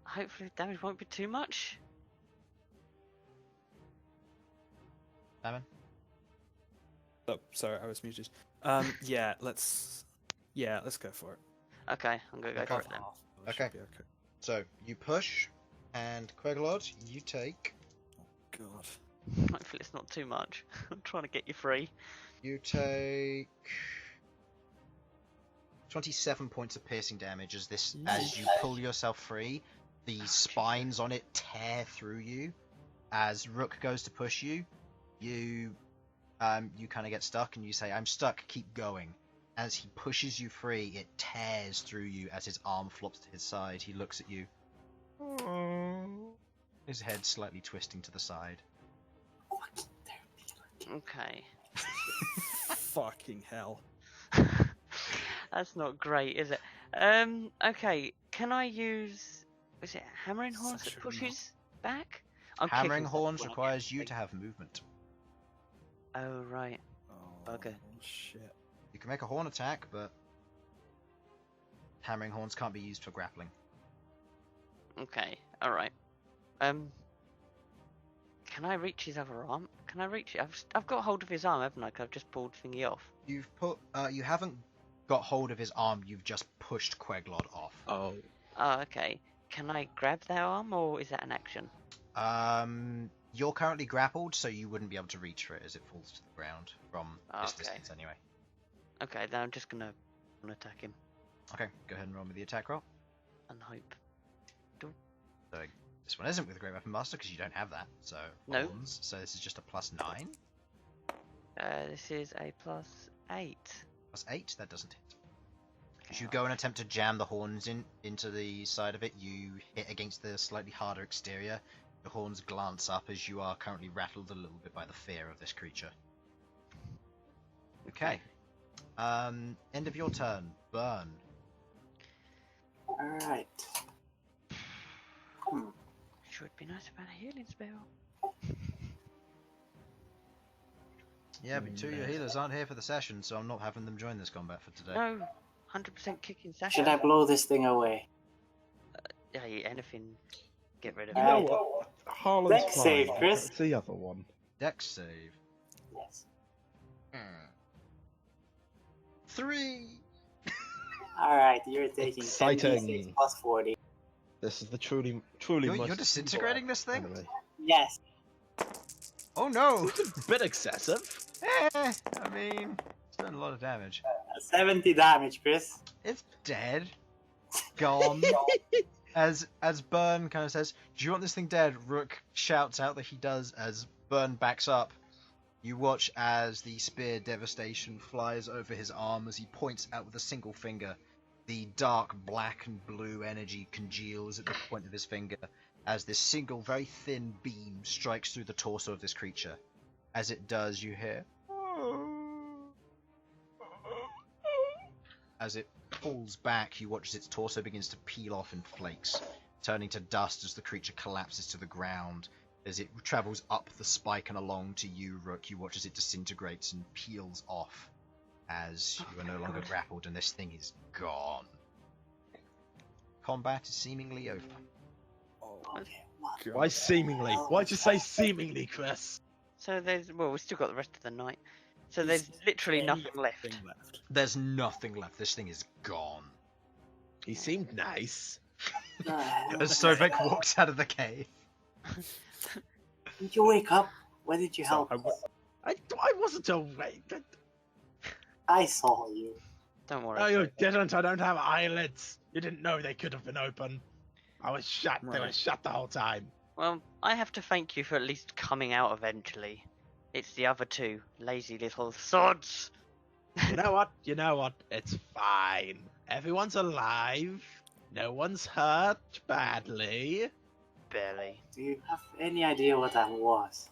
Hopefully the damage won't be too much. Simon? Oh, sorry, I was muted. Yeah, let's go for it. Okay, I'm gonna go for it then. I should Okay. be okay. So, you push, and Queglod, you take... God. Hopefully it's not too much. I'm trying to get you free. You take 27 points of piercing damage as you pull yourself free. The spines on it tear through you. As Rook goes to push you, you kind of get stuck and you say, "I'm stuck, keep going." As he pushes you free, it tears through you as his arm flops to his side. He looks at you. His head slightly twisting to the side. Okay. Fucking hell. That's not great, is it? Okay, can I use... Is it Hammering Horns Sasha that would not. pushes back? I'm Hammering kicking stuff Horns when I requires get you free. to have movement. Oh, right. Oh, Bugger. shit. You can make a horn attack, but Hammering Horns can't be used for grappling. Okay, alright. Can I reach his other arm? Can I reach it? I've got hold of his arm, haven't I? 'Cause I've just pulled thingy off. You haven't got hold of his arm, you've just pushed Queglod off. Oh. Oh, okay. Can I grab that arm, or is that an action? You're currently grappled, so you wouldn't be able to reach for it as it falls to the ground from this Okay. distance anyway. Okay, then I'm just gonna attack him Okay, go ahead and roll me the attack roll. and hope. So this one isn't with the Great Weapon Master because you don't have that, so No. horns, so this is just a +9. This is a +8. +8, that doesn't hit. As Okay, you go and attempt to jam the horns into the side of it, you hit against the slightly harder exterior. The horns glance up as you are currently rattled a little bit by the fear of this creature. Okay. End of your turn. Bern. Alright. Sure, it'd be nice about a healing spell. Yeah, but two of your healers aren't here for the session, so I'm not having them join this combat for today. No, 100% kicking Sasha. Should I blow this thing away? Yeah, anything. Get rid of You it. know what? Harlan's Dex fine. save, Chris. It's the other one. Dex save. Yes. 3! Alright, you're taking Exciting. 10d6 plus 40. This is the truly You're most disintegrating this thing? enemy. Yes. Oh no! It's a bit excessive. I mean, it's done a lot of damage. 70 damage, Chris. It's dead. Gone. As Bern kind of says, "Do you want this thing dead?" Rook shouts out that he does as Bern backs up. You watch as the spear devastation flies over his arm as he points out with a single finger. The dark black and blue energy congeals at the point of his finger as this single, very thin beam strikes through the torso of this creature. As it does, you hear... As it falls back, you watch as its torso begins to peel off in flakes, turning to dust as the creature collapses to the ground. As it travels up the spike and along to you, Rook, you watch as it disintegrates and peels off. as you are no longer grappled and this thing is gone. Combat is seemingly over. Oh, Okay, what? Why seemingly? Why'd you say seemingly, Chris? So there's we've still got the rest of the night. So there's literally nothing left. Thing left. There's nothing left. This thing is gone. He seemed nice. As Sovak walks out of the cave. Did you wake up? Why did you help? I wasn't awake. I saw you. Don't worry. No, you didn't. I don't have eyelids. You didn't know they could have been open. I was shut. They were Right. shut the whole time. Well, I have to thank you for at least coming out eventually. It's the other two lazy little sods. You know what? You know what? It's fine. Everyone's alive. No one's hurt badly. Barely. Do you have any idea what that was?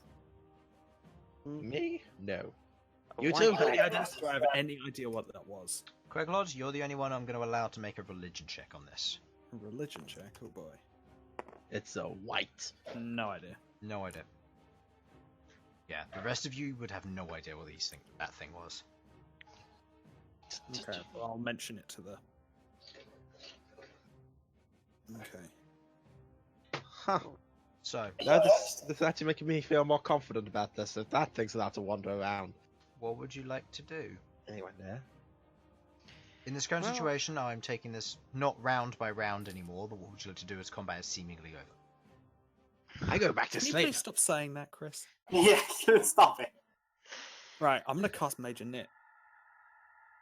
Me? No. You Why two? can't Yeah, I- that's- Do I have any idea what that was? Queglod, you're the only one I'm going to allow to make a religion check on this. A religion check? Oh boy. It's a white. No idea. No idea. Yeah, the rest of you would have no idea what that thing was. Okay, well, I'll mention it to the. Okay. Huh. So, No, this is actually making me feel more confident about this. If that thing's allowed to wander around. what would you like to do? Anyone there? In this current Well- situation, I'm taking this not round by round anymore, but what would you like to do as combat is seemingly over? I go back to Can you sleep. please stop saying that, Chris? Yeah, stop it. Right, I'm gonna cast Major Knit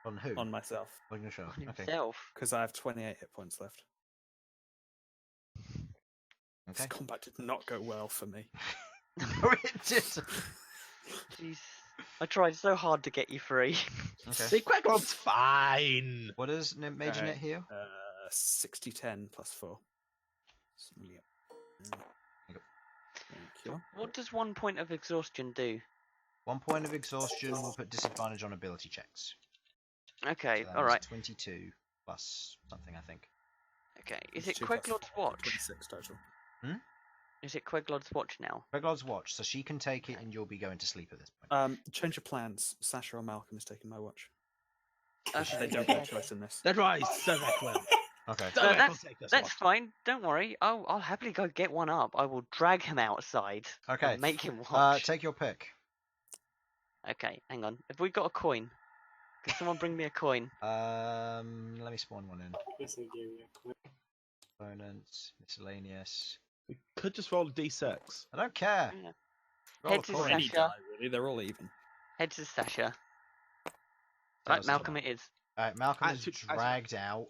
On who? on myself On your show. On Okay. himself. because I have 28 hit points left. Okay. This combat did not go well for me. No, it didn't. Jeez. I tried so hard to get you free. Okay. See, Queglod's fine. What is Major Okay. Net here? 60-10 plus 4. Yep. Thank you. What does 1 point of exhaustion do? 1 point of exhaustion will put disadvantage on ability checks. Okay, So that is alright. 22 plus something, I think. Okay, is it 22 plus Queglod's 4, watch? 26 total. Is it Queglod's watch now? Queglod's watch, so she can take it and you'll be going to sleep at this point. Change of plans. Sasha or Malcom is taking my watch. Okay. They don't have a choice in this. That's right, Sovak will. Okay. No, Sovak will that's- take this That's one. fine, don't worry. I'll happily go get one up. I will drag him outside Okay. and make him watch. Take your pick. Okay, hang on. Have we got a coin? Can someone bring me a coin? Let me spawn one in. Guess I gave you a quick. Opponents, miscellaneous. We could just roll a d6. I don't care. Yeah. Roll Head a to coin. Any Sasha. die, really. They're all even. Head to Sasha. That Right, was Malcolm, it is. Alright, Malcolm is Actually, dragged out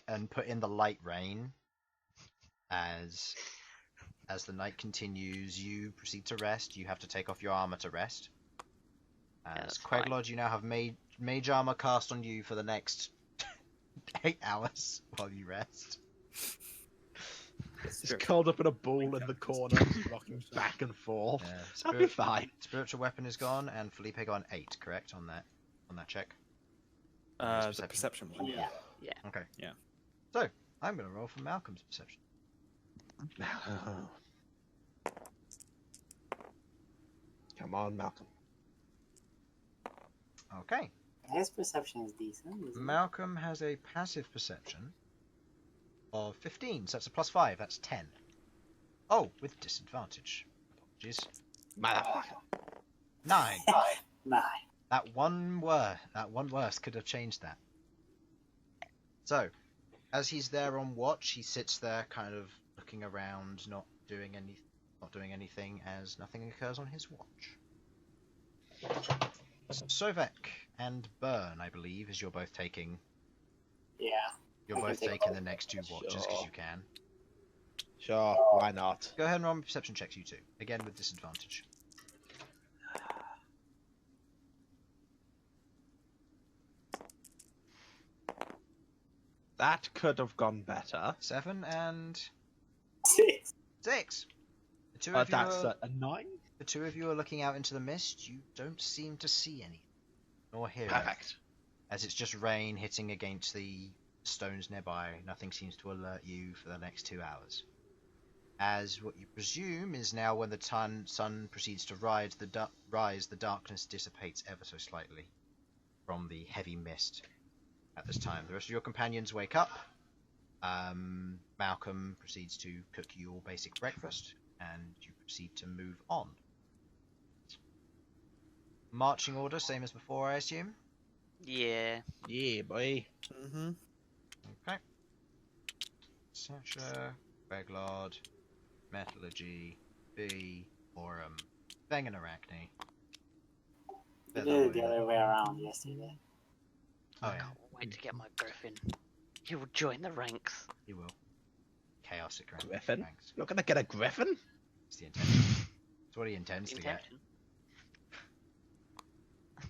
and put in the light rain. As the night continues, you proceed to rest. You have to take off your armor to rest. As that's fine. Queglod, you now have mage armor cast on you for the next 8 hours while you rest. Just curled up in a ball in the corner, rocking back and forth. Yeah, That'll be fine. Spiritual weapon is gone, and Felipe got an 8, correct, on that check? The perception. perception one. Yeah. Okay. Yeah. So, I'm going to roll for Malcolm's perception. Come on, Malcolm. Okay. His perception is decent. Isn't it? Malcolm has a passive perception of 15, so that's a +5, that's 10. Oh, with disadvantage. Apologies. Motherfucker. 9. 9. That one worst could have changed that. So, as he's there on watch, he sits there kind of looking around, not doing anything as nothing occurs on his watch. Sovak and Bern, I believe, as you're both taking Yeah. You're I can both take taking the next 2 watches because Sure. you can. Sure, why not? Go ahead and roll me perception checks, you two. Again with disadvantage. That could have gone better. 7 and 6. 6. The two of you That's are, a 9. the two of you are looking out into the mist. You don't seem to see anything nor hear it, Perfect. as it's just rain hitting against the stones nearby. Nothing seems to alert you for the next 2 hours. As what you presume is now when the sun proceeds to rise, the darkness dissipates ever so slightly. from the heavy mist at this time. The rest of your companions wake up. Malcom proceeds to cook you your basic breakfast, and you proceed to move on. Marching order, same as before, I assume? Yeah. Yeah, boy. Mm-hmm. Okay. Sasha, Queglod, Metallurgy, B, Aurum, Feng and Arachne. We did it the other way around yesterday. Oh I yeah, can't wait to get my griffin. He will join the ranks. you will. Chaotic rank. Griffin? Ranks. You're gonna get a griffin? It's the intention. It's what he intends to get.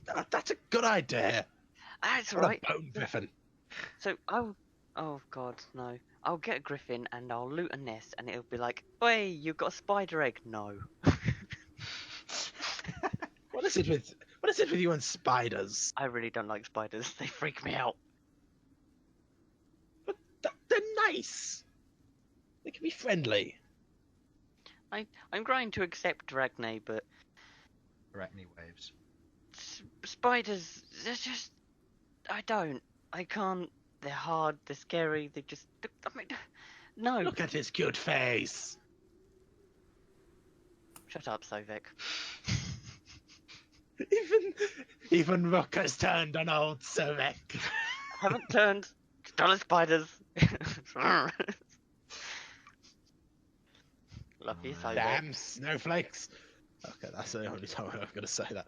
Intention. That's a good idea. That's What a right. bone griffin. So I'll. Oh God, no. I'll get a griffin and I'll loot a nest, and it'll be like, "Hey, you got a spider egg?" No. What is it with you and spiders? I really don't like spiders. They freak me out. But they're nice. They can be friendly. I'm trying to accept Dragne, but Arachne waves. spiders, they're just. I can't. They're hard. They're scary. They just. I mean, no. Look at his cute face. Shut up, Sovak. Even Rook has turned on old Sovak. Haven't turned. Dollar spiders. Lucky Sovak. Damn snowflakes. Okay, that's the only time I'm going to say that.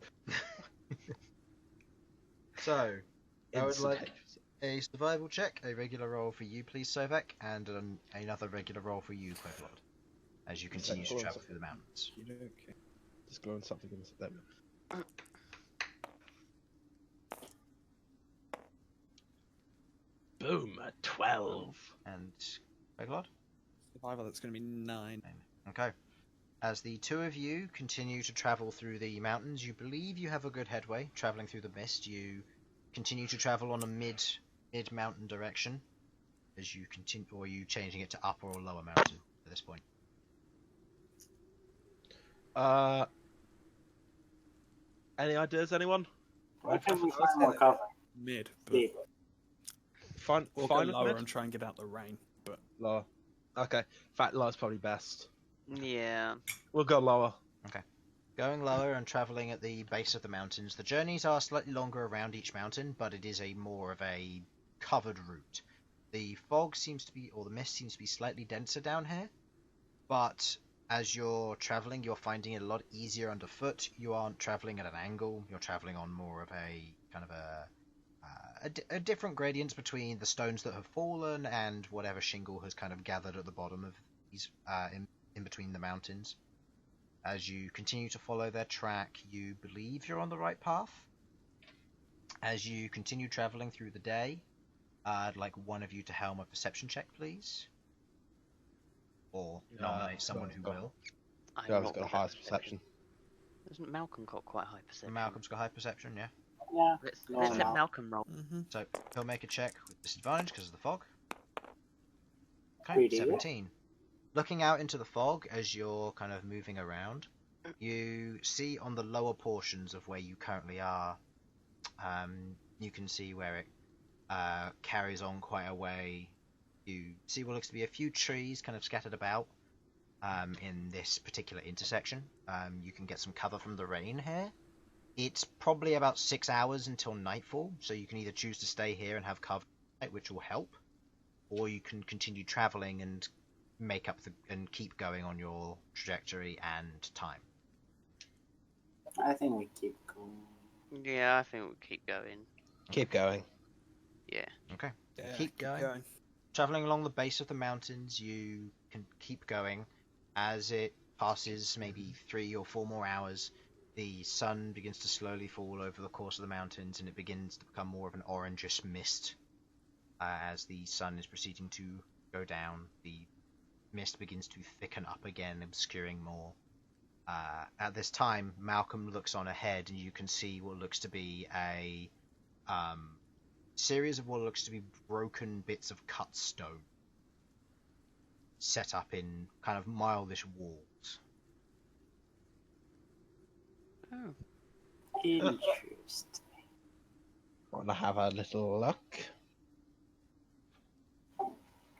So, I would Instant like a survival check, a regular roll for you, please, Sovak, and another regular roll for you, Queglod, as you continue to travel through the mountains. Okay. Just glowing something in this. There we go. Boom, a 12. And Queglod? Survival, that's going to be 9. Okay. As the two of you continue to travel through the mountains, you believe you have a good headway. Traveling through the mist, you continue to travel on a mid-mountain direction. As you continue, or are you changing it to upper or lower mountain at this point? Any ideas, anyone? Where can we find more cover? Mid, but Deep. Fine, we'll fine go with lower mid? and try and get out the rain. But Lower. Okay. In fact, lower's probably best. Yeah. We'll go lower. Going lower and traveling at the base of the mountains, the journeys are slightly longer around each mountain, but it is more of a covered route. The fog seems to be, or the mist seems to be slightly denser down here, but as you're traveling, you're finding it a lot easier underfoot. You aren't traveling at an angle, you're traveling on more of a kind of a different gradient between the stones that have fallen and whatever shingle has kind of gathered at the bottom of these in between the mountains. As you continue to follow their track, you believe you're on the right path. As you continue traveling through the day, I'd like one of you to helm a perception check, please. Or nominate someone who will. Whoever's got the highest perception. Isn't Malcolm got quite high perception? Malcolm's got high perception, yeah. Yeah. Let's let Malcolm roll. So he'll make a check with disadvantage because of the fog. Okay, Pretty good. 17. Looking out into the fog as you're kind of moving around, you see on the lower portions of where you currently are, you can see where it carries on quite a way. You see what looks to be a few trees kind of scattered about in this particular intersection. You can get some cover from the rain here. It's probably about 6 hours until nightfall, so you can either choose to stay here and have cover, which will help, or you can continue traveling and make up and keep going on your trajectory and time. I think we keep going. Yeah, I think we'll keep going. Keep going. Yeah. Okay. yeah, Keep going. Traveling along the base of the mountains, you can keep going. As it passes maybe 3 or 4 more hours, the sun begins to slowly fall over the course of the mountains, and it begins to become more of an orangish mist. As the sun is proceeding to go down, the mist begins to thicken up again, obscuring more. At this time, Malcom looks on ahead, and you can see what looks to be a series of what looks to be broken bits of cut stone set up in kind of mildish walls. Oh. Interesting. Wanna have a little look?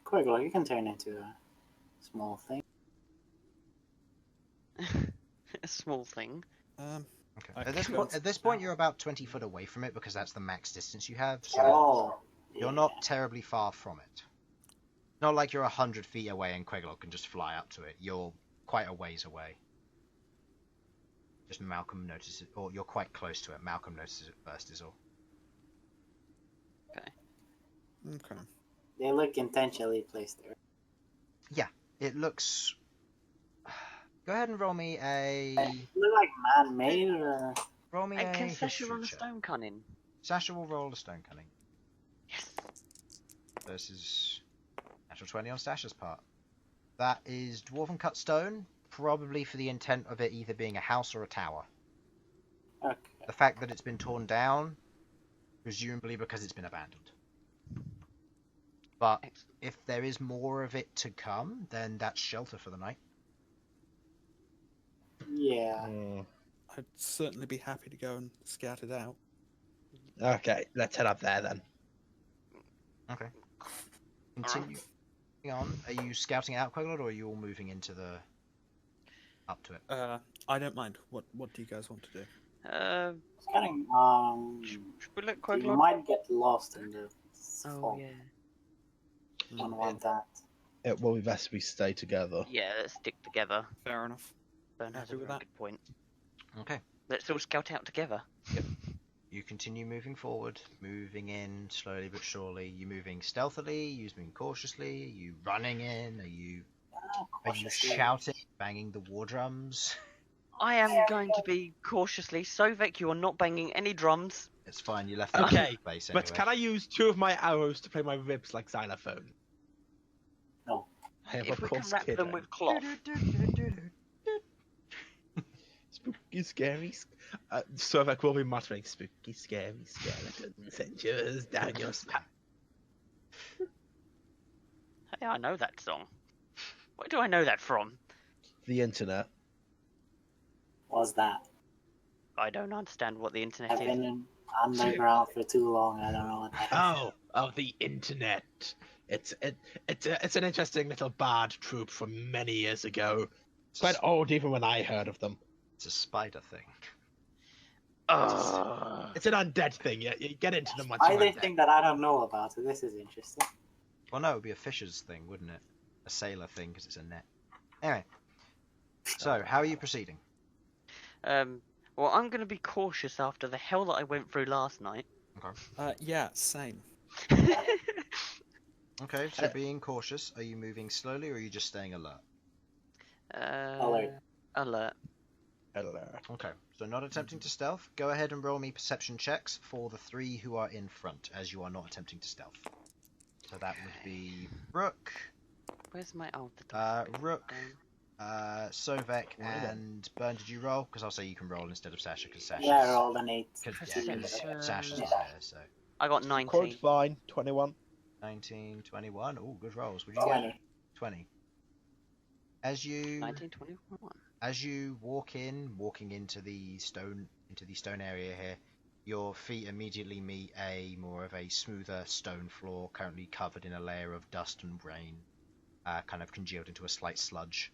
Queglod, you can turn into a small thing. A small thing. Okay. I At this can point, go at this point, you're about 20 foot away from it because that's the max distance you have. So Oh, you're not terribly far from it. Not like you're 100 feet away and Queglod can just fly up to it. You're quite a ways away. Just Malcom notices it, or you're quite close to it. Malcom notices it first, is all. Okay. They look intentionally placed there. It looks. Go ahead and roll me a. They look like man-made, or Roll me And a can Sasha history run a check. stone cunning? Sasha will roll a stone cunning Yes. versus natural 20 on Sasha's part. That is dwarven cut stone, probably for the intent of it either being a house or a tower. okay. The fact that it's been torn down, presumably because it's been abandoned. But Excellent. if there is more of it to come, then that's shelter for the night. Yeah. I'd certainly be happy to go and scout it out. Okay, let's head up there then. Okay. Continue on. Are you scouting out Queglod, or are you all moving into the up to it? I don't mind. What do you guys want to do? Scouting, Should we let you Queglod? might get lost in the Oh fog. yeah. Don't want that. It will be best we stay together. Yeah, let's stick together. Fair enough. Bern has Happy a with very that. good point. Okay. Let's all scout out together. You continue moving forward, moving in slowly but surely. You moving stealthily? You moving cautiously? Are you running in? Are you Cautiously. shouting, banging the war drums? I am going to be cautiously. Sovak, you are not banging any drums. It's fine. You left the Okay, place anyway. but can I use 2 of my arrows to play my ribs like xylophone? No. I have, If of we can course, wrap them kidding. with cloth. Spooky, scary. Sovak will be muttering, "Spooky, scary skeletons send yours down your spine." Hey, I know that song. Where do I know that from? The internet. What's that? I don't understand what the internet I've is. been in underground for too long. I don't know what that is. Oh, the internet. It's an interesting little bard troop from many years ago. Quite old even when I heard of them. It's a spider thing. It's an undead thing. You get into them once Why you're they undead. think that I don't know about it? This is interesting. Well, no, it would be a fisher's thing, wouldn't it? A sailor thing, because it's a net. Anyway. So, how are you proceeding? Well, I'm going to be cautious after the hell that I went through last night. Yeah, same. Okay, so being cautious, are you moving slowly or are you just staying alert? Alert. Alert. Okay, so not attempting to stealth. Go ahead and roll me perception checks for the 3 who are in front, as you are not attempting to stealth. So that would be Rook, Where's my altar? Rook, Sovak, and Bern. Did you roll? Because I'll say you can roll instead of Sasha, because Sasha's... Yeah, I rolled an 8. Because Perception. Sasha's Yeah. there, so... I got 19. Quote fine, 21. 19, 21. Oh, good rolls. Would you get 20. 20? As you 19, 21. As you walking into the stone area here, your feet immediately meet a more of a smoother stone floor, currently covered in a layer of dust and rain, kind of congealed into a slight sludge.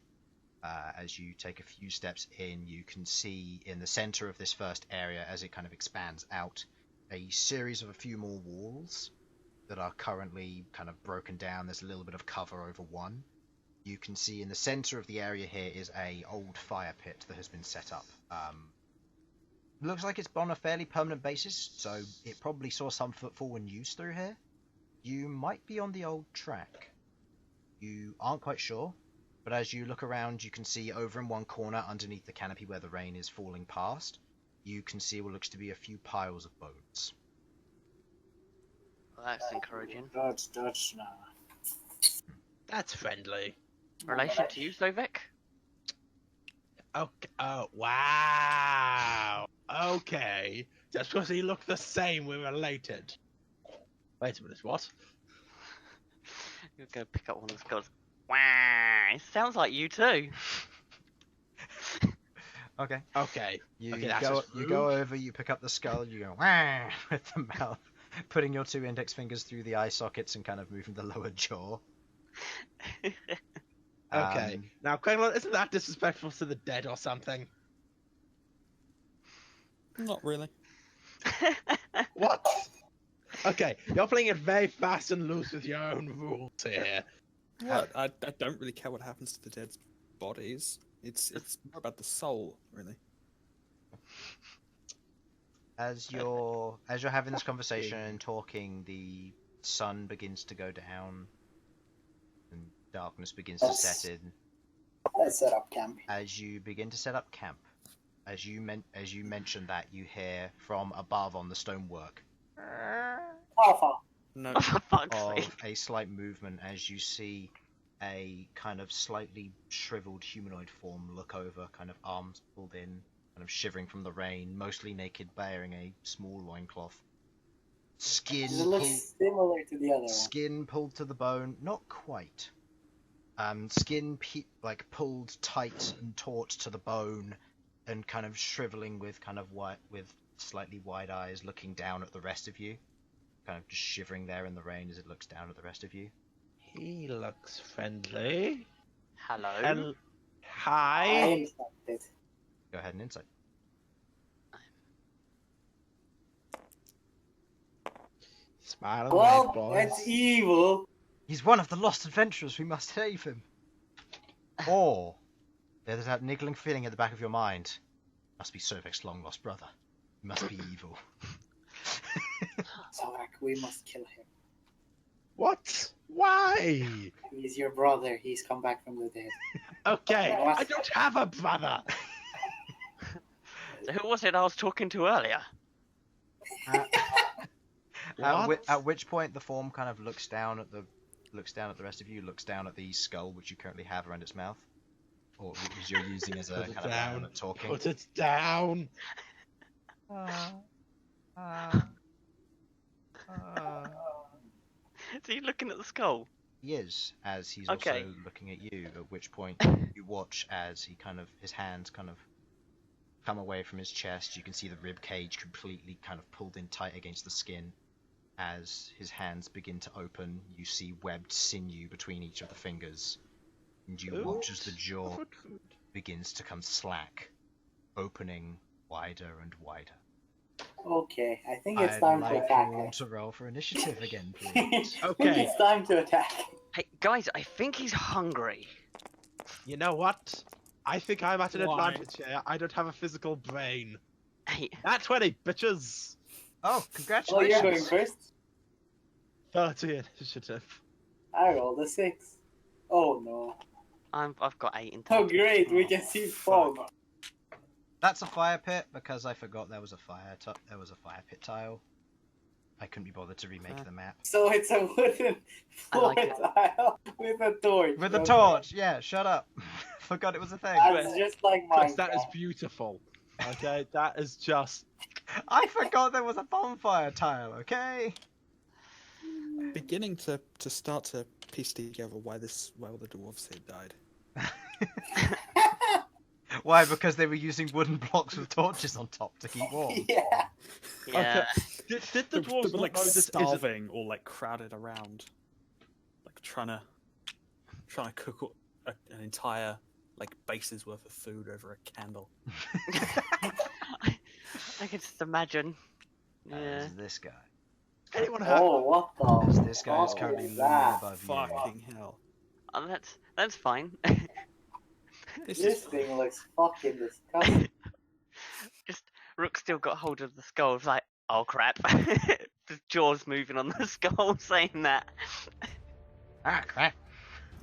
As you take a few steps in, you can see in the center of this first area, as it kind of expands out, a series of a few more walls that are currently kind of broken down. There's a little bit of cover over one. You can see in the center of the area here is a old fire pit that has been set up. Looks like it's on a fairly permanent basis, so it probably saw some footfall and use through here. You might be on the old track. You aren't quite sure, but as you look around, you can see over in one corner underneath the canopy where the rain is falling past, you can see what looks to be a few piles of bones. Well, that's encouraging. That's no. That's friendly. Relation to you, Sovak? Okay. Oh, wow. Okay. Just because he looked the same, we're related. Wait a minute, what? You're going to pick up one of those goes, wow, it sounds like you too. Okay. Okay. You Okay, that's go just you go rude. over, you pick up the skull, you go wah with the mouth, putting your 2 index fingers through the eye sockets and kind of moving the lower jaw. Okay. Now, Queglod, isn't that disrespectful to the dead or something? Not really. What? Okay, you're playing it very fast and loose with your own rules here. What? I don't really care what happens to the dead's bodies. It's more about the soul, really. As you're having this conversation and talking, the sun begins to go down and darkness begins to set in. Let's set up camp. As you begin to set up camp, as you mention that, you hear from above on the stonework Alpha. No. Oh, for fuck's of sake. a slight movement as you see a kind of slightly shriveled humanoid form look over, kind of arms pulled in, kind of shivering from the rain, mostly naked, bearing a small loincloth. Skin Does it look similar to the other one? Skin pulled to the bone, not quite. Skin pulled tight and taut to the bone, and kind of shriveling with with slightly wide eyes, looking down at the rest of you, kind of just shivering there in the rain as it looks down at the rest of you. He looks friendly. Hello. I Hi. am excited. Go ahead and insight. Smile and Well, wave, boys. that's evil. He's one of the lost adventurers. We must save him. Or there's that niggling feeling at the back of your mind. Must be Sovak's long lost brother. He must be evil. Sovak, we must kill him. What? Why? He's your brother. He's come back from the dead. Okay, I don't have a brother. So who was it I was talking to earlier? At which point the form kind of looks down at the rest of you, looks down at the skull which you currently have around its mouth, or which you're using as a Put it kind of down. weapon at talking. Put it down. Is he looking at the skull? He is, as he's Okay. also looking at you. At which point you watch as his hands kind of come away from his chest. You can see the rib cage completely kind of pulled in tight against the skin. As his hands begin to open, you see webbed sinew between each of the fingers, and you watch as the jaw begins to come slack, opening wider and wider. Okay, I think it's I'd time like to attack. you all to roll for initiative again, please. I think Okay. it's time to attack. Hey, guys, I think he's hungry. You know what? I think I'm at an Why? advantage here. I don't have a physical brain. Hey, Nat 20, bitches. Oh, Oh, congratulations! you're going first? 30 initiative. I rolled a 6. Oh no. I've got 8 in Oh total. great, we can see fog. That's a fire pit because I forgot there was a fire pit tile. I couldn't be bothered to remake the map. So it's a wooden I floor like it. tile with a torch. With a Okay. torch, yeah. Shut up. Forgot it was a thing. That's just like mine. Chris, that is beautiful. Okay, that is just... I forgot there was a bonfire tile. Okay. Beginning to start to piece together why the dwarves had died. Why? Because they were using wooden blocks with torches on top to keep warm. Yeah. Yeah. Did the dwarves They were not like know this isn't... starving or like crowded around, like trying to cook an entire like base's worth of food over a candle. I can just imagine. Yeah. As this guy. Anyone have... Oh, what As the? this guy is fuck currently is looming that? above you. Fucking hell! Oh, that's fine. This This is thing looks fucking disgusting. Just Rook still got hold of the skull. It's like, oh crap. Just jaws moving on the skull, saying that. Ah, crap.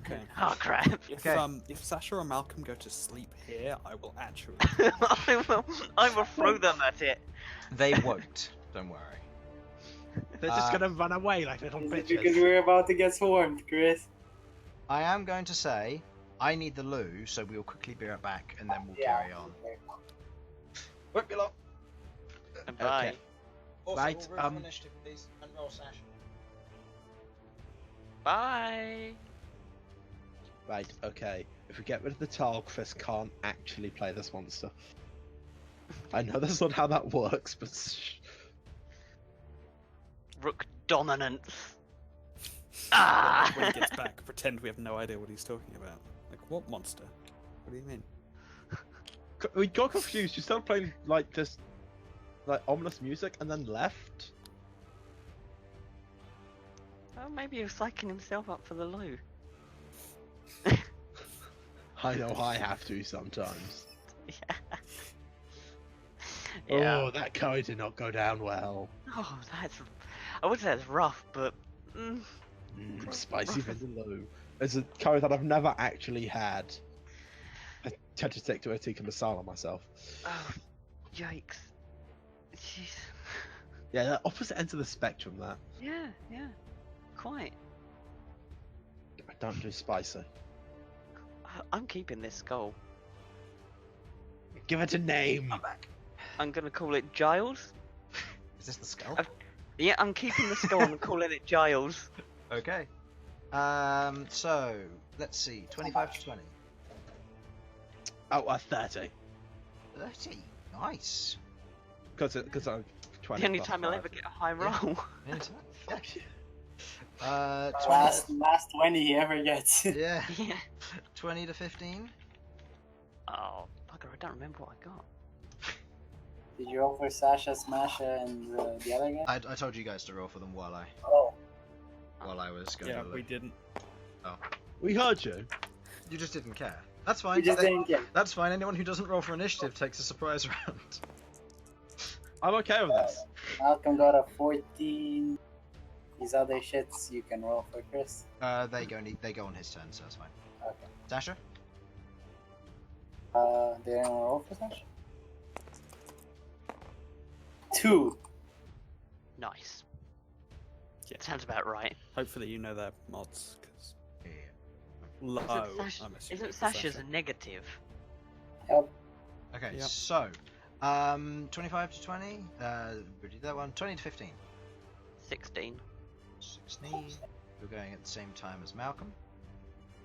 okay. Oh crap. If Sasha or Malcolm go to sleep here, I will actually. I will throw them at it. They won't. Don't worry. They're just gonna run away like little Is it because bitches. we're about to get swarmed, Chris? I am going to say I need the loo, so we'll quickly be right back and then we'll Yeah. carry on. Won't be long. Bye. Okay. Also, Right, roll for initiative, please, and roll Sasha. Bye. Right, okay. If we get rid of the tile, Chris can't actually play this monster. I know that's not how that works, but Rook dominance. Well, when he Ah! gets back, pretend we have no idea what he's talking about. Like, what monster? What do you mean? we got confused. You started playing like this, like ominous music, and then left. Well, maybe he was psyching himself up for the loo. I know I have to sometimes. Yeah. Yeah. Oh, that curry did not go down well. Oh, that's. I would say it's rough, but. Spicy vindaloo. It's a curry that I've never actually had. I tend to stick to a tikka masala myself. Oh, yikes. Jeez. Yeah, the opposite ends of the spectrum, that. Yeah, yeah. Quite. I don't do spicy. I'm keeping this skull. Give it a name. I'm back. I'm gonna call it Giles. Is this the skull? Yeah, I'm keeping the skull and calling it Giles. Okay. So let's see. 25 to 20. Oh, 30. 30. Nice. Because I'm 20. The only plus time I'll 5. ever get a high roll. Fuck yeah. 20, Last 20 he ever gets. yeah. Yeah. 20 to 15. Oh, bugger, I don't remember what I got. Did you roll for Sasha, Smasha, and the other guy? I told you guys to roll for them while I Oh, was going Yeah, to we didn't. We heard you. You just didn't care. That's fine. we just didn't get. That's fine. Anyone who doesn't roll for initiative takes a surprise round. I'm okay with this. Malcom got a 14. These other shits you can roll for Chris. They go on his turn, so that's fine. Okay. Sasha? Did anyone roll for Sasha? 2. Nice. Yeah. Sounds about right. Hopefully you know their mods, because Yeah. low. Isn't I'm assuming isn't it's Sasha's Sasha. a negative? Yep. Okay, Yep. so 25 to 20. We did that one. 20 to 15. 16. 16. We're going at the same time as Malcom.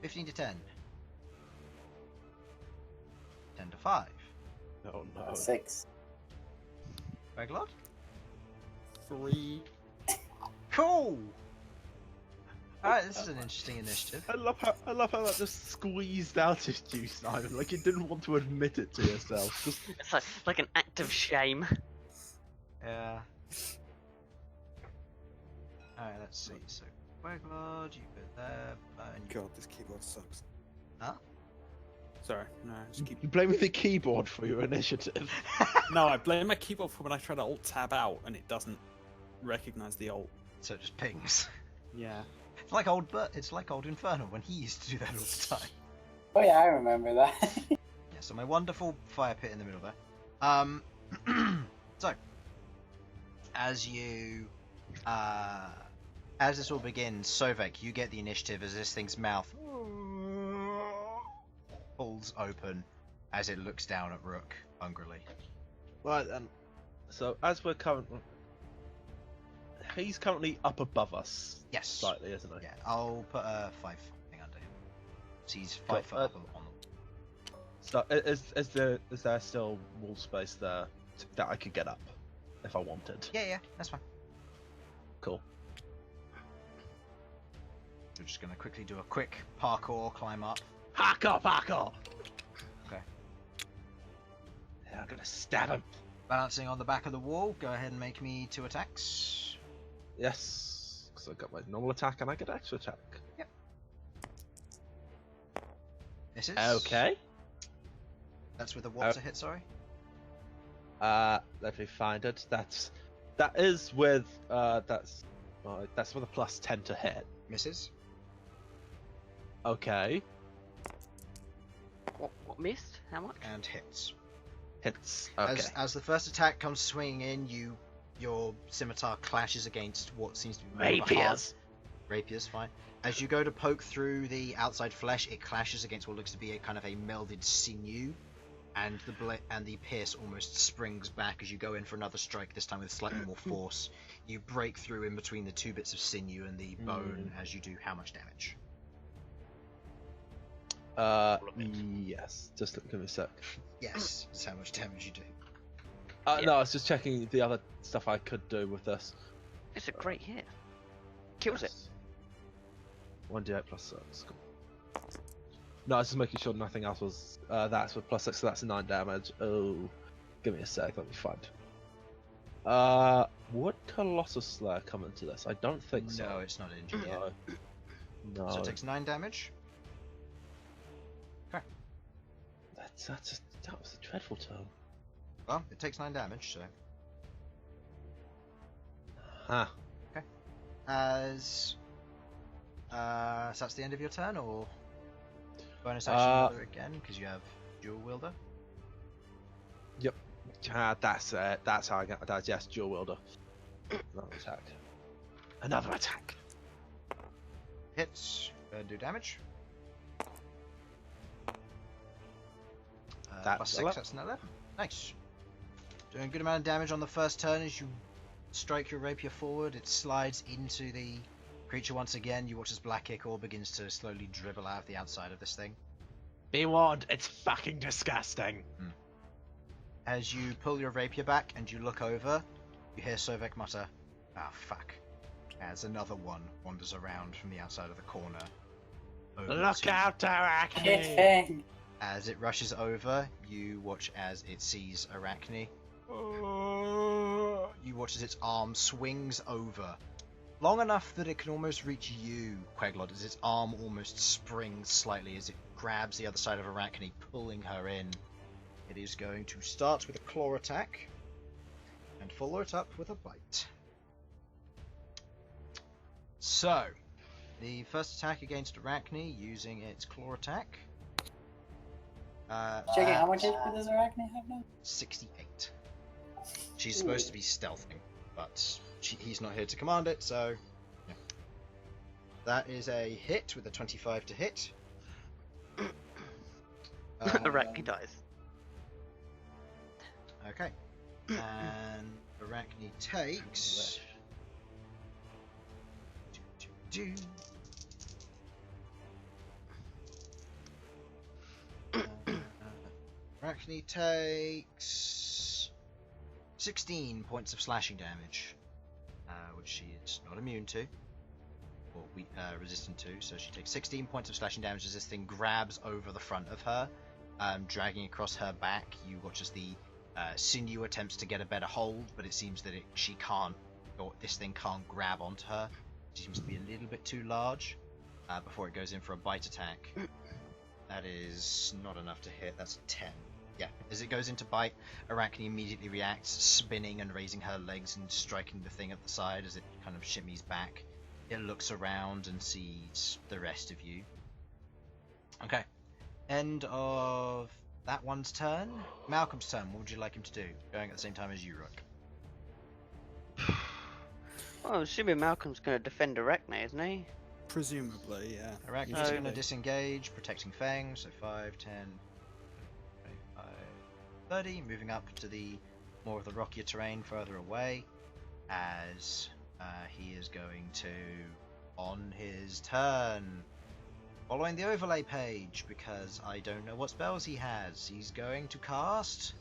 15 to 10. 10 to 5. Oh no. 6. Queglod? 3. Cool! Alright, this is an interesting initiative. I love how that just squeezed out of you, Simon. Like you didn't want to admit it to yourself. Just It's like an act of shame. Yeah. Alright, let's see. So, Queglod, you go there. And you... God, this keyboard sucks. Huh? Sorry, no, just keep. you blame the keyboard for your initiative. No, I blame my keyboard for when I try to alt tab out and it doesn't recognize the alt. So it just pings. Yeah. It's like old It's like old Infernal when he used to do that all the time. Oh yeah, I remember that. Yeah, so my wonderful fire pit in the middle there. So, as you, as this all begins, Sovak, you get the initiative as this thing's mouth pulls open as it looks down at Rook hungrily. Right then. So as we're currently, he's currently up above us. Yes. Slightly, isn't he? Yeah, I'll put a 5 thing under him. So he's 5 foot up on the. So is there still wall space there that I could get up if I wanted? Yeah, that's fine. Cool. We're just gonna quickly do a quick parkour climb up. Parkour! Okay. Yeah, I'm gonna stab him. Balancing on the back of the wall, go ahead and make me 2 attacks. Yes, because I got my normal attack and I get extra attack. Misses. Okay. That's with a what to hit, sorry? Let me find it. That is with that's with a plus 10 to hit. Misses. Okay. What missed? How much? And hits. Hits. Okay. As the first attack comes swinging in, your scimitar clashes against what seems to be more of a hard- Rapiers. Rapiers, fine. As you go to poke through the outside flesh, it clashes against what looks to be a kind of a melded sinew, and the pierce almost springs back as you go in for another strike. This time with slightly more force. You break through in between the 2 bits of sinew and the bone as you do how much damage? Yes. Just give me a sec. Yes, that's how much damage you do. Yeah. No, I was just checking the other stuff I could do with this. It's a great hit. Kills it. 1d8 plus 6. Cool. No, I was just making sure nothing else was. That's with plus 6, so that's 9 damage. Oh, give me a sec, let me find. Would Colossus Slayer come into this? I don't think so. No, it's not injured yet. No. So it takes 9 damage. Okay. That was a dreadful turn. Well, it takes 9 damage, so. Huh. Okay. So that's the end of your turn, or bonus action wielder again, because you have dual wielder. Yep. That's it. That's how I get that. Yes, dual wielder. Another attack. Another attack. Hits. Do damage. That's plus 6, 11. that's an 11. Nice. Doing a good amount of damage on the first turn as you strike your rapier forward. It slides into the creature once again. You watch as black ichor begins to slowly dribble out of the outside of this thing. Be warned, it's fucking disgusting. As you pull your rapier back and you look over, you hear Sovak mutter, "Ah, fuck," as another one wanders around from the outside of the corner. over Look to- out, Arachne! Tiefling. As it rushes over, you watch as it sees Arachne. You watch as its arm swings over, long enough that it can almost reach you, Queglod, as its arm almost springs slightly as it grabs the other side of Arachne, pulling her in. It is going to start with a claw attack, and follow it up with a bite. So, the first attack against Arachne, using its claw attack. Checking how much HP does Arachne have now? 68. She's supposed to be stealthing, but he's not here to command it, so... Yeah. That is a hit with a 25 to hit. Arachne dies. Okay. And Arachne takes... Arachne takes 16 points of slashing damage, which she is not immune to, or resistant to, so she takes 16 points of slashing damage as this thing grabs over the front of her, dragging across her back. You watch as the sinew attempts to get a better hold, but it seems that she can't, or this thing can't grab onto her. She seems to be a little bit too large before it goes in for a bite attack. That is not enough to hit. That's a 10. Yeah, as it goes into bite, Arachne immediately reacts, spinning and raising her legs and striking the thing at the side as it kind of shimmies back. It looks around and sees the rest of you. Okay. End of that one's turn. Malcolm's turn. What would you like him to do? Going at the same time as you, Rook. Well, assuming Malcolm's going to defend Arachne, isn't he? Presumably, yeah. Arachne's Oh, going to no. disengage, protecting Fang, so 5, 10, 25, 30, moving up to the more of the rockier terrain further away, as he is going to, on his turn, following the overlay page, because I don't know what spells he has, he's going to cast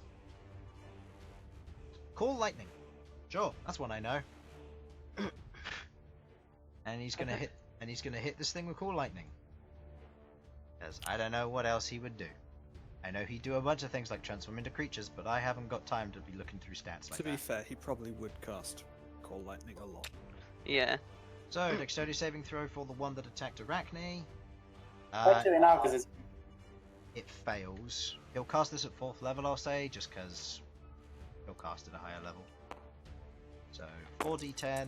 Call Lightning. Sure, that's one I know. And he's going to hit. And he's going to hit this thing with Call Lightning. Because I don't know what else he would do. I know he'd do a bunch of things like transform into creatures, but I haven't got time to be looking through stats like To be that. fair, he probably would cast Call Lightning a lot. Yeah. So, dexterity saving throw for the one that attacked Arachne. Actually, now because it's It fails. He'll cast this at 4th level, I'll say, just because he'll cast at a higher level. So, 4d10.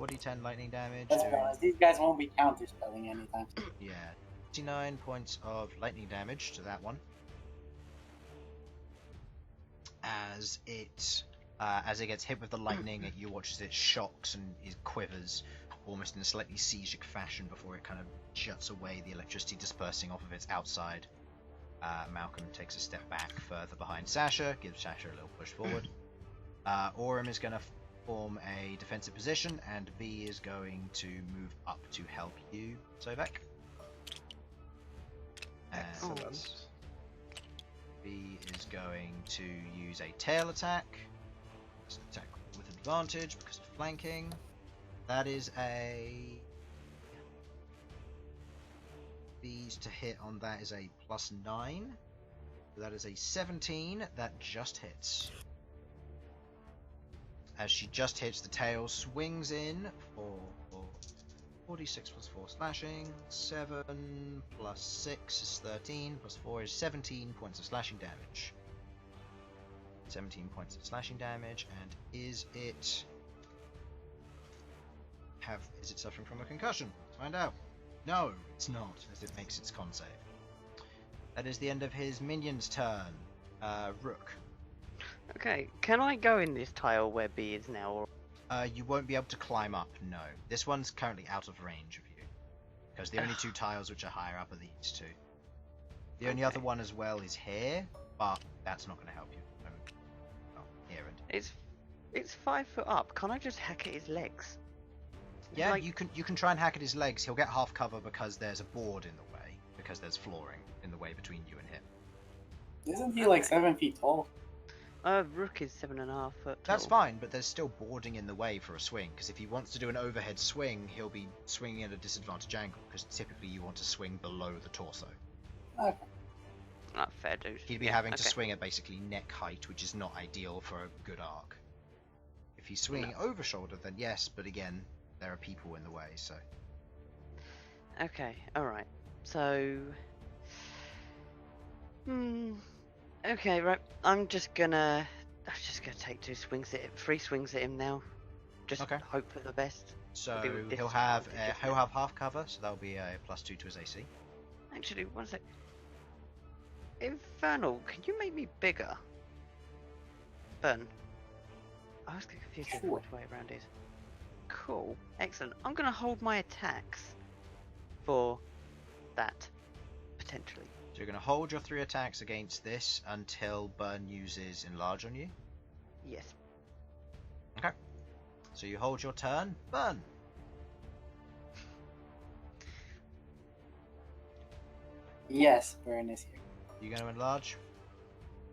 4d10 lightning damage. let's be honest, these guys won't be counterspelling anytime. Yeah, 29 points of lightning damage to that one. As it gets hit with the lightning, you watch as it shocks and it quivers, almost in a slightly seizic fashion before it kind of juts away, the electricity dispersing off of its outside. Malcolm takes a step back further behind Sasha, gives Sasha a little push forward. Aurum is going to form a defensive position, and V is going to move up to help you, Sovak. And Excellent. he is going to use a tail attack. It's an attack with advantage because of flanking. That is a... Bees to hit on that is a +9. So that is a 17. That just hits. As she just hits, the tail swings in for 46 plus 4 slashing. 7 plus 6 is 13. Plus 4 is 17 points of slashing damage. 17 points of slashing damage. And is it suffering from a concussion? Let's find out. No, it's not, as it makes its con save. That is the end of his minion's turn. Rook. Okay, can I go in this tile where B is now? Or... You won't be able to climb up, no. This one's currently out of range of you. Because the only 2 tiles which are higher up are these 2. The only other one as well is here, but that's not going to help you. Well, here and... It's 5 foot up. Can't I just hack at his legs? Yeah, like... you can try and hack at his legs. He'll get half cover because there's a board in the way. Because there's flooring in the way between you and him. Isn't he like 7 feet tall? Rook is 7.5 foot tall. That's fine, but there's still boarding in the way for a swing, because if he wants to do an overhead swing, he'll be swinging at a disadvantage angle, because typically you want to swing below the torso. Okay. Fair dude. He'd be having to swing at basically neck height, which is not ideal for a good arc. If he's swinging over shoulder, then yes, but again, there are people in the way, so... Okay, alright. So... Okay, right. I'm just gonna take 3 swings at him now. Just hope for the best. So he'll have half cover, so that'll be a +2 to his AC. Actually, one sec. Infernal, can you make me bigger? Bern. I was getting confused with which way around is. Cool. Excellent. I'm gonna hold my attacks for that, potentially. So you're going to hold your 3 attacks against this until Bern uses Enlarge on you? Yes. Okay. So you hold your turn. Bern! Yes, Bern is here. You going to Enlarge?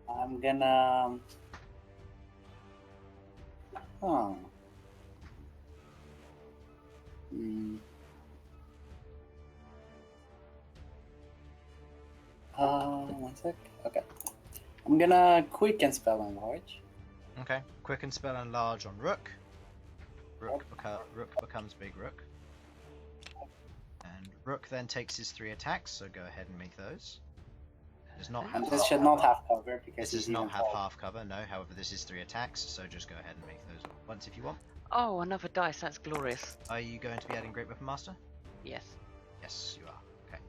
I'm gonna... Oh. 1 sec. Okay. I'm gonna quicken spell enlarge. Okay. Quicken spell enlarge on Rook. Rook becomes Big Rook. And Rook then takes his 3 attacks, so go ahead and make those. Does not have this should not have cover because this does not have half cover, no. However, this is 3 attacks, so just go ahead and make those once if you want. Oh, another dice. That's glorious. Are you going to be adding Great Weapon Master? Yes. Yes, you are. Okay.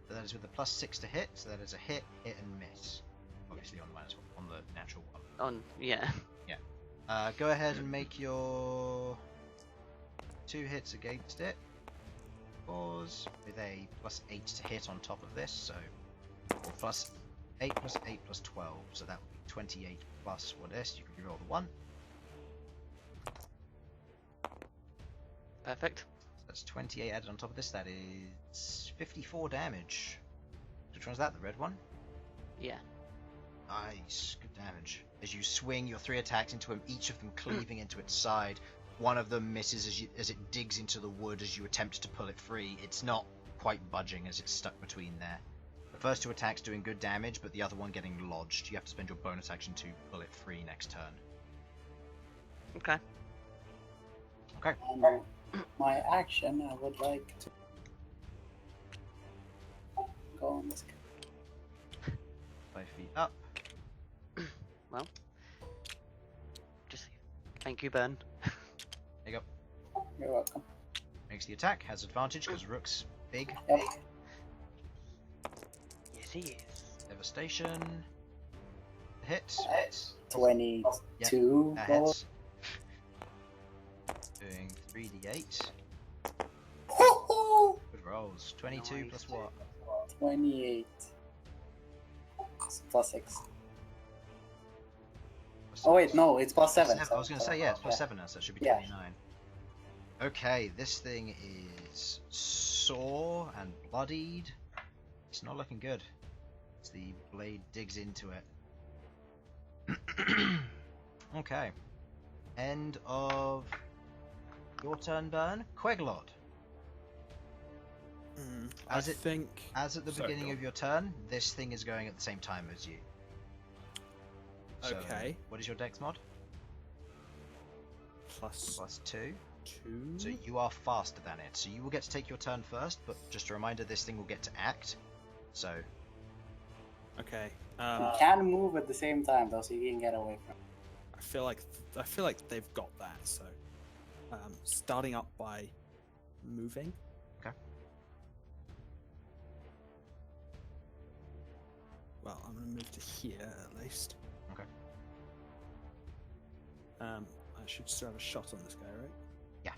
So that is with the +6 to hit, so that is a hit, and miss. Obviously on the on the natural one. Yeah. Yeah. Go ahead and make your 2 hits against it. Pause with a +8 to hit on top of this, so +8 + 8 + 12, so that would be 28 plus what is. You can reroll the 1. Perfect. So that's 28 added on top of this. That is 54 damage. Which one's that? The red one? Yeah. Nice, good damage. As you swing your 3 attacks into him, each of them cleaving into its side. One of them misses as it digs into the wood as you attempt to pull it free. It's not quite budging as it's stuck between there. The first 2 attacks doing good damage, but the other one getting lodged. You have to spend your bonus action to pull it free next turn. Okay. Okay. My action, I would like to go on this guy. 5 feet up. Well, just thank you, Bern. There you go. You're welcome. Makes the attack, has advantage because Rook's big. Yep. Yes, he is. Devastation. Hit. 22. That hits. Doing 3d8. Good rolls. 22 Nice. plus what? 28. +6. Plus Oh wait, no, it's +7. I was going to say, yeah, it's +7 now, so it should be 29. Okay, this thing is sore and bloodied. It's not looking good. as the blade digs into it. Okay. End of your turn, Bern. Queglod. As at the Sorry, beginning go of your turn, this thing is going at the same time as you. So, Okay. what is your dex mod? Plus 2. 2. So you are faster than it. So you will get to take your turn first, but just a reminder, this thing will get to act. So Okay. You can move at the same time though, so you can get away from it. I feel like they've got that. So, starting up by moving. Okay. Well, I'm gonna move to here at least. Okay. I should still have a shot on this guy, right? Yeah.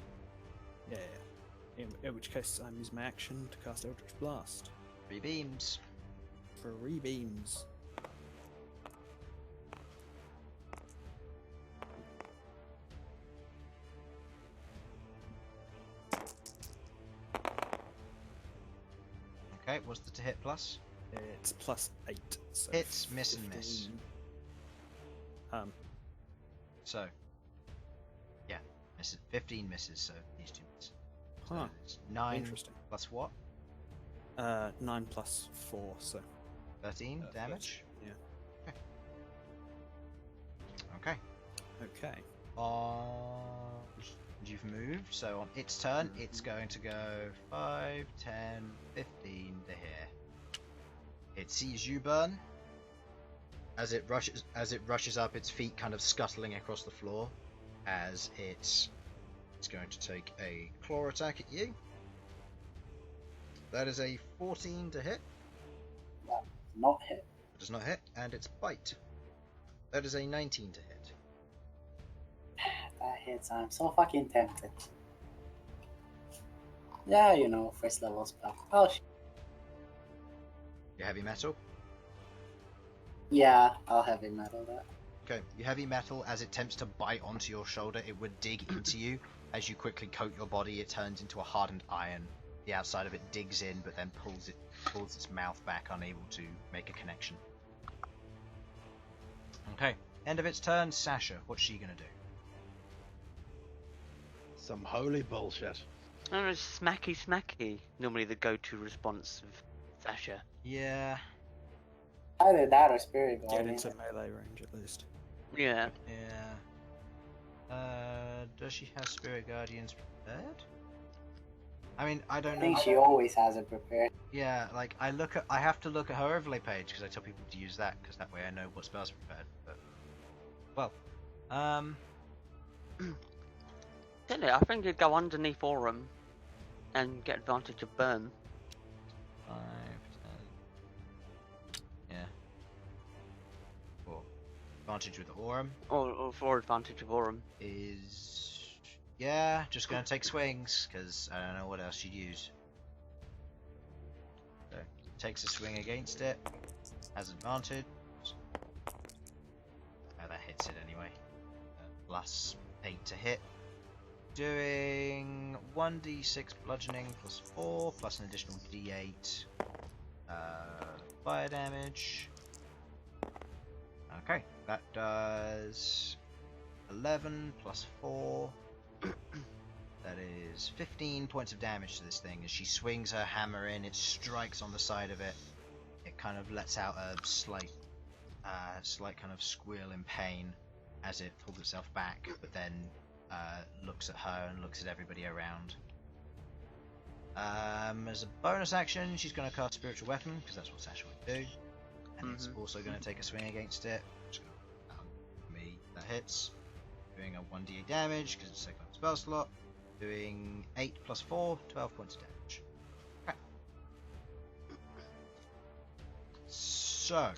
Yeah. In which case, I'm using my action to cast Eldritch Blast. 3 beams. 3 beams. Okay, what's the to hit plus? It's plus 8. So Hits, miss, and miss. 15. So, yeah, misses. 15 misses, so these 2 miss. So Huh. it's 9 Interesting. plus what? 9 plus 4, so 13 damage? yeah. Okay. Okay. You've moved, so on its turn, it's going to go 5, 10, 15 to here. It sees you, Bern. As it rushes up, its feet kind of scuttling across the floor, as it's going to take a claw attack at you. That is a 14 to hit. Not hit. It does not hit, and its bite. That is a 19 to hit. That hits. I'm so fucking tempted. Yeah, you know, first level spell. Oh, You heavy metal. yeah, I'll heavy metal that. Okay, you heavy metal. As it attempts to bite onto your shoulder, it would dig into you. As you quickly coat your body, it turns into a hardened iron. The outside of it digs in, but then pulls its mouth back, unable to make a connection. Okay, end of its turn. Sasha, what's she gonna do? Some holy bullshit. Oh, it's smacky. Normally the go-to response of Sasha. Yeah, Either that or Spirit Get Guardian. into melee range at least. Yeah. Does she have Spirit Guardians prepared? I mean, I don't I know. think she always has it prepared. Yeah, like I have to look at her overlay page because I tell people to use that because that way I know what spells are prepared. But well, Don't know, I think you'd go underneath Aurum and get advantage of Bern. 5, 10. Yeah. 4. Advantage with the Aurum Or for advantage of Aurum. is just gonna take swings because I don't know what else you'd use. So takes a swing against it, has advantage. Oh, that hits it anyway. Plus 8 to hit. Doing 1d6 bludgeoning plus 4 plus an additional d8 fire damage. Okay, that does 11 plus 4. That is 15 points of damage to this thing. As she swings her hammer in, it strikes on the side of it. It kind of lets out a slight kind of squeal in pain as it pulls itself back, but then looks at her and looks at everybody around. As a bonus action, she's going to cast Spiritual Weapon, because that's what Sasha would do. And it's also going to take a swing against it. Just gonna, that hits. Doing a 1d8 damage, because it's a second spell slot. Doing 8 plus 4, 12 points of damage. Okay. So,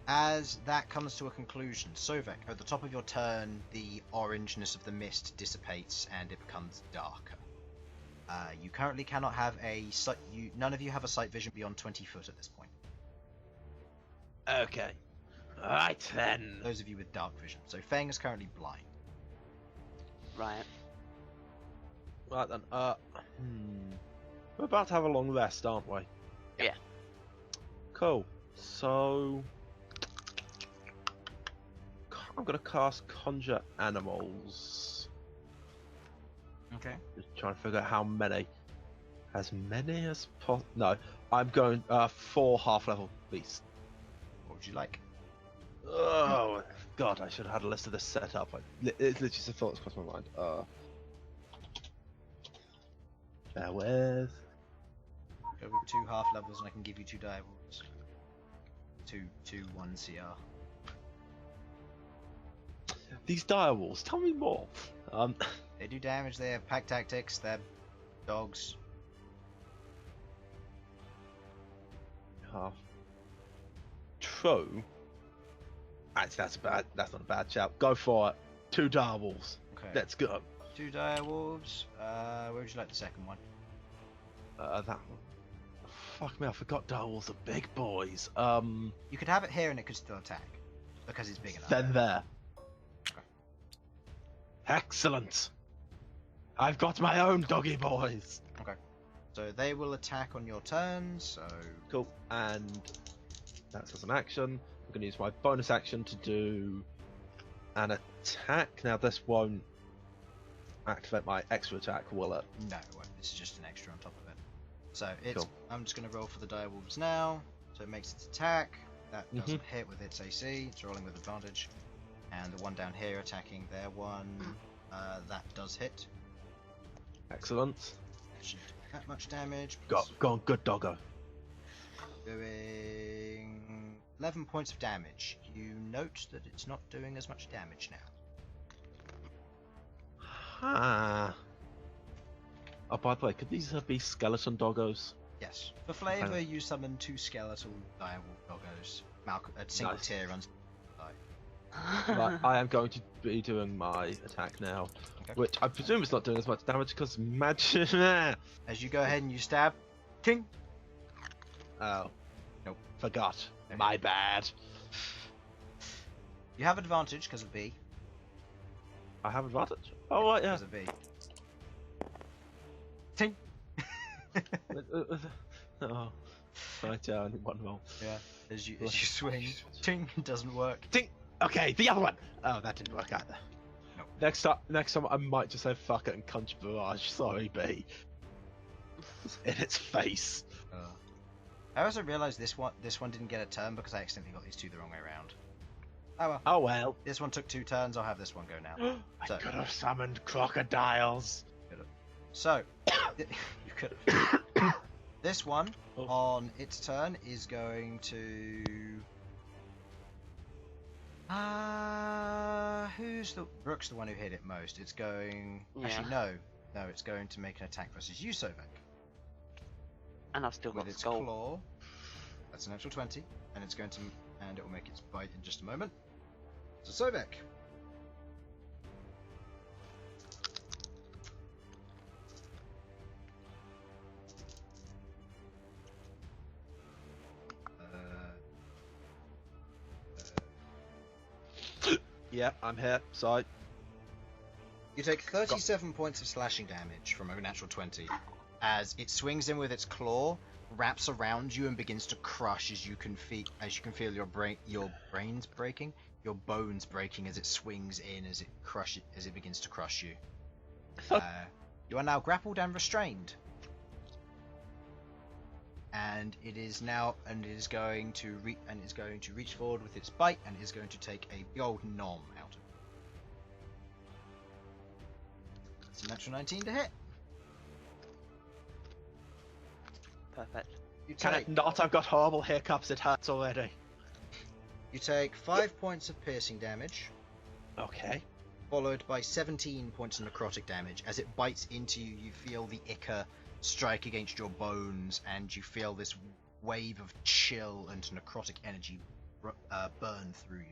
as that comes to a conclusion, Sovak, at the top of your turn, the orangeness of the mist dissipates and it becomes darker. You currently cannot have none of you have a sight vision beyond 20 foot at this point. Okay. Right then. Those of you with dark vision. So Fang is currently blind. Right. Right then. We're about to have a long rest, aren't we? Yeah. Cool. So I'm gonna cast Conjure Animals. Okay. Just trying to figure out how many. As many as possible. No, I'm going 4 half-level beasts. What would you like? Oh God, I should have had a list of this set up. It's literally just a thought that's crossed my mind. Bear with. Go with 2 half levels, and I can give you 2 direwolves. 1 CR. These direwolves, tell me more. They do damage. They have pack tactics. They're dogs. Half. True. Actually, that's not a bad shout. Go for it. 2 direwolves. Okay. Let's go. 2 direwolves. Where would you like the second one? That one. Fuck me, I forgot direwolves are big boys. You could have it here, and it could still attack because it's big enough. Then there. Excellent. I've got my own doggy boys. Okay. So they will attack on your turn. So Cool. And that's as an action. I'm going to use my bonus action to do an attack. Now this won't activate my extra attack, will it? no, it won't. This is just an extra on top of it. So it's. Cool. I'm just going to roll for the direwolves now. So it makes its attack. That doesn't hit with its AC. It's rolling with advantage. And the one down here attacking their one, that does hit. Excellent. It shouldn't do that much damage. Go on, good doggo. Doing 11 points of damage. You note that it's not doing as much damage now. Ah. Oh, by the way, could these be skeleton doggos? Yes. For flavour, you summon 2 skeletal direwolf doggos. Malcom, a single Nice. tier runs. Right, I am going to be doing my attack now, Okay. which I presume is not doing as much damage because magic. As you go ahead and you stab, ting. Oh, Nope. Forgot. Okay. My bad. You have advantage because of B. I have advantage. Oh right, yeah. Because of B. Ting. Oh, right, yeah, only one roll. Yeah. As you swing, ting doesn't work. Ding. Okay, the other one. Oh, that didn't work either. Nope. Next time I might just say fuck it and conjure barrage. Sorry, B. In its face. I also realised this one didn't get a turn because I accidentally got these 2 the wrong way around. Oh well. Oh well. This one took 2 turns. I'll have this one go now. I So- could have summoned crocodiles. So, you could. This one Oh. on its turn is going to. Rook's the one who hit it most. It's going. Yeah. Actually, no, it's going to make an attack versus you, Sovak. And I've still With got its skull. claw. That's an actual 20, and it's going to, and it will make its bite in just a moment. So Sovak. Yeah, I'm here. Sorry. You take 37 points of slashing damage from a natural 20 as it swings in with its claw, wraps around you, and begins to crush as you can feel your bones breaking as it swings in as it begins to crush you. You are now grappled and restrained. And it is going to reach forward with its bite and is going to take a big old nom out of it. It's a natural 19 to hit. Perfect. You Can take it not? I've got horrible hiccups. It hurts already. You take 5 points of piercing damage, Okay. followed by 17 points of necrotic damage. As it bites into you, you feel the ichor strike against your bones, and you feel this wave of chill and necrotic energy burn through you.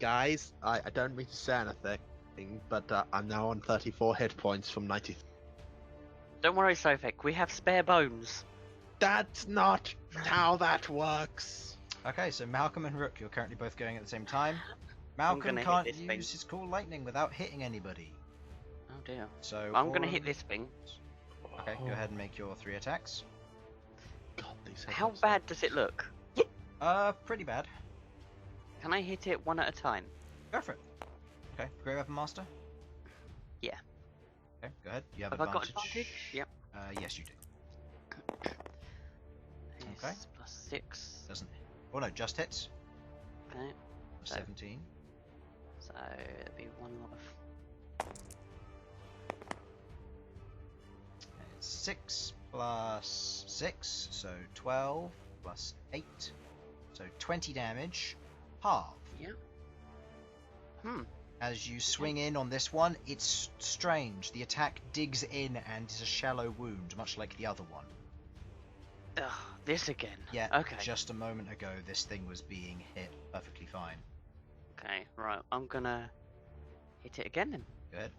Guys, I don't mean to say anything, but I'm now on 34 hit points from 90. Don't worry, Sovak. We have spare bones. That's not how that works. Okay, so Malcom and Rook, you're currently both going at the same time. I'm Malcom gonna hit can't this use thing. his Cool Lightning without hitting anybody. Oh dear. So I'm gonna all- hit this thing. Okay, go ahead and make your 3 attacks. God, These How headlights. bad does it look? Pretty bad. Can I hit it one at a time? Go for it. Okay, Great Weapon Master? Yeah. Okay, go ahead. You have, Have I got advantage? Yep. Yes, you do. It's Okay. +6. Doesn't. Oh no, just hits. Okay. So- 17. So it'll be one lot of. It's 6 plus 6, so 12 plus 8, so 20 damage. Half. Yeah. Hmm. As you swing in on this one, it's strange. The attack digs in and is a shallow wound, much like the other one. Ugh, this again. Yeah, Okay. just a moment ago, this thing was being hit perfectly fine. Okay. Right. I'm gonna hit it again then. Good.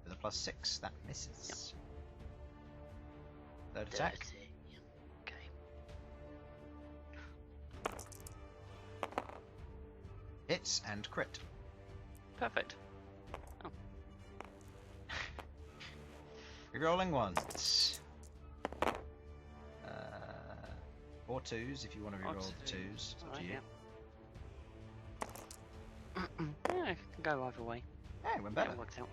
With a +6, that misses. Third attack. 30. Okay. Hits and crit. Perfect. Rerolling once. 4 twos if you want to Or reroll the two. twos. It's up to Alright, you. Yeah, it can go either way. Yeah, it went Yeah, better. it works out.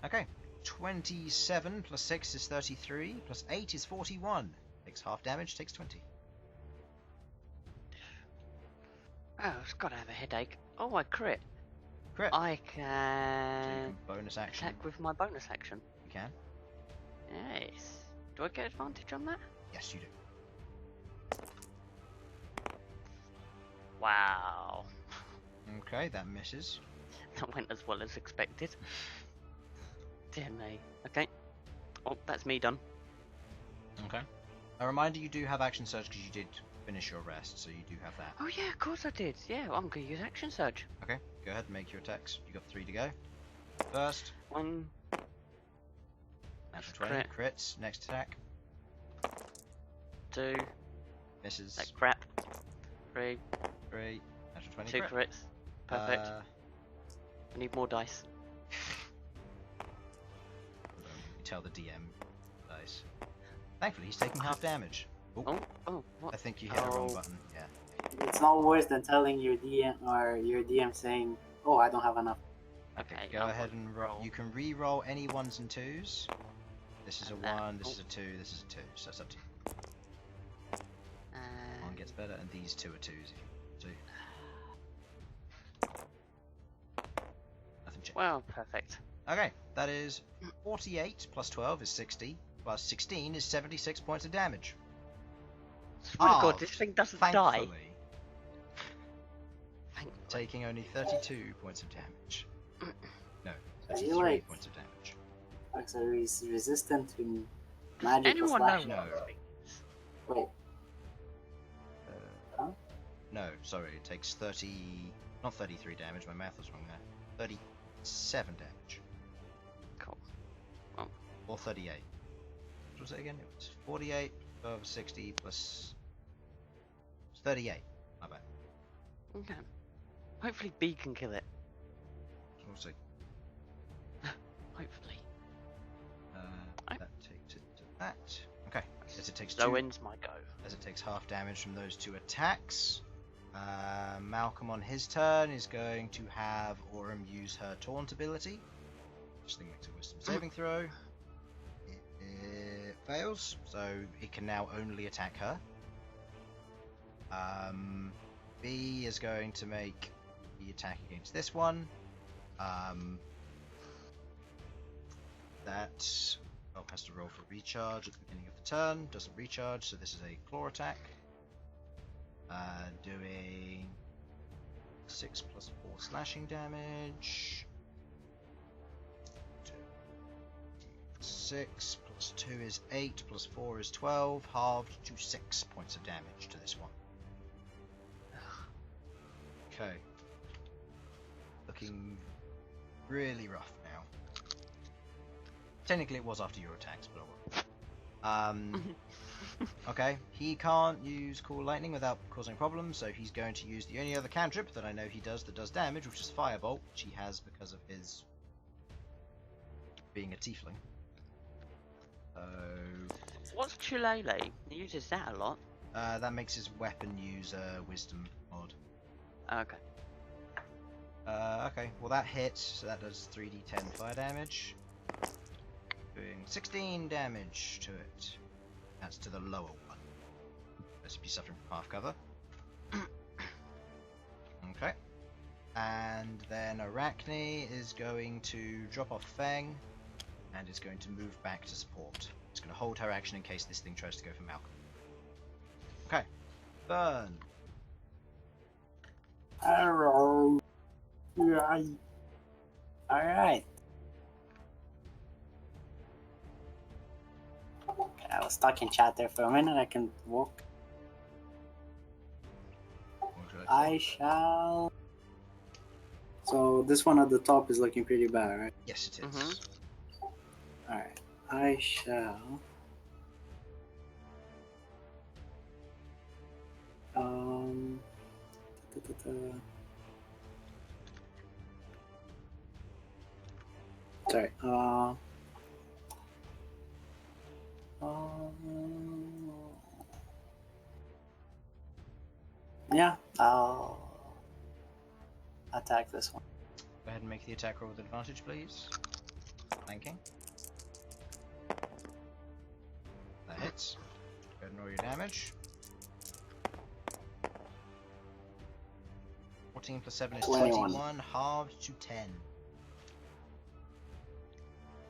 Okay. 27 plus 6 is 33, plus 8 is 41. Takes half damage, takes 20. Oh, it's got to have a headache. Oh, I crit. Crit. I So you can can bonus action. attack with my bonus action. You can. Yes. Do I get advantage on that? Yes, you do. Wow. Okay, that misses. That went as well as expected. Dear me. Okay. Oh, that's me done. Okay. A reminder, you do have action surge because you did finish your rest, so you do have that. Oh yeah, of course I did. Yeah, I'm gonna use action surge. Okay, go ahead and make your attacks. You got 3 to go. First, 1, natural That's 20, crits. Next attack, 2, misses. that crap. 3, 3, natural 20, 2 crit. crits. Perfect. Uh, I need more dice. you tell the DM dice. Thankfully, he's taking half damage. Oh, oh, what? I think you hit the wrong Oh. button. Yeah. It's not worse than telling your DM or your DM saying, "Oh, I don't have enough." Okay, Go I'll ahead and roll. You can re-roll any 1s and 2s. This is a And that- 1, this oh. is a 2, this is a 2. So it's up to you. And One gets better, and these 2 are 2s if you want to. Nothing changed. well, perfect. Okay, that is 48 plus 12 is 60, plus 16 is 76 points of damage. Swear to God, Halved, this thing doesn't Thankfully, die. Thankfully. taking only 32 points of damage. No, Are you 33 like points of damage. resistant to magic? Anyone or know slashing? No. what this means? Wait, Huh? No, sorry, it takes 30, not 33 damage, my math was wrong there. 37 damage. Cool. Or 38. What was it again? It was 48, 12, 60 plus... It's 38, my bad. Okay. Hopefully B can kill it. Also, Hopefully. that takes it to that. Okay, as it takes So 2, ends my go. as it takes half damage from those 2 attacks. Malcom on his turn is going to have Aurum use her taunt ability. Just think makes a wisdom saving throw. It fails, so it can now only attack her. B is going to make the attack against this one. That has to roll for recharge at the beginning of the turn. Doesn't recharge, so this is a claw attack. Doing 6 plus 4 slashing damage. 6 plus 2 is 8, plus 4 is 12, halved to 6 points of damage to this one. Okay. Looking really rough now. Technically it was after your attacks, but I will. Okay, he can't use Cool Lightning without causing problems, so he's going to use the only other cantrip that I know he does that does damage, which is Firebolt, which he has because of his being a Tiefling. So What's Chulele? He uses that a lot. That makes his weapon use wisdom mod. Okay. Okay, well that hits, so that does 3d10 fire damage. Doing 16 damage to it. That's to the lower one. Let's be suffering from half cover. Okay. And then Arachne is going to drop off Fang, and is going to move back to support. It's going to hold her action in case this thing tries to go for Malcom. Okay. Bern. Hello. Right. Alright. Okay, I was stuck in chat there for a minute. I can walk. I shall. So this one at the top is looking pretty bad, right? Yes, it is. Mhm. Alright. I shall. Da, da, da, da. Sorry. Yeah, I'll attack this one. Go ahead and make the attack roll with advantage, please. Flanking. That hits. Go ahead and roll your damage. 14 plus 7 is 21. 21, halved to 10.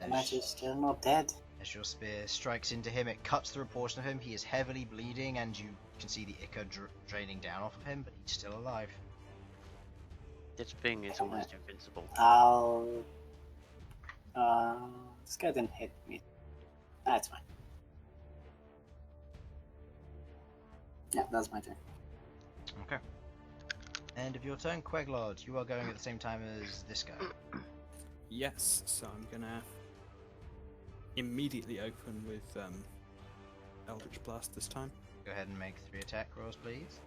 Match is still not dead. As your spear strikes into him, it cuts through a portion of him. He is heavily bleeding, and you can see the ichor draining down off of him, but he's still alive. This thing is almost invincible. I'll. This guy didn't hit me. That's fine. Yeah, that's my turn. Okay. End of your turn, Queglod. You are going at the same time as this guy. Yes, so I'm gonna immediately open with Eldritch Blast this time. Go ahead and make 3 attack rolls, please.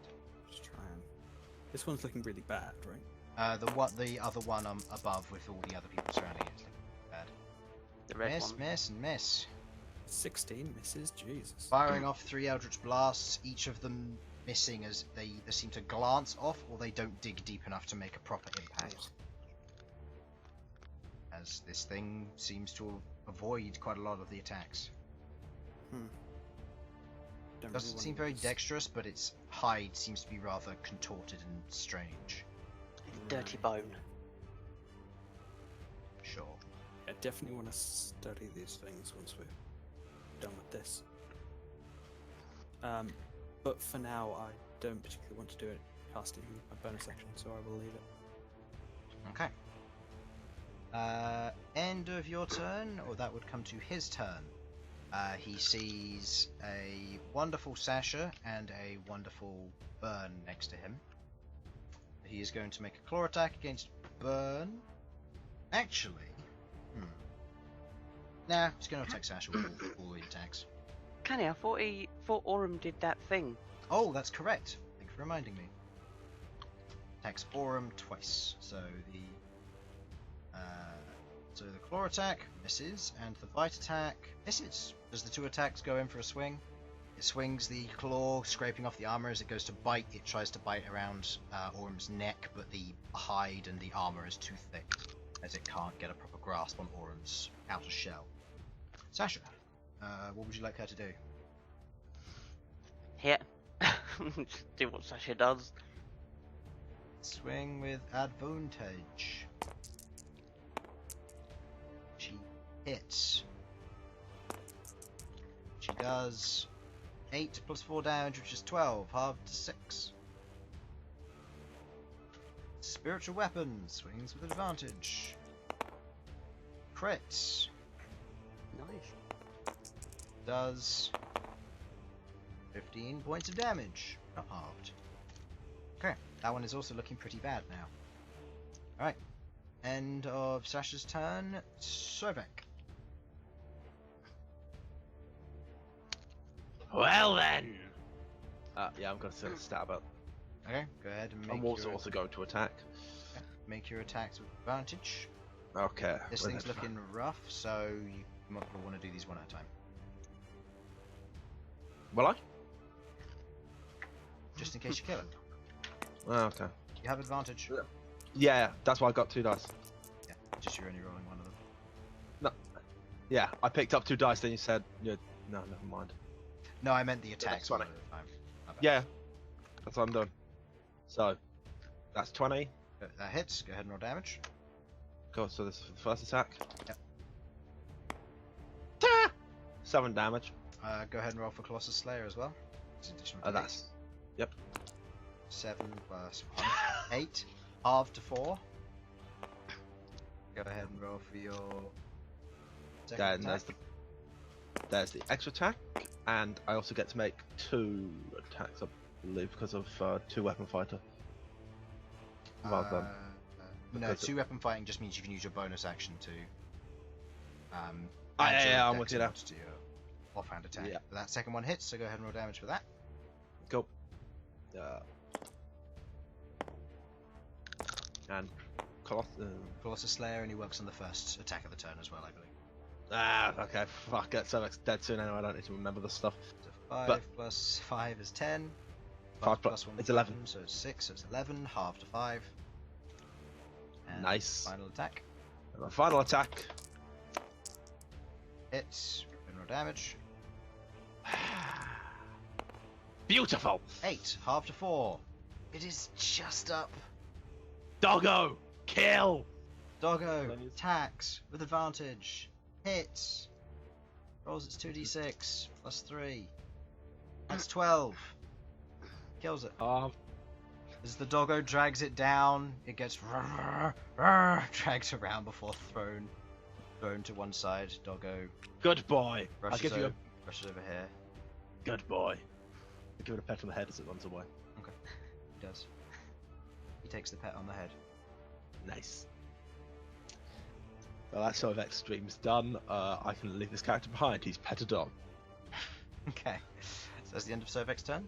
Just try and. This one's looking really bad, right? The other one above with all the other people surrounding it is looking bad. The red Miss, one. miss, and miss. 16 misses, Jesus. Firing off 3 Eldritch Blasts, each of them missing as they either seem to glance off or they don't dig deep enough to make a proper impact. As this thing seems to avoid quite a lot of the attacks. Don't Doesn't really seem wanna very use- dexterous, but its hide seems to be rather contorted and strange. Dirty Right. bone. Sure. I definitely want to study these things once we're done with this. But for now, I don't particularly want to do it casting a bonus action, so I will leave it. Okay. End of your turn, or that would come to his turn. He sees a wonderful Sasha and a wonderful Bern next to him. He is going to make a claw attack against Bern. Actually, nah, he's going to attack Sasha with all the attacks. Canny, I thought Aurum did that thing. Oh, that's correct. Thank you for reminding me. Attacks Aurum twice. So the claw attack misses, and the bite attack misses. Does the 2 attacks go in for a swing? It swings the claw, scraping off the armor. As it goes to bite, it tries to bite around Aurum's neck, but the hide and the armor is too thick, as it can't get a proper grasp on Aurum's outer shell. Sasha, what would you like her to do? Hit. Just do what Sasha does. Swing with advantage. She hits. She does 8 plus 4 damage, which is 12, halved to 6. Spiritual weapon, swings with advantage. Crits. Nice. Does 15 points of damage, not halved. Okay, that one is also looking pretty bad now. Alright, end of Sasha's turn. Sovak. Well then! Yeah, I'm going to stab at. Okay, go ahead and I'm make also going to attack. make your attacks with advantage. Okay. This with thing's adva- looking rough, so you might want to do these one at a time. Will I? Just in case you kill it. Oh, okay. You have advantage. Yeah, that's why I got 2 dice. Yeah, just you're only rolling one of them. Yeah, I picked up 2 dice, then you said, yeah, no, never mind. No, I meant the attacks that's one 20. at a time. My bad. Yeah, that's what I'm doing. So, that's 20. That hits. Go ahead and roll damage. Cool, so this is for the first attack. Yep. 7 damage. Go ahead and roll for Colossus Slayer as well. It's additional Oh, to that's... Yep. 7 plus 1. 8. Halved to 4. Go ahead and roll for your second Then attack. there's the extra attack, and I also get to make 2 attacks, I believe, because of 2 weapon fighter. Well done. No, Because 2 weapon fighting just means you can use your bonus action to. yeah, I'm dex with you now. mod to your offhand attack. Yeah. But that second one hits, so go ahead and roll damage for that. Cool. And Colossus Slayer only works on the first attack of the turn as well, I believe. okay, fuck it, Sovak's dead soon anyway, I don't need to remember this stuff. So 5 But- plus 5 is 10. 5 plus 1 it's 11. So it's 6, so it's 11. Half to 5. And Nice. Final attack. And my final attack. Hits. General damage. Beautiful! 8. Half to 4. It is just up. Doggo! Kill! Doggo Then it's- attacks with advantage. Hits. Rolls its 2d6 plus 3. That's 12. Kills it. As the doggo drags it down, it gets dragged around before thrown to one side. Doggo Good boy! I'll rushes, give you a rushes over here. good boy. I'll give it a pat on the head as it runs away. He does. He takes the pet on the head. Nice. Well, that sort of extreme's done. I can leave this character behind. He's pet a dog. Okay. So that's the end of Sovak's turn.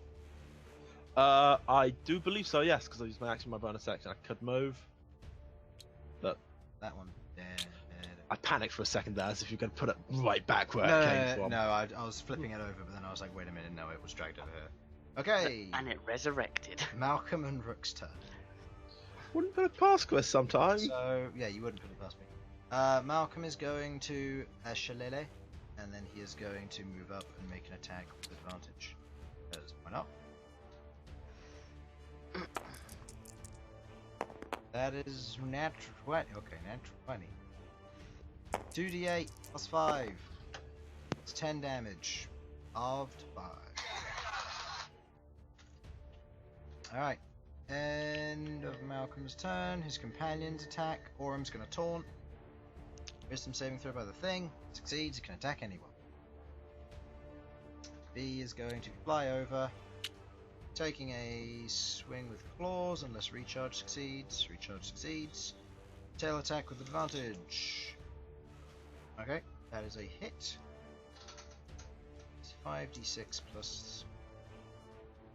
I do believe so, yes, because I used my action, my bonus action. I could move. That one. I panicked for a second there, as if you're going to put it right back where No, it came from. I was flipping it over, but then I was like, wait a minute, no, it was dragged over here. Okay. And it resurrected. Malcom and Rook's turn. Wouldn't put it past Chris sometime. So, yeah, you wouldn't put it past me. Malcom is going to Shalele, and then he is going to move up and make an attack with advantage. Because why not? That is natural 20. Okay, natural 20. 2d8 plus 5. It's 10 damage. Halved 5. Alright. End of Malcolm's turn. His companions attack. Orum's going to taunt. Wisdom saving throw by the thing. Succeeds, it can attack anyone. B is going to fly over. Taking a swing with claws unless recharge succeeds. Recharge succeeds. Tail attack with advantage. Okay, that is a hit. It's 5d6 plus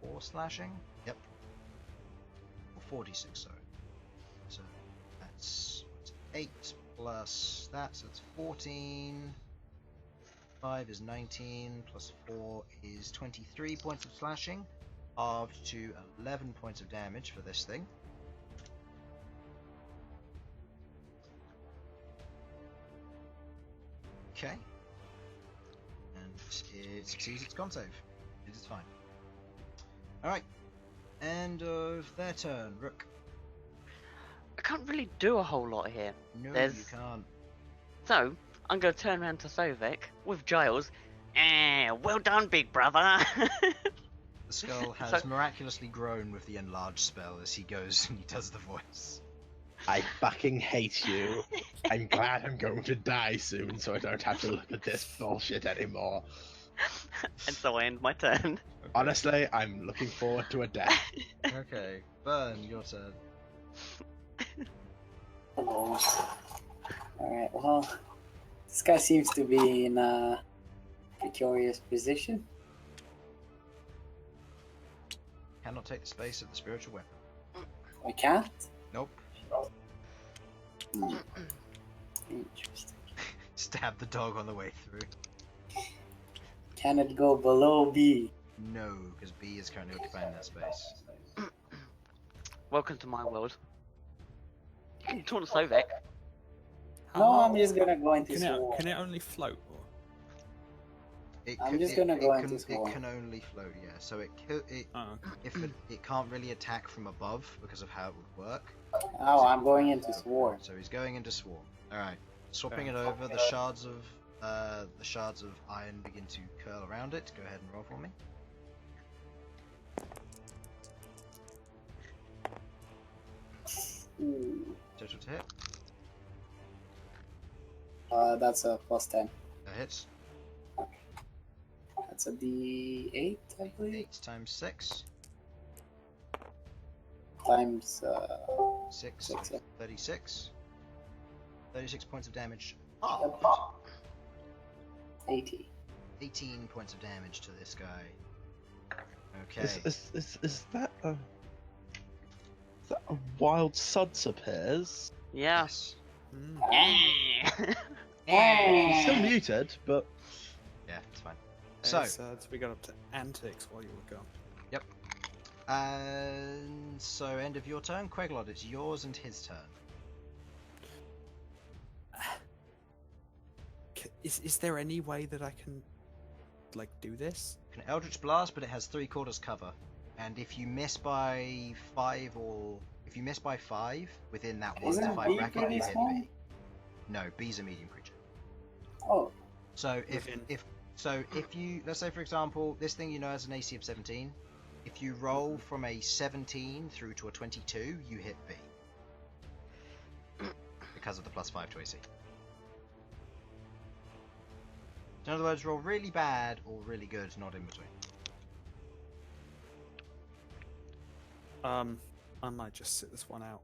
4 slashing. Yep. Or 4d6, sorry. So that's 8 plus that, so it's 14. 5 is 19, plus 4 is 23 points of slashing. Halved to 11 points of damage for this thing. Okay. And it succeeds its con save. It is fine. Alright. End of their turn. Rook. I can't really do a whole lot here. No, There's- you can't. So, I'm going to turn around to Sovak with Giles. Well done, big brother. The skull has So- miraculously grown with the enlarged spell as he goes and he does the voice. I fucking hate you. I'm glad I'm going to die soon, so I don't have to look at this bullshit anymore. And so I end my turn. Honestly, I'm looking forward to a death. Okay, Bern, your turn. Hello. Alright, well, this guy seems to be in a precarious position. Cannot take the space of the spiritual weapon. I can't? Nope. Interesting. Stab the dog on the way through. Can it go below B? No, because B is currently occupying that space. Welcome to my world. You can taunt a Sovak. No, I'm just gonna go into Can swarm. it only float? Or? I'm just gonna go into It swarm. can only float, yeah. So it could, Oh, okay. it can't really attack from above because of how it would work. Oh, I'm going into swarm. So he's going into swarm. All right, swapping it Fair. over. The shards of iron begin to curl around it. Go ahead and roll for me. Ooh. Total to hit. That's a +10. That hits. That's a D8, I believe. 8 times 6. Times 6. Six, yeah. 36. 36 points of damage. Yep. 80. 18 points of damage to this guy. Okay. Is that a wild Sudz appears? Yeah. Yes. Mm. He's still muted, but Yeah, it's fine. So So, we got up to antics while you were gone. and so end of your turn, Queglod. It's yours and his turn. Is there any way that I can, like, do this? You can Eldritch Blast, but it has 3/4 cover. And if you miss by 5 within that 1 to Isn't 5 B bracket, pretty you hit small? B. No, B's a medium creature. Oh, So Within- if you, let's say for example, this thing has an AC of 17. If you roll from a 17 through to a 22, you hit B. Because of the +5 to AC. In other words, roll really bad or really good, not in between. I might just sit this one out.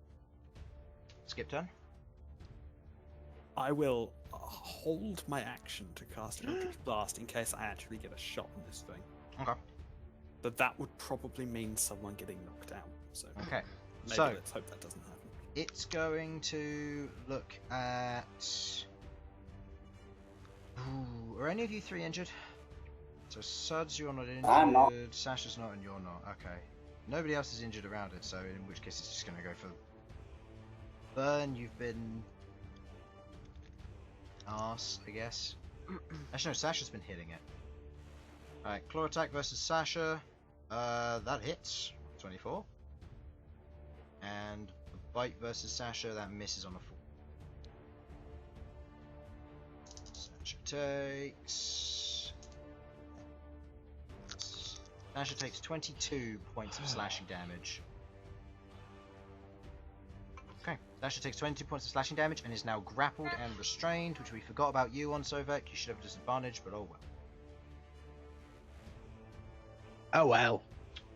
Skip turn. I will hold my action to cast Eldritch Blast in case I actually get a shot on this thing. Okay. But that would probably mean someone getting knocked out. So Okay. maybe So let's hope that doesn't happen. it's going to look at. Ooh, are any of you 3 injured? So Sudz, you're not injured. I'm not. Sasha's not, and you're not. Okay. Nobody else is injured around it, so in which case it's just going to go for Bern. You've been arse, I guess. Actually, no, Sasha's been hitting it. Alright, claw attack versus Sasha. That hits. 24. And the bite versus Sasha, that misses on a 4. Sasha takes 22 points of slashing damage. Okay, Sasha takes 22 points of slashing damage and is now grappled and restrained, which we forgot about you on Sovak. You should have a disadvantage, but oh well. oh well.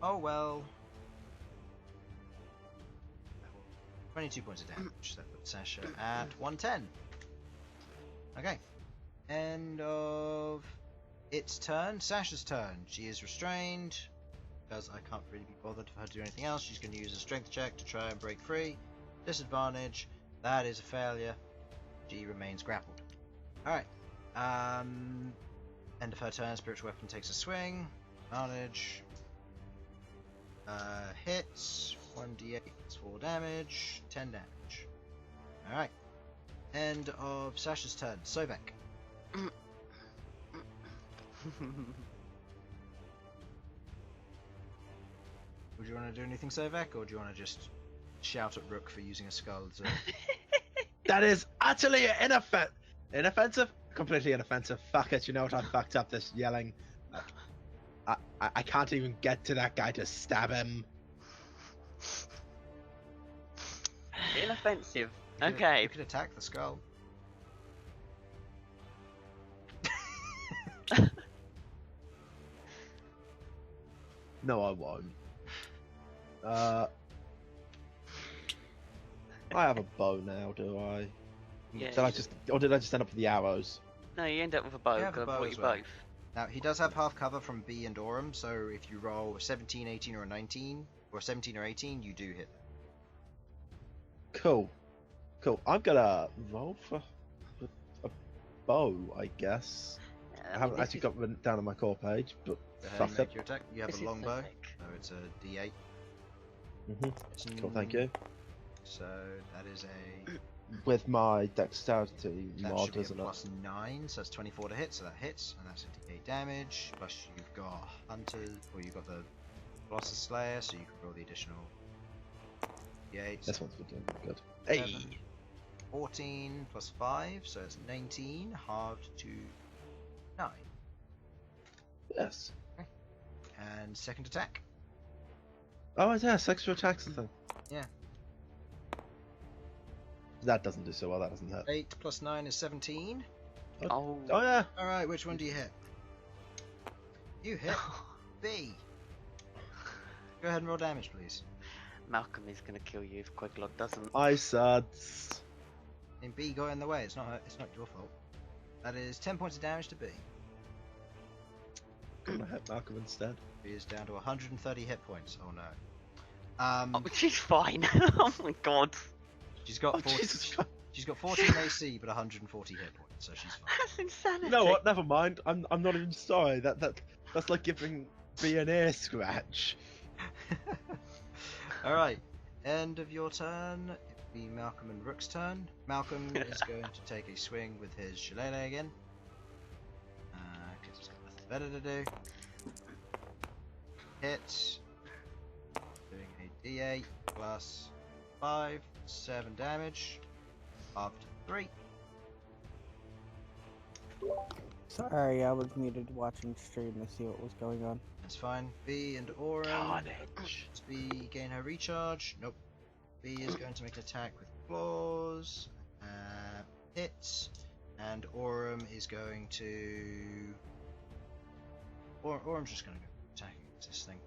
Oh well. 22 points of damage. That puts Sasha at 110. Okay. End of its turn. Sasha's turn. She is restrained because I can't really be bothered for her to do anything else. She's going to use a strength check to try and break free. Disadvantage. That is a failure. She remains grappled. Alright. End of her turn. Spiritual weapon takes a swing. Advantage. Hits. 1d8. That's 4 damage. 10 damage. Alright. End of Sasha's turn. Sovak. Would you want to do anything, Sovak, or do you want to just shout at Rook for using a skull? That is utterly inoffensive. Completely inoffensive. Fuck it. You know what? I fucked up this yelling. I can't even get to that guy to stab him. Inoffensive. You Okay. could attack the skull. No, I won't. I have a bow now, do I? Yeah, Did I just end up with the arrows? No, you end up with a bow You have because the I bow brought as you well. both. Now, he does have half cover from B and Orem, so if you roll a 17, 18, or a 19, or a 17 or 18, you do hit. Cool. I'm gonna roll for a bow, I guess. I haven't actually got written down on my core page, but Go ahead and stuff make it. your attack. You have This a is longbow, Sovak. so it's a D8. Cool, thank you. So that is a With my dexterity that mod, should be a isn't it? +9, so that's 24 to hit, so that hits, and that's a D8 damage. Plus you've got Hunter, or you've got the Colossus Slayer, so you can roll the additional D8. This one's been good. Hey! 14 plus 5, so it's 19, halved to 9. Yes. And second attack. Oh, yes, extra attacks and thing. Yeah. That doesn't do so well, that doesn't hit. 8 plus 9 is 17. Oh. Oh, yeah! Alright, which one do you hit? You hit B. Go ahead and roll damage, please. Malcolm is gonna kill you if Queglod doesn't. I Sudz. And B got in the way, it's not your fault. That is 10 points of damage to B. Gonna hit Malcolm instead. B is down to 130 hit points. Oh no. Oh, she's fine. Oh my god. She's got Oh, 40, Jesus Christ. she's got 14 AC but 140 hit points, so she's fine. That's insanity. You know what? Never mind. I'm not even sorry. That's like giving me an ear scratch. Alright, end of your turn. It'll be Malcolm and Rook's turn. Malcolm is going to take a swing with his shillelagh again. Because he's got nothing better to do. Hit. Doing a D8 plus 5, 7 damage. Up to 3. Sorry, I was muted watching stream to see what was going on. That's fine. B and Aurum. Carnage. Does B gain her recharge? Nope. B is going to make an attack with claws. Hits. And Aurum is going to. Aurum's just going to go attacking this thing.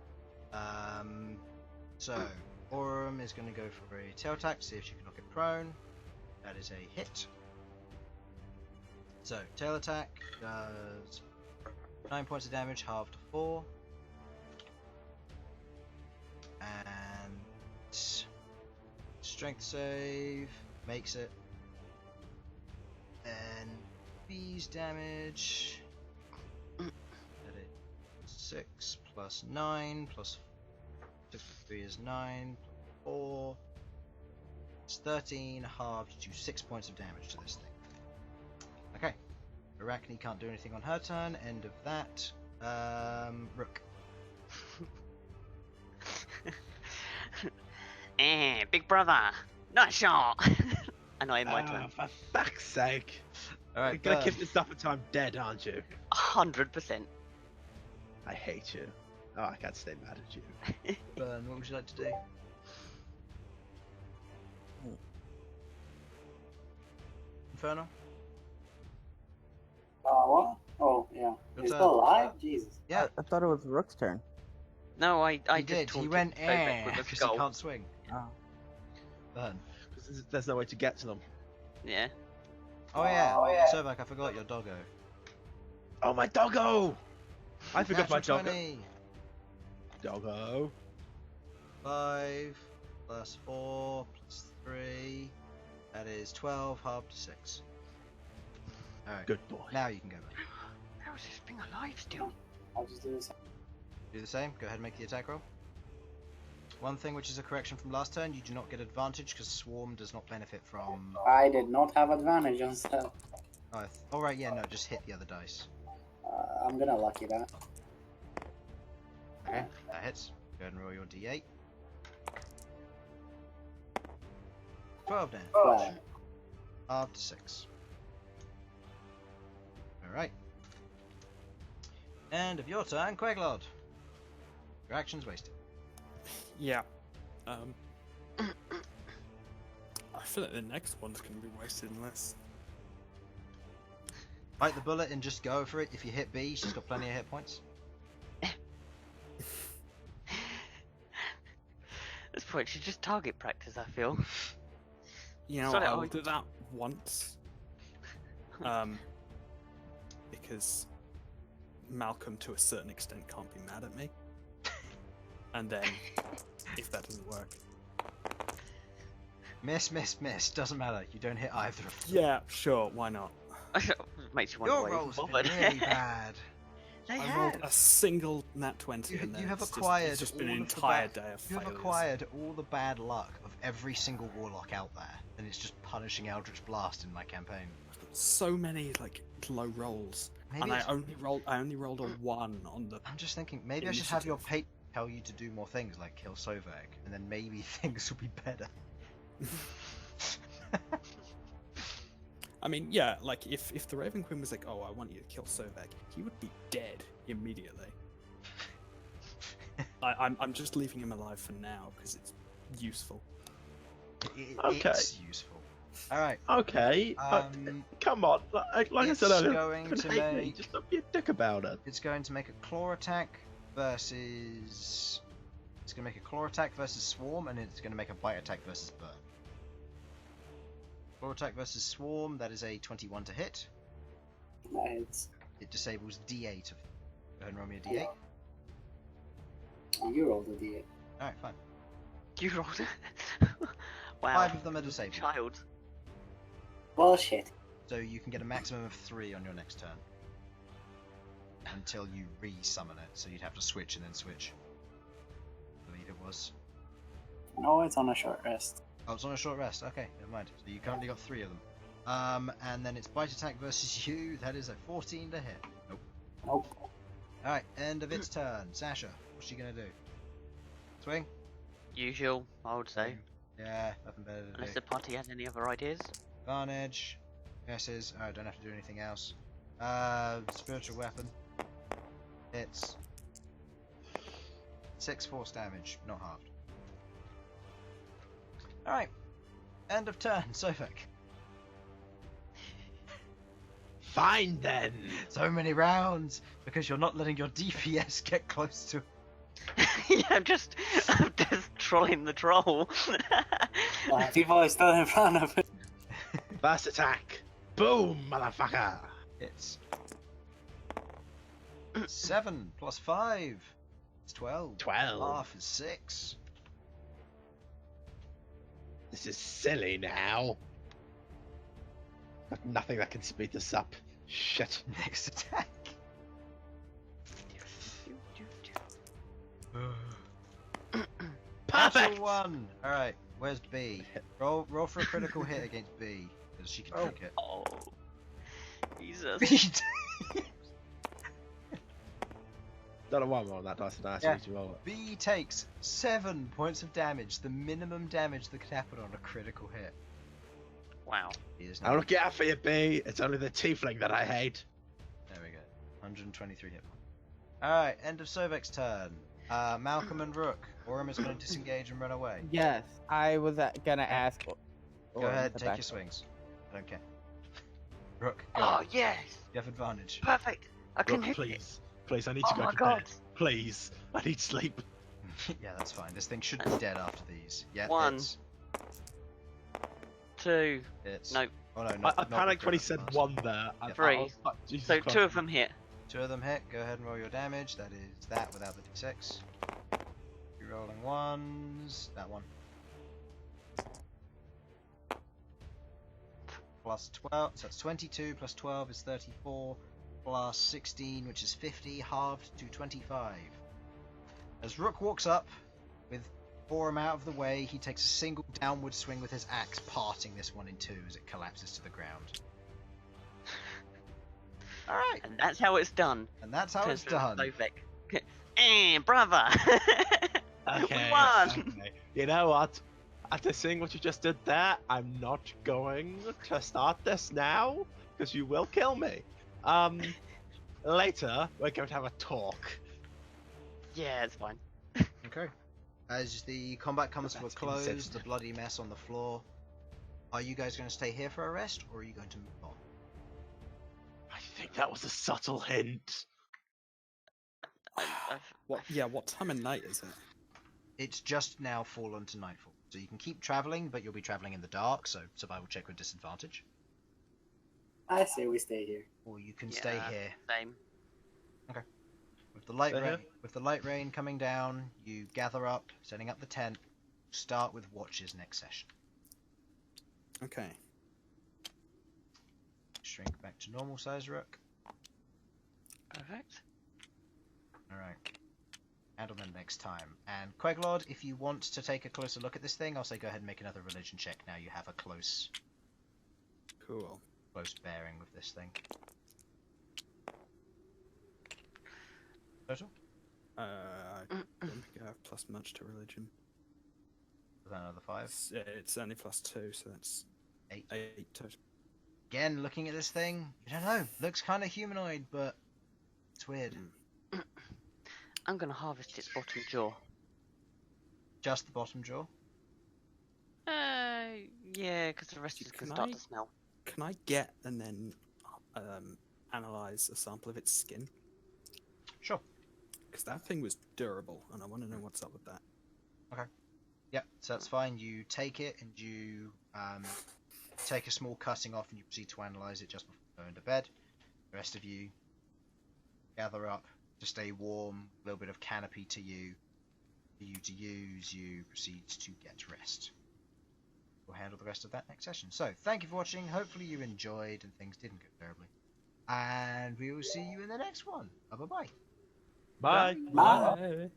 So, Aurum is going to go for a tail attack, see if she can knock it prone. That is a hit. So, tail attack does 9 points of damage, halved to 4. And strength save makes it. And B's damage. That is 6 plus 9 plus 63 is 9 plus 4. It's 13 halved to 6 points of damage to this thing. Okay. Arachne can't do anything on her turn. End of that. Rook. Big brother. Nice shot. I know, in my turn. For fuck's sake. Alright, You're gonna keep this stuff until I'm dead, aren't you? 100%. I hate you. Oh, I can't stay mad at you. Bern, what would you like to do? Infernal? What? Oh, yeah. Your He's turn. still alive? Jesus. Yeah, I thought it was Rook's turn. No, I he just did. He taunted went Sovak with a because he skull. can't swing. Oh. Bern. Because there's no way to get to them. Yeah. Oh yeah. Oh, yeah. Sovak, I forgot your doggo. Oh, my doggo! I forgot my Natural doggo. 20. Doggo. 5 plus 4 plus 3. That is 12, half to 6. Alright. Good boy. Now you can go back. How is this thing alive still? I'll just do this. Do the same. Go ahead and make the attack roll. One thing which is a correction from last turn, you do not get advantage because Swarm does not benefit from. I did not have advantage on stealth. Oh, right, yeah, no, just hit the other dice. I'm gonna lucky that. Okay, that hits. Go ahead and roll your d8. 12 damage. Well, Half to 6. Alright. End of your turn, Queglod. Your action's wasted. Yeah. I feel like the next one's gonna be wasted unless. Bite the bullet and just go for it. If you hit B, she's got plenty of hit points. At this point, she's just target practice, I feel. You know, Sorry, I'll I- do that once. Because Malcolm, to a certain extent, can't be mad at me. And then, if that doesn't work. Miss. Doesn't matter. You don't hit either of them. Yeah, sure, why not? makes you wonder Your why you rolls have bothered. been really bad. They I rolled have. a single nat 20 You, and then you have it's acquired just been all an of the entire bad, day of You have failures. acquired all the bad luck of every single warlock out there, and it's just punishing Eldritch Blast in my campaign. So many like low rolls, Maybe and I it's- only rolled a 1 on the. I'm just thinking, maybe I should have your Initiative. page tell you to do more things, like kill Sovak, and then maybe things will be better. I mean, yeah, like if the Raven Queen was like, "Oh, I want you to kill Sovak," he would be dead immediately. I'm just leaving him alive for now because it's useful. Okay. It's useful. Alright. Okay, come on. Like I said It's earlier, going don't to hate me, make- just don't be a dick about it. It's going to make a claw attack versus... It's going to make a claw attack versus Swarm, and it's going to make a bite attack versus Bern. Claw attack versus Swarm, that is a 21 to hit. Nice. It disables D8 of... Go ahead and roll me a D8. You rolled a D8. Alright, fine. You rolled it. Wow. 5 of them are disabled. Child. Bullshit. So you can get a maximum of 3 on your next turn. Until you re-summon it, so you'd have to switch and then switch. I believe it was. No, it's on a short rest. Oh, it's on a short rest. Okay, never mind. So you currently got 3 of them. And then it's bite attack versus you. That is a 14 to hit. Nope. Nope. Alright, end of its turn. Sasha, what's she gonna do? Swing? Usual, I would say. Yeah, nothing better to Unless do. the party has any other ideas. Advantage. Guesses. I don't have to do anything else. Spiritual weapon. Hits. 6 force damage, not halved. Alright. End of turn, Sovak. Fine then. So many rounds! Because you're not letting your DPS get close to... Yeah, I'm just trolling the troll. People are still in front of it. First attack. Boom, motherfucker. It's 7 plus 5. It's 12. 12. Half is 6. This is silly now. Got nothing that can speed this up. Shit. Next attack. Perfect. Natural 1. Alright, where's B? Roll for a critical hit against B. Because she can take it. Oh, Jesus. Don't know why I'm on that dice and I Yeah. need to roll it. B takes 7 points of damage, the minimum damage that could happen on a critical hit. Wow. He is I'm now... looking out for you, B. It's only the tiefling that I hate. There we go. 123 hit points. Alright, end of Sovak's turn. Malcom and Rook. Orem is going to disengage and run away. Yes, I was gonna ask. Go ahead, take your swings. I don't care. Rook, go. Oh, yes. You have advantage. Perfect. I can Look, hit it. please. Please, I need to Oh go my to God. bed. Please. I need sleep. Yeah, that's fine. This thing should be dead after these. Yeah, 1. it's... 2. It's... No. Oh no, I not panicked when he with said Blast. 1 there. I 3. was like, Jesus So Christ. 2 of them hit. 2 of them hit. Go ahead and roll your damage. That is that without the d6. You're rolling ones. That one. Plus 12. So that's 22 plus 12 is 34. Plus 16, which is 50, halved to 25. As Rook walks up, with Orem out of the way, he takes a single downward swing with his axe, parting this one in 2 as it collapses to the ground. Alright, And that's how it's done. and that's how it's done. Sovak. Brother. Okay, We won. okay. You know what? After seeing what you just did there, I'm not going to start this now, because you will kill me. Later, we're going to have a talk. Yeah, it's fine. Okay. As the combat comes to a That's close, insensitive. the bloody mess on the floor, are you guys going to stay here for a rest, or are you going to move on? I think that was a subtle hint. What time of night is it? It's just now fallen to nightfall, so you can keep traveling, but you'll be traveling in the dark, so survival check with disadvantage. I say we stay here. Or you can stay Yeah. here. Same. With the light Stay rain, here? with the light rain coming down, you gather up, setting up the tent. Start with watches next session. Okay. shrink back to normal size, Rook. Perfect. Alright. Handle them next time. And Queglod, if you want to take a closer look at this thing, I'll say go ahead and make another religion check now you have a close Cool. bearing with this thing. Total? I don't think I have plus much to religion. Is that another 5? It's only +2, so that's 8. 8 total. Again, looking at this thing, I don't know. Looks kind of humanoid, but it's weird. I'm gonna harvest its bottom jaw. Just the bottom jaw? Yeah, because the rest is gonna Can start I- to smell. Can I get and then analyze a sample of its skin? Sure. Because that thing was durable, and I want to know what's up with that. Yep, so that's fine. You take it and you take a small cutting off and you proceed to analyse it just before going to bed. The rest of you gather up to stay warm, a little bit of canopy to you for you to use. You proceed to get rest. We'll handle the rest of that next session. So, thank you for watching. Hopefully you enjoyed and things didn't go terribly. And we will see you in the next one. Bye-bye. Bye. Bye. Bye.